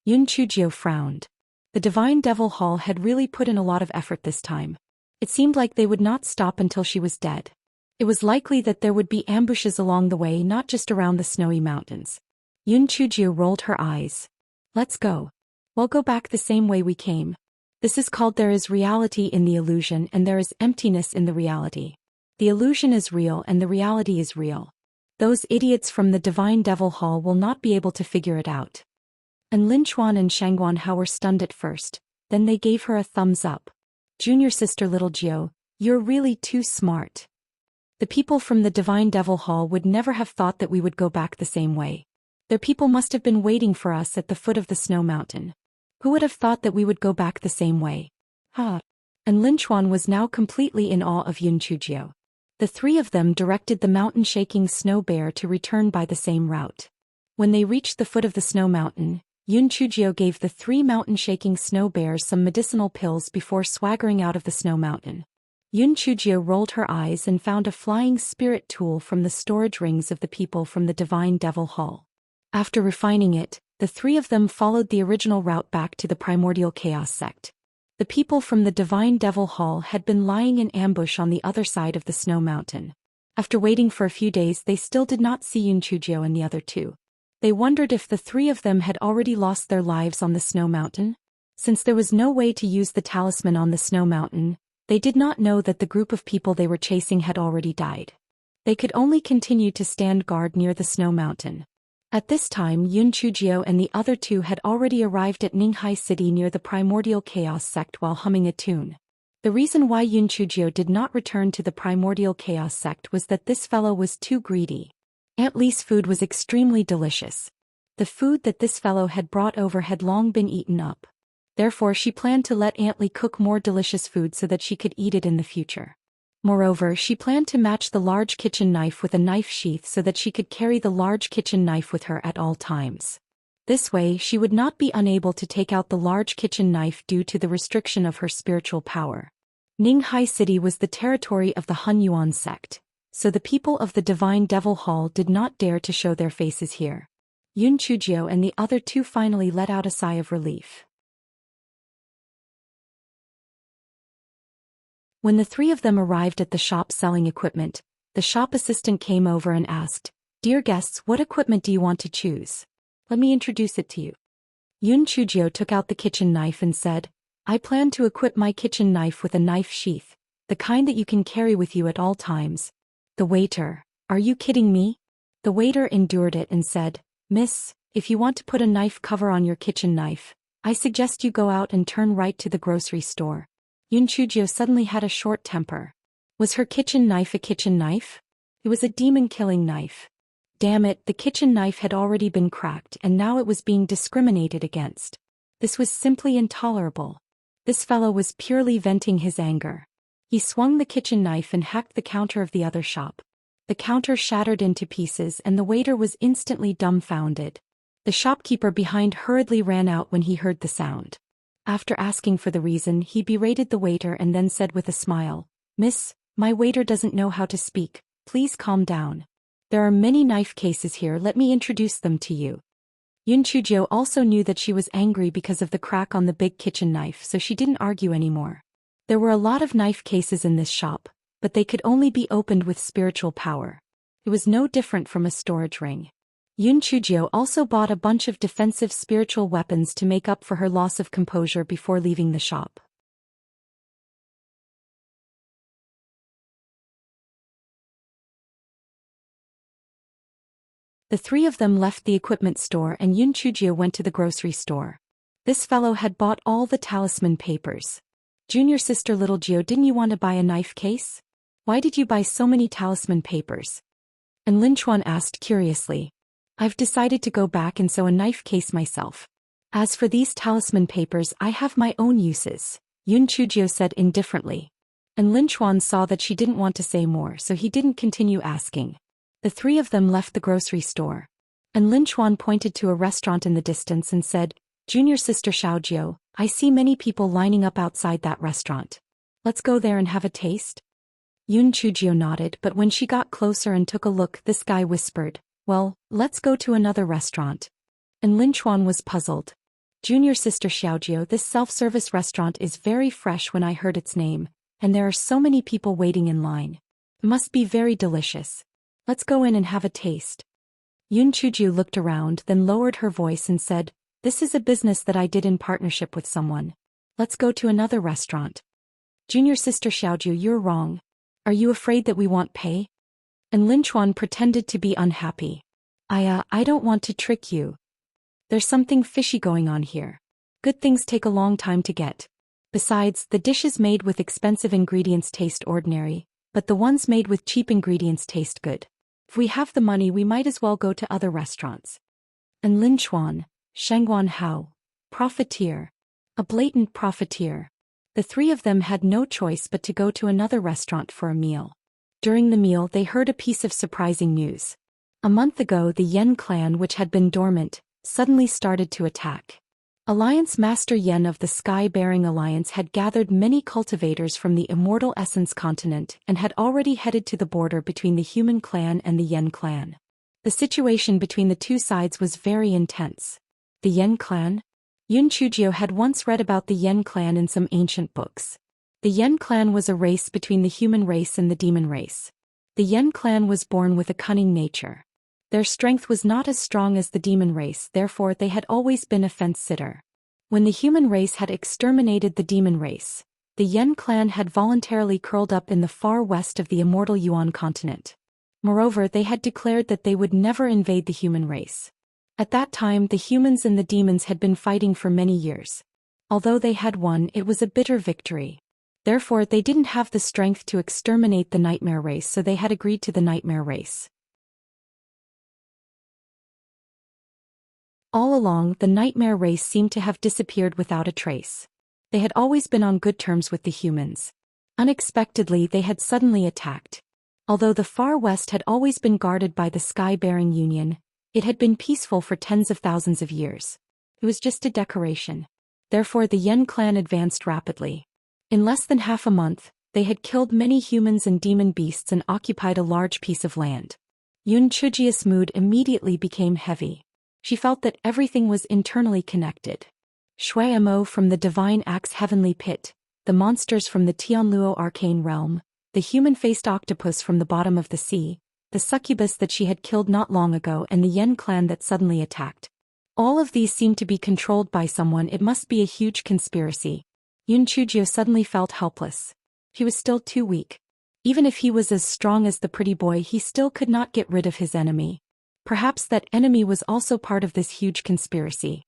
Yunchujio frowned. The Divine Devil Hall had really put in a lot of effort this time. It seemed like they would not stop until she was dead. It was likely that there would be ambushes along the way, not just around the snowy mountains. Yunchujio rolled her eyes. Let's go. We'll go back the same way we came. This is called there is reality in the illusion and there is emptiness in the reality. The illusion is real and the reality is real. Those idiots from the Divine Devil Hall will not be able to figure it out. And Linchuan and Shangguan Hao were stunned at first, then they gave her a thumbs up. Junior sister Little Gio, you're really too smart. The people from the Divine Devil Hall would never have thought that we would go back the same way. Their people must have been waiting for us at the foot of the Snow Mountain. Who would have thought that we would go back the same way? And Linchuan was now completely in awe of Yunchujio. The three of them directed the mountain-shaking snow bear to return by the same route. When they reached the foot of the Snow Mountain, Yunchujio gave the three mountain-shaking snow bears some medicinal pills before swaggering out of the Snow Mountain. Yunchujio rolled her eyes and found a flying spirit tool from the storage rings of the people from the Divine Devil Hall. After refining it, the three of them followed the original route back to the Primordial Chaos sect. The people from the Divine Devil Hall had been lying in ambush on the other side of the Snow Mountain. After waiting for a few days, they still did not see Yunchujio and the other two. They wondered if the three of them had already lost their lives on the Snow Mountain. Since there was no way to use the talisman on the Snow Mountain, they did not know that the group of people they were chasing had already died. They could only continue to stand guard near the Snow Mountain. At this time, Yunchujio and the other two had already arrived at Ninghai City near the Primordial Chaos sect while humming a tune. The reason why Yunchujio did not return to the Primordial Chaos sect was that this fellow was too greedy. Aunt Lee's food was extremely delicious. The food that this fellow had brought over had long been eaten up. Therefore she planned to let Aunt Lee cook more delicious food so that she could eat it in the future. Moreover, she planned to match the large kitchen knife with a knife sheath so that she could carry the large kitchen knife with her at all times. This way, she would not be unable to take out the large kitchen knife due to the restriction of her spiritual power. Ninghai City was the territory of the Hun Yuan sect, so the people of the Divine Devil Hall did not dare to show their faces here. Yun Chujio and the other two finally let out a sigh of relief. When the three of them arrived at the shop selling equipment, the shop assistant came over and asked, "Dear guests, what equipment do you want to choose? Let me introduce it to you." Yun Chujio took out the kitchen knife and said, "I plan to equip my kitchen knife with a knife sheath, the kind that you can carry with you at all times." The waiter, "Are you kidding me?" The waiter endured it and said, "Miss, if you want to put a knife cover on your kitchen knife, I suggest you go out and turn right to the grocery store." Yun Chujio suddenly had a short temper. Was her kitchen knife a kitchen knife? It was a demon-killing knife. Damn it, the kitchen knife had already been cracked and now it was being discriminated against. This was simply intolerable. This fellow was purely venting his anger. He swung the kitchen knife and hacked the counter of the other shop. The counter shattered into pieces and the waiter was instantly dumbfounded. The shopkeeper behind hurriedly ran out when he heard the sound. After asking for the reason, he berated the waiter and then said with a smile, "Miss, my waiter doesn't know how to speak, please calm down. There are many knife cases here, let me introduce them to you." Yun Chujio also knew that she was angry because of the crack on the big kitchen knife, so she didn't argue anymore. There were a lot of knife cases in this shop, but they could only be opened with spiritual power. It was no different from a storage ring. Yun Chujio also bought a bunch of defensive spiritual weapons to make up for her loss of composure before leaving the shop. The three of them left the equipment store and Yun Chujio went to the grocery store. This fellow had bought all the talisman papers. "Junior sister Little Gio, didn't you want to buy a knife case? Why did you buy so many talisman papers?" And Lin Chuan asked curiously. "I've decided to go back and sew a knife case myself. As for these talisman papers, I have my own uses," Yun Chujio said indifferently. And Lin Chuan saw that she didn't want to say more, so he didn't continue asking. The three of them left the grocery store. And Lin Chuan pointed to a restaurant in the distance and said, "Junior sister Xiaojio, I see many people lining up outside that restaurant. Let's go there and have a taste?" Yun Chujio nodded, but when she got closer and took a look, this guy whispered, "Well, let's go to another restaurant." And Lin Chuan was puzzled. "Junior sister Xiaojio, this self-service restaurant is very fresh when I heard its name, and there are so many people waiting in line. It must be very delicious. Let's go in and have a taste." Yun Chujio looked around, then lowered her voice and said, "This is a business that I did in partnership with someone. Let's go to another restaurant." "Junior sister Xiaojio, you're wrong. Are you afraid that we want pay?" And Lin Chuan pretended to be unhappy. I don't want to trick you. There's something fishy going on here. Good things take a long time to get. Besides, the dishes made with expensive ingredients taste ordinary, but the ones made with cheap ingredients taste good. If we have the money, we might as well go to other restaurants." And Lin Chuan, Shengguan Hao, profiteer. A blatant profiteer. The three of them had no choice but to go to another restaurant for a meal. During the meal, they heard a piece of surprising news. A month ago, the Yen clan, which had been dormant, suddenly started to attack. Alliance Master Yen of the Sky-Bearing Alliance had gathered many cultivators from the Immortal Essence continent and had already headed to the border between the Human clan and the Yen clan. The situation between the two sides was very intense. The Yen clan? Yun Chujio had once read about the Yen clan in some ancient books. The Yen clan was a race between the human race and the demon race. The Yen clan was born with a cunning nature. Their strength was not as strong as the demon race, therefore they had always been a fence-sitter. When the human race had exterminated the demon race, the Yen clan had voluntarily curled up in the far west of the immortal Yuan continent. Moreover, they had declared that they would never invade the human race. At that time, the humans and the demons had been fighting for many years. Although they had won, it was a bitter victory. Therefore, they didn't have the strength to exterminate the nightmare race, so they had agreed to the nightmare race. All along, the nightmare race seemed to have disappeared without a trace. They had always been on good terms with the humans. Unexpectedly, they had suddenly attacked. Although the Far West had always been guarded by the Sky-bearing Union, it had been peaceful for tens of thousands of years. It was just a decoration. Therefore, the Yen clan advanced rapidly. In less than half a month, they had killed many humans and demon beasts and occupied a large piece of land. Yun Chujia's mood immediately became heavy. She felt that everything was internally connected. Shui Mo from the Divine Axe Heavenly Pit, the monsters from the Tianluo Arcane Realm, the human-faced octopus from the bottom of the sea, the succubus that she had killed not long ago, and the Yen clan that suddenly attacked. All of these seemed to be controlled by someone. It must be a huge conspiracy. Yun Chujio suddenly felt helpless. He was still too weak. Even if he was as strong as the pretty boy, he still could not get rid of his enemy. Perhaps that enemy was also part of this huge conspiracy.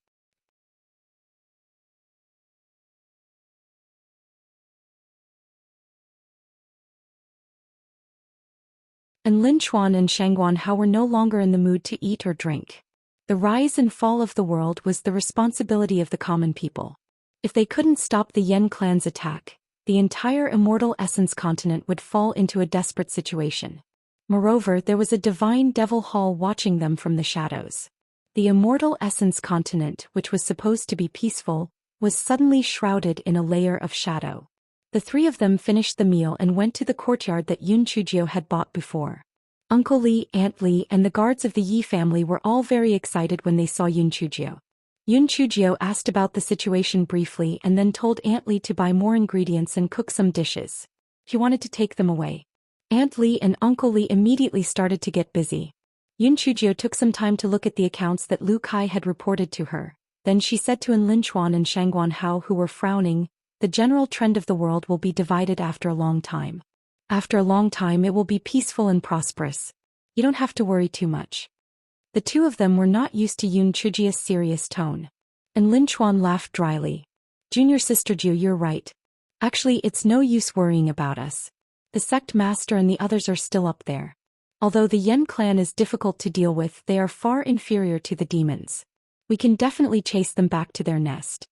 And Lin Chuan and Shangguan Hao were no longer in the mood to eat or drink. The rise and fall of the world was the responsibility of the common people. If they couldn't stop the Yen clan's attack, the entire Immortal Essence continent would fall into a desperate situation. Moreover, there was a divine devil hall watching them from the shadows. The Immortal Essence continent, which was supposed to be peaceful, was suddenly shrouded in a layer of shadow. The three of them finished the meal and went to the courtyard that Yun Chujio had bought before. Uncle Li, Aunt Li, and the guards of the Yi family were all very excited when they saw Yun Chujio. Yun Chujio asked about the situation briefly and then told Aunt Li to buy more ingredients and cook some dishes. He wanted to take them away. Aunt Li and Uncle Li immediately started to get busy. Yun Chujio took some time to look at the accounts that Lu Kai had reported to her. Then she said to Lin Chuan and Shangguan Hao, who were frowning, "The general trend of the world will be divided after a long time. After a long time it will be peaceful and prosperous. You don't have to worry too much." The two of them were not used to Yun Chujio's serious tone. And Lin Chuan laughed dryly. "Junior sister Ju, you're right. Actually, it's no use worrying about us. The sect master and the others are still up there. Although the Yen clan is difficult to deal with, they are far inferior to the demons. We can definitely chase them back to their nest."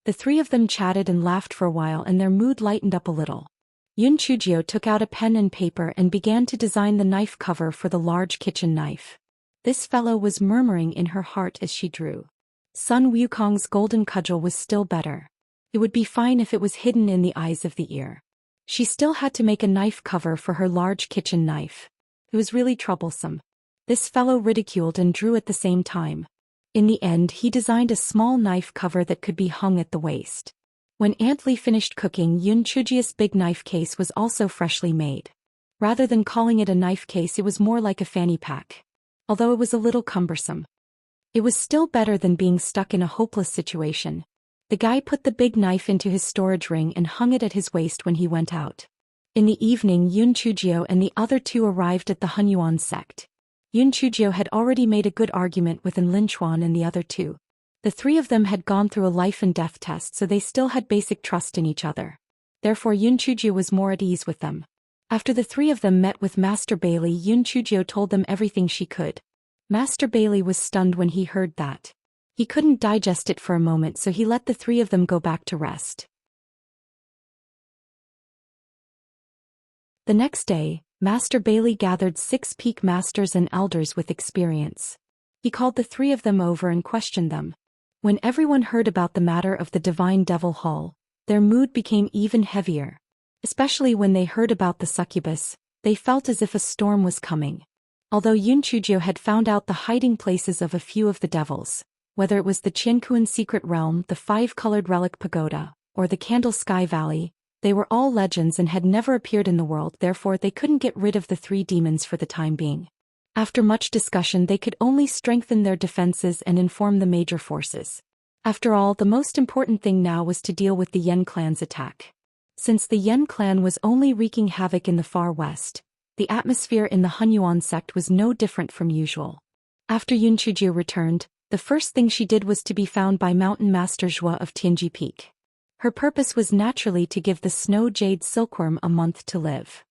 The three of them chatted and laughed for a while, and their mood lightened up a little. Yun Chujio took out a pen and paper and began to design the knife cover for the large kitchen knife. This fellow was murmuring in her heart as she drew. Sun Wukong's golden cudgel was still better. It would be fine if it was hidden in the eyes of the ear. She still had to make a knife cover for her large kitchen knife. It was really troublesome. This fellow ridiculed and drew at the same time. In the end, he designed a small knife cover that could be hung at the waist. When Aunt Li finished cooking, Yun Chujio's big knife case was also freshly made. Rather than calling it a knife case, it was more like a fanny pack. Although it was a little cumbersome, it was still better than being stuck in a hopeless situation. The guy put the big knife into his storage ring and hung it at his waist when he went out. In the evening, Yun Chujio and the other two arrived at the Hunyuan sect. Yun Chujio had already made a good argument with Lin Chuan and the other two. The three of them had gone through a life and death test, so they still had basic trust in each other. Therefore Yun Chujio was more at ease with them. After the three of them met with Master Bailey, Yun Chujio told them everything she could. Master Bailey was stunned when he heard that. He couldn't digest it for a moment, so he let the three of them go back to rest. The next day, Master Bailey gathered 6 peak masters and elders with experience. He called the three of them over and questioned them. When everyone heard about the matter of the Divine Devil Hall, their mood became even heavier. Especially when they heard about the succubus, they felt as if a storm was coming. Although Yun Chujio had found out the hiding places of a few of the devils, whether it was the Qiankuan Secret Realm, the 5-colored relic pagoda, or the Candle Sky Valley, they were all legends and had never appeared in the world, therefore they couldn't get rid of the 3 demons for the time being. After much discussion, they could only strengthen their defenses and inform the major forces. After all, the most important thing now was to deal with the Yen clan's attack. Since the Yen clan was only wreaking havoc in the far west, the atmosphere in the Hunyuan sect was no different from usual. After Yun Chujio returned, the first thing she did was to be found by Mountain Master Zhua of Tianji Peak. Her purpose was naturally to give the Snow Jade Silkworm a month to live.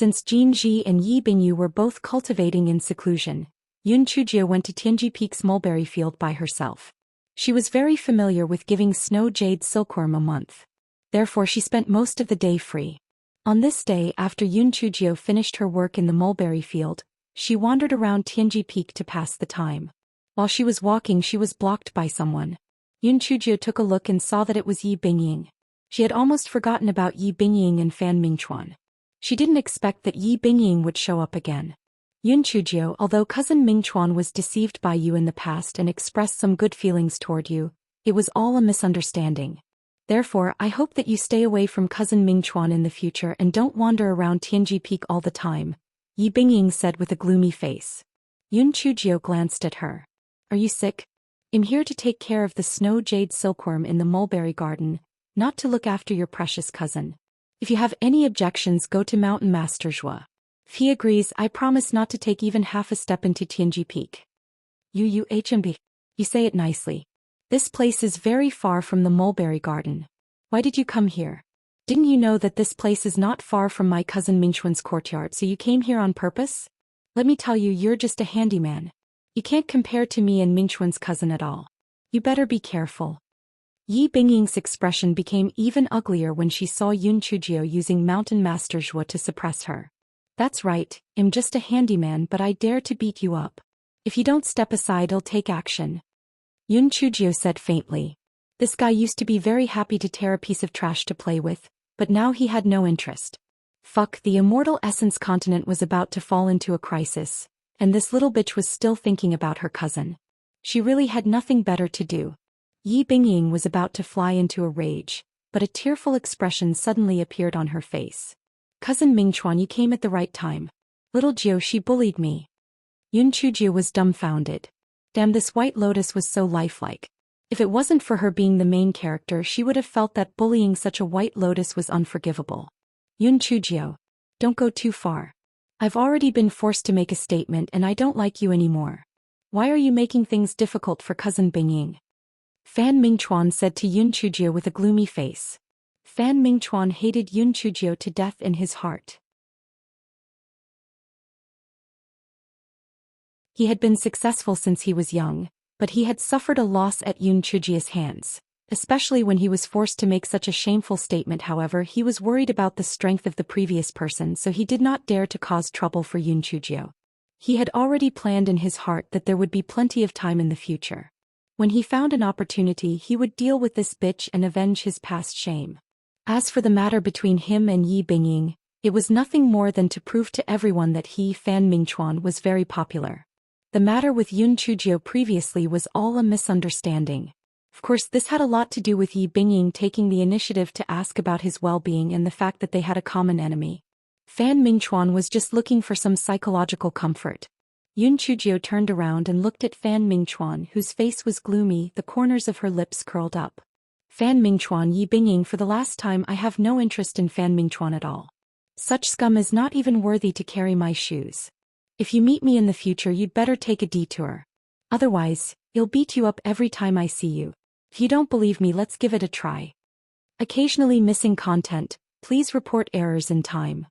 Since Jin Ji and Yi Bingyu were both cultivating in seclusion, Yun Chujio went to Tianji Peak's mulberry field by herself. She was very familiar with giving snow jade silkworm a month. Therefore she spent most of the day free. On this day after Yun Chujio finished her work in the mulberry field, she wandered around Tianji Peak to pass the time. While she was walking she was blocked by someone. Yun Chujio took a look and saw that it was Yi Bingying. She had almost forgotten about Yi Bingying and Fan Mingchuan. She didn't expect that Yi Bingying would show up again. Yun Chujio, although cousin Mingchuan was deceived by you in the past and expressed some good feelings toward you, it was all a misunderstanding. Therefore, I hope that you stay away from cousin Mingchuan in the future and don't wander around Tianji Peak all the time, Yi Bingying said with a gloomy face. Yun Chujio glanced at her. Are you sick? I'm here to take care of the snow jade silkworm in the mulberry garden, not to look after your precious cousin. If you have any objections, go to Mountain Master Zhua. If he agrees, I promise not to take even half a step into Tianji Peak. HMB. You say it nicely. This place is very far from the mulberry garden. Why did you come here? Didn't you know that this place is not far from my cousin Mingchuan's courtyard, so you came here on purpose? Let me tell you, you're just a handyman. You can't compare to me and Mingchuan's cousin at all. You better be careful. Yi Bingying's expression became even uglier when she saw Yun Chujio using Mountain Master Zhua to suppress her. That's right, I'm just a handyman, but I dare to beat you up. If you don't step aside, I'll take action. Yun Chujio said faintly. This guy used to be very happy to tear a piece of trash to play with, but now he had no interest. Fuck, the immortal essence continent was about to fall into a crisis, and this little bitch was still thinking about her cousin. She really had nothing better to do. Yi Bingying was about to fly into a rage, but a tearful expression suddenly appeared on her face. Cousin Mingchuan, you came at the right time. Little Jiu, she bullied me. Yun Chujio was dumbfounded. Damn, this white lotus was so lifelike. If it wasn't for her being the main character, she would have felt that bullying such a white lotus was unforgivable. Yun Chujio, don't go too far. I've already been forced to make a statement and I don't like you anymore. Why are you making things difficult for cousin Bingying? Fan Mingchuan said to Yun Chujio with a gloomy face. Fan Mingchuan hated Yun Chujio to death in his heart. He had been successful since he was young, but he had suffered a loss at Yun Chujio's hands, especially when he was forced to make such a shameful statement. However, he was worried about the strength of the previous person, so he did not dare to cause trouble for Yun Chujio. He had already planned in his heart that there would be plenty of time in the future. When he found an opportunity, he would deal with this bitch and avenge his past shame. As for the matter between him and Yi Bingying, it was nothing more than to prove to everyone that he, Fan Mingchuan, was very popular. The matter with Yun Chujio previously was all a misunderstanding. Of course, this had a lot to do with Yi Bingying taking the initiative to ask about his well-being and the fact that they had a common enemy. Fan Mingchuan was just looking for some psychological comfort. Yun Chujio turned around and looked at Fan Mingchuan, whose face was gloomy, the corners of her lips curled up. Fan Mingchuan, Yi Bingying, for the last time, I have no interest in Fan Mingchuan at all. Such scum is not even worthy to carry my shoes. If you meet me in the future, you'd better take a detour. Otherwise, I'll beat you up every time I see you. If you don't believe me, let's give it a try. Occasionally missing content, please report errors in time.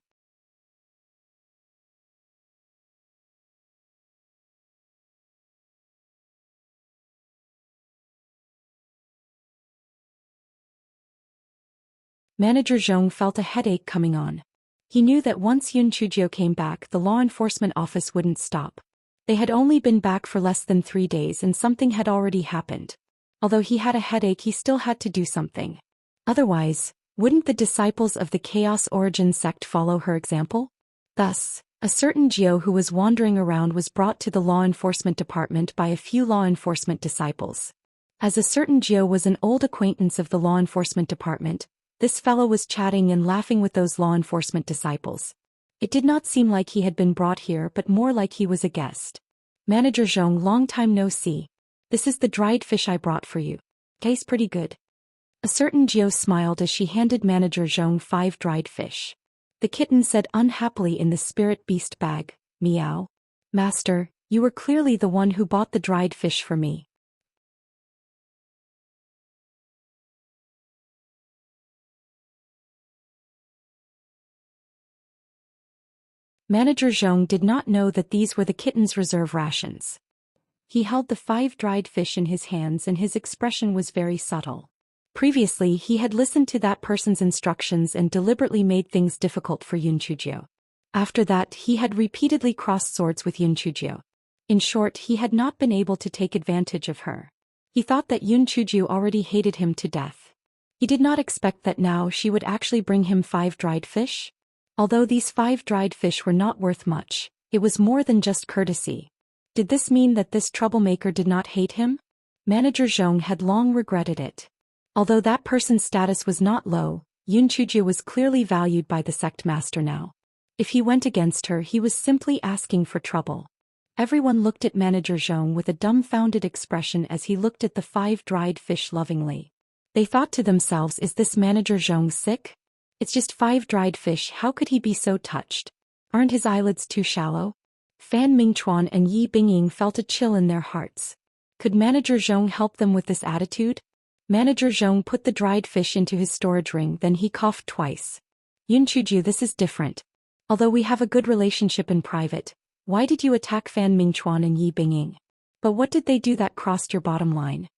Manager Zhong felt a headache coming on. He knew that once Yun Chujio came back, the law enforcement office wouldn't stop. They had only been back for less than 3 days and something had already happened. Although he had a headache, he still had to do something. Otherwise, wouldn't the disciples of the Chaos Origin sect follow her example? Thus, a certain Geo who was wandering around was brought to the law enforcement department by a few law enforcement disciples. As a certain Geo was an old acquaintance of the law enforcement department, this fellow was chatting and laughing with those law enforcement disciples. It did not seem like he had been brought here, but more like he was a guest. Manager Zhong, long time no see. This is the dried fish I brought for you. Tastes pretty good. A certain Geo smiled as she handed Manager Zhong 5 dried fish. The kitten said unhappily in the spirit beast bag, meow. Master, you were clearly the one who bought the dried fish for me. Manager Zhong did not know that these were the kitten's reserve rations. He held the 5 dried fish in his hands and his expression was very subtle. Previously he had listened to that person's instructions and deliberately made things difficult for Yun Chujio. After that he had repeatedly crossed swords with Yun Chujio. In short, he had not been able to take advantage of her. He thought that Yun Chujio already hated him to death. He did not expect that now she would actually bring him 5 dried fish. Although these 5 dried fish were not worth much, it was more than just courtesy. Did this mean that this troublemaker did not hate him? Manager Zhong had long regretted it. Although that person's status was not low, Yun Chujio was clearly valued by the sect master now. If he went against her, he was simply asking for trouble. Everyone looked at Manager Zhong with a dumbfounded expression as he looked at the 5 dried fish lovingly. They thought to themselves, is this Manager Zhong sick? It's just 5 dried fish, how could he be so touched? Aren't his eyelids too shallow? Fan Mingchuan and Yi Bingying felt a chill in their hearts. Could Manager Zhong help them with this attitude? Manager Zhong put the dried fish into his storage ring, then he coughed twice. Yun Chujio, this is different. Although we have a good relationship in private, why did you attack Fan Mingchuan and Yi Bingying? But what did they do that crossed your bottom line?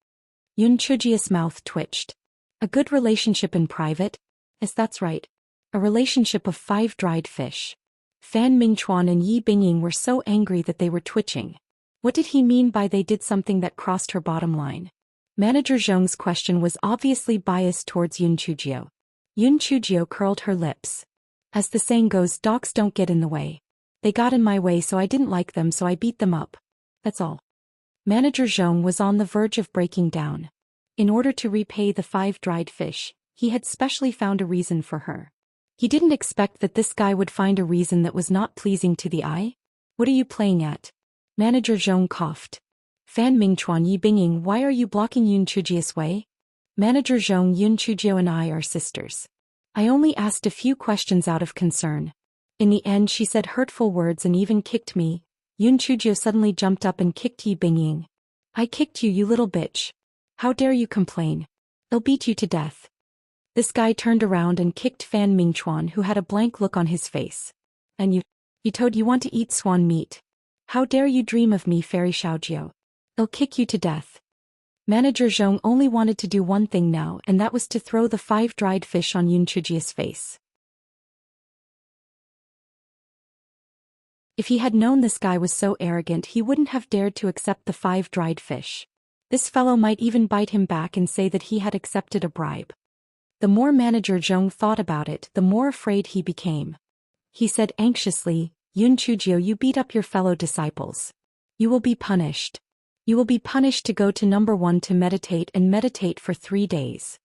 Yun Chujio's mouth twitched. A good relationship in private? Yes, that's right. A relationship of 5 dried fish. Fan Mingchuan and Yi Bingying were so angry that they were twitching. What did he mean by they did something that crossed her bottom line? Manager Zhong's question was obviously biased towards Yun Chujio. Yun Chujio curled her lips. As the saying goes, dogs don't get in the way. They got in my way, so I didn't like them, so I beat them up. That's all. Manager Zhong was on the verge of breaking down. In order to repay the 5 dried fish, he had specially found a reason for her. He didn't expect that this guy would find a reason that was not pleasing to the eye. What are you playing at? Manager Zhong coughed. Fan Mingchuan, Yi Bingying, why are you blocking Yun Chujio's way? Manager Zhong, Yun Chujio and I are sisters. I only asked a few questions out of concern. In the end she said hurtful words and even kicked me. Yun Chujio suddenly jumped up and kicked Yi Bingying. I kicked you, you little bitch. How dare you complain? I'll beat you to death. This guy turned around and kicked Fan Mingchuan, who had a blank look on his face. And you toad, you want to eat swan meat. How dare you dream of me, Fairy Xiaojiu. I'll kick you to death. Manager Zhong only wanted to do one thing now, and that was to throw the 5 dried fish on Yun Chujio's face. If he had known this guy was so arrogant, he wouldn't have dared to accept the 5 dried fish. This fellow might even bite him back and say that he had accepted a bribe. The more Manager Zhong thought about it, the more afraid he became. He said anxiously, Yun Chujio, you beat up your fellow disciples. You will be punished. You will be punished to go to number 1 to meditate and meditate for 3 days.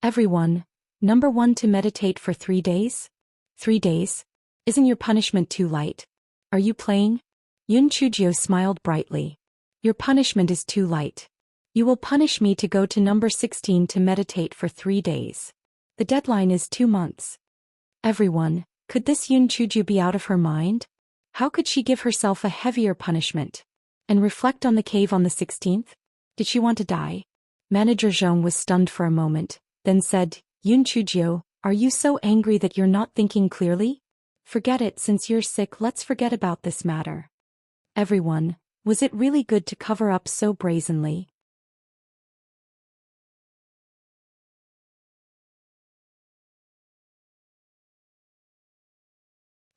Everyone, number 1 to meditate for 3 days? 3 days? Isn't your punishment too light? Are you playing? Yun Chujio smiled brightly. Your punishment is too light. You will punish me to go to number 16 to meditate for 3 days. The deadline is 2 months. Everyone, could this Yun Chujio be out of her mind? How could she give herself a heavier punishment? And reflect on the cave on the 16th? Did she want to die? Manager Zhong was stunned for a moment, then said, Yun Chujio, are you so angry that you're not thinking clearly? Forget it, since you're sick, let's forget about this matter. Everyone, was it really good to cover up so brazenly?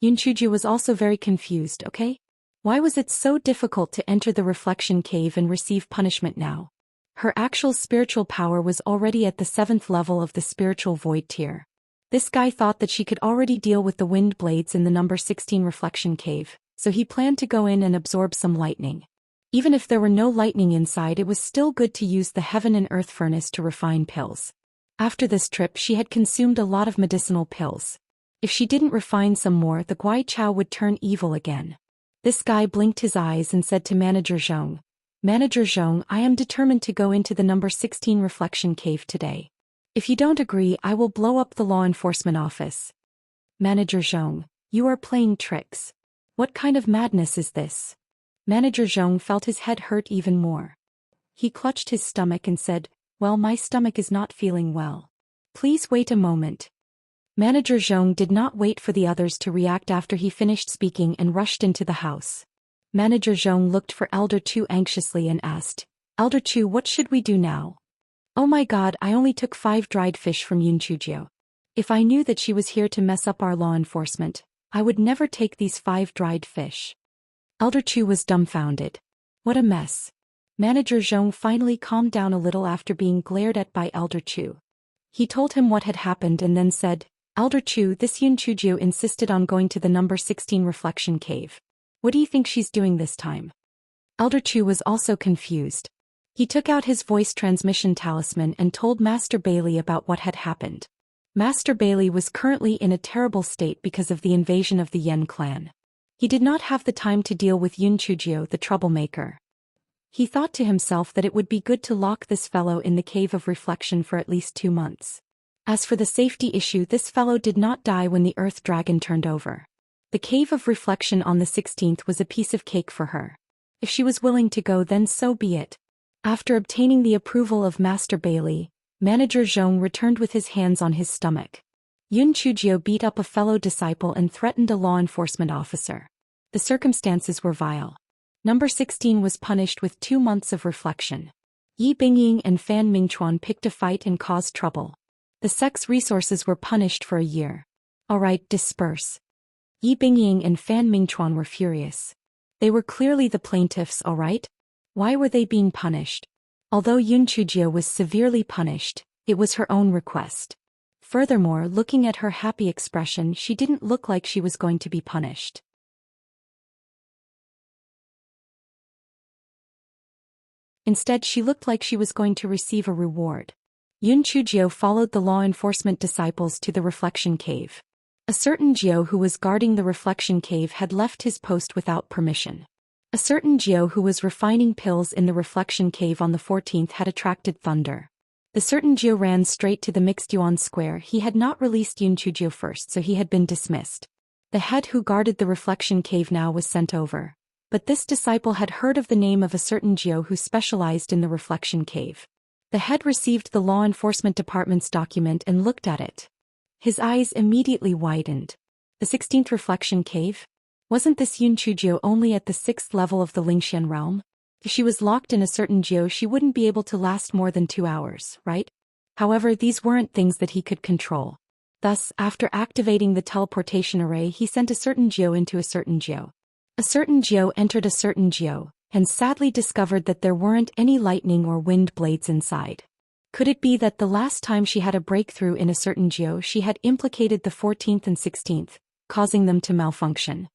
Yun Chujio was also very confused, okay? Why was it so difficult to enter the reflection cave and receive punishment now? Her actual spiritual power was already at the 7th level of the spiritual void tier. This guy thought that she could already deal with the wind blades in the number 16 reflection cave, so he planned to go in and absorb some lightning. Even if there were no lightning inside, it was still good to use the heaven and earth furnace to refine pills. After this trip she had consumed a lot of medicinal pills. If she didn't refine some more, the Guai Chao would turn evil again. This guy blinked his eyes and said to Manager Zhong, Manager Zhong, I am determined to go into the number 16 reflection cave today. If you don't agree, I will blow up the law enforcement office. Manager Zhong, you are playing tricks. What kind of madness is this? Manager Zhong felt his head hurt even more. He clutched his stomach and said, well, my stomach is not feeling well. Please wait a moment. Manager Zhong did not wait for the others to react after he finished speaking and rushed into the house. Manager Zhong looked for Elder Chu anxiously and asked, "Elder Chu, what should we do now?" "Oh my god, I only took 5 dried fish from Yun Chujio. If I knew that she was here to mess up our law enforcement, I would never take these 5 dried fish." Elder Chu was dumbfounded. What a mess. Manager Zhong finally calmed down a little after being glared at by Elder Chu. He told him what had happened and then said, "Elder Chu, this Yun Chujio insisted on going to the number 16 reflection cave. What do you think she's doing this time?" Elder Chu was also confused. He took out his voice transmission talisman and told Master Bailey about what had happened. Master Bailey was currently in a terrible state because of the invasion of the Yen clan. He did not have the time to deal with Yun Chujio, the troublemaker. He thought to himself that it would be good to lock this fellow in the cave of reflection for at least 2 months. As for the safety issue, this fellow did not die when the Earth Dragon turned over. The cave of reflection on the 16th was a piece of cake for her. If she was willing to go, then so be it. After obtaining the approval of Master Bailey, Manager Zhong returned with his hands on his stomach. Yun Chujio beat up a fellow disciple and threatened a law enforcement officer. The circumstances were vile. Number 16 was punished with 2 months of reflection. Yi Bingying and Fan Mingchuan picked a fight and caused trouble. The sex resources were punished for a year. Alright, disperse. Yi Bingying and Fan Mingchuan were furious. They were clearly the plaintiffs, alright? Why were they being punished? Although Yun Chujio was severely punished, it was her own request. Furthermore, looking at her happy expression, she didn't look like she was going to be punished. Instead, she looked like she was going to receive a reward. Yun Chujio followed the law enforcement disciples to the reflection cave. A certain Jiao who was guarding the reflection cave had left his post without permission. A certain Jiao who was refining pills in the reflection cave on the 14th had attracted thunder. The certain Jiao ran straight to the Mixed Yuan Square. He had not released Yun Chujio first, so he had been dismissed. The head who guarded the reflection cave now was sent over. But this disciple had heard of the name of a certain Jiao who specialized in the reflection cave. The head received the law enforcement department's document and looked at it. His eyes immediately widened. The 16th reflection cave? Wasn't this Yun Chujio only at the 6th level of the Lingxian realm? If she was locked in a certain Jiao, she wouldn't be able to last more than 2 hours, right? However, these weren't things that he could control. Thus, after activating the teleportation array, he sent a certain Jiao into a certain Jiao. A certain Jiao entered a certain Jiao, and sadly discovered that there weren't any lightning or wind blades inside. Could it be that the last time she had a breakthrough in a certain Jiao, she had implicated the 14th and 16th, causing them to malfunction?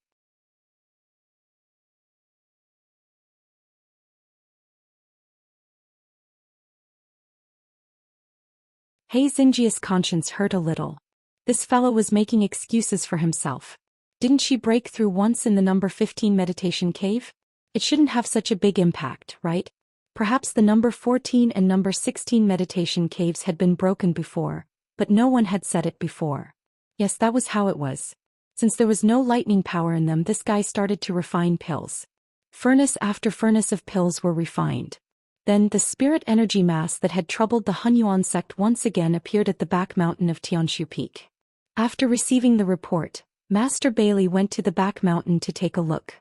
He Xinjia's conscience hurt a little. This fellow was making excuses for himself. Didn't she break through once in the number 15 meditation cave? It shouldn't have such a big impact, right? Perhaps the number 14 and number 16 meditation caves had been broken before, but no one had said it before. Yes, that was how it was. Since there was no lightning power in them, this guy started to refine pills. Furnace after furnace of pills were refined. Then the spirit energy mass that had troubled the Hunyuan sect once again appeared at the back mountain of Tianshu Peak. After receiving the report, Master Bailey went to the back mountain to take a look.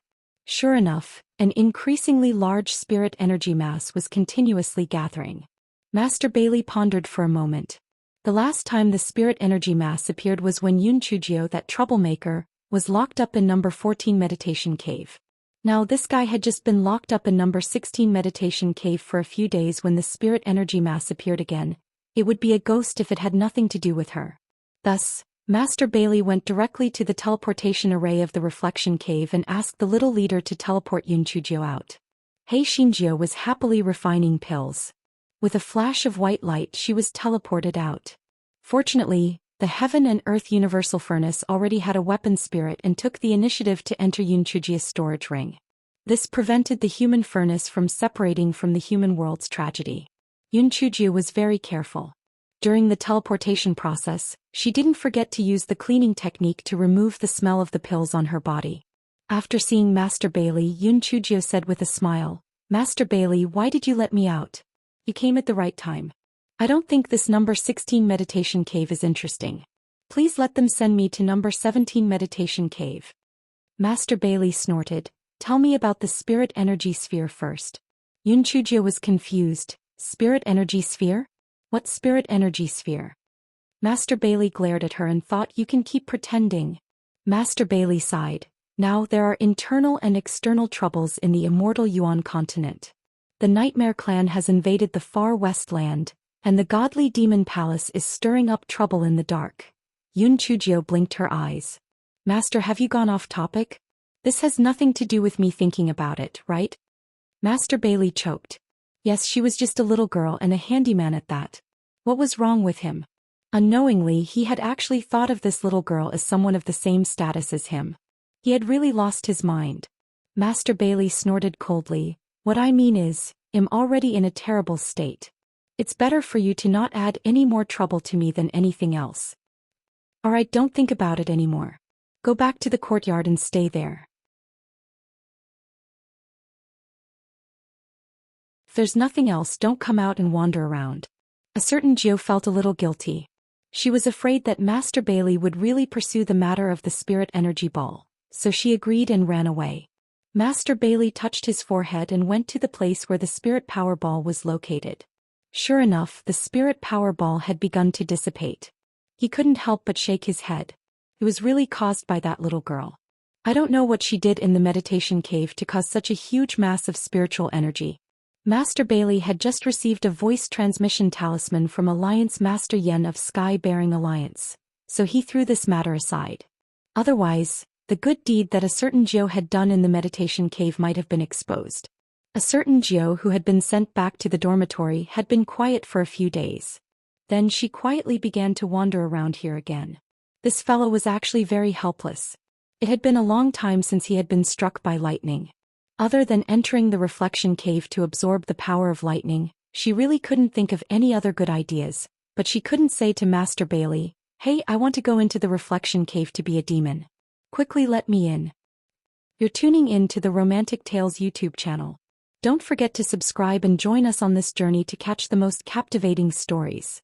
Sure enough, an increasingly large spirit energy mass was continuously gathering. Master Bailey pondered for a moment. The last time the spirit energy mass appeared was when Yun Chujio, that troublemaker, was locked up in number 14 meditation cave. Now this guy had just been locked up in number 16 meditation cave for a few days when the spirit energy mass appeared again. It would be a ghost if it had nothing to do with her. Thus, Master Bailey went directly to the teleportation array of the reflection cave and asked the little leader to teleport Yun Chujio out. He Xinjia was happily refining pills. With a flash of white light, she was teleported out. Fortunately, the Heaven and Earth Universal Furnace already had a weapon spirit and took the initiative to enter Yun Chujia's storage ring. This prevented the human furnace from separating from the human world's tragedy. Yun Chujia was very careful. During the teleportation process, she didn't forget to use the cleaning technique to remove the smell of the pills on her body. After seeing Master Bailey, Yun Chujio said with a smile, "Master Bailey, why did you let me out? You came at the right time. I don't think this number 16 meditation cave is interesting. Please let them send me to number 17 Meditation Cave. Master Bailey snorted. Tell me about the spirit energy sphere first. Yunchujia was confused. Spirit energy sphere? What spirit energy sphere? Master Bailey glared at her and thought, you can keep pretending. Master Bailey sighed. Now there are internal and external troubles in the immortal Yuan continent. The Nightmare Clan has invaded the far west land, and the godly demon palace is stirring up trouble in the dark. Yun Chujio blinked her eyes. Master, have you gone off topic? This has nothing to do with me thinking about it, right? Master Bailey choked. Yes, she was just a little girl and a handyman at that. What was wrong with him? Unknowingly, he had actually thought of this little girl as someone of the same status as him. He had really lost his mind. Master Bailey snorted coldly. What I mean is, I'm already in a terrible state. It's better for you to not add any more trouble to me than anything else. Alright, don't think about it anymore. Go back to the courtyard and stay there. If there's nothing else, don't come out and wander around. A certain Gio felt a little guilty. She was afraid that Master Bailey would really pursue the matter of the spirit energy ball, so she agreed and ran away. Master Bailey touched his forehead and went to the place where the spirit power ball was located. Sure enough, the spirit power ball had begun to dissipate. He couldn't help but shake his head. It was really caused by that little girl. I don't know what she did in the meditation cave to cause such a huge mass of spiritual energy. Master Bailey had just received a voice transmission talisman from Alliance Master Yen of Sky-Bearing Alliance, so he threw this matter aside. Otherwise, the good deed that a certain Gio had done in the meditation cave might have been exposed. A certain Gio who had been sent back to the dormitory had been quiet for a few days. Then she quietly began to wander around here again. This fellow was actually very helpless. It had been a long time since he had been struck by lightning. Other than entering the reflection cave to absorb the power of lightning, she really couldn't think of any other good ideas, but she couldn't say to Master Bailey, "Hey, I want to go into the reflection cave to be a demon. Quickly let me in." You're tuning in to the Romantic Tales YouTube channel. Don't forget to subscribe and join us on this journey to catch the most captivating stories.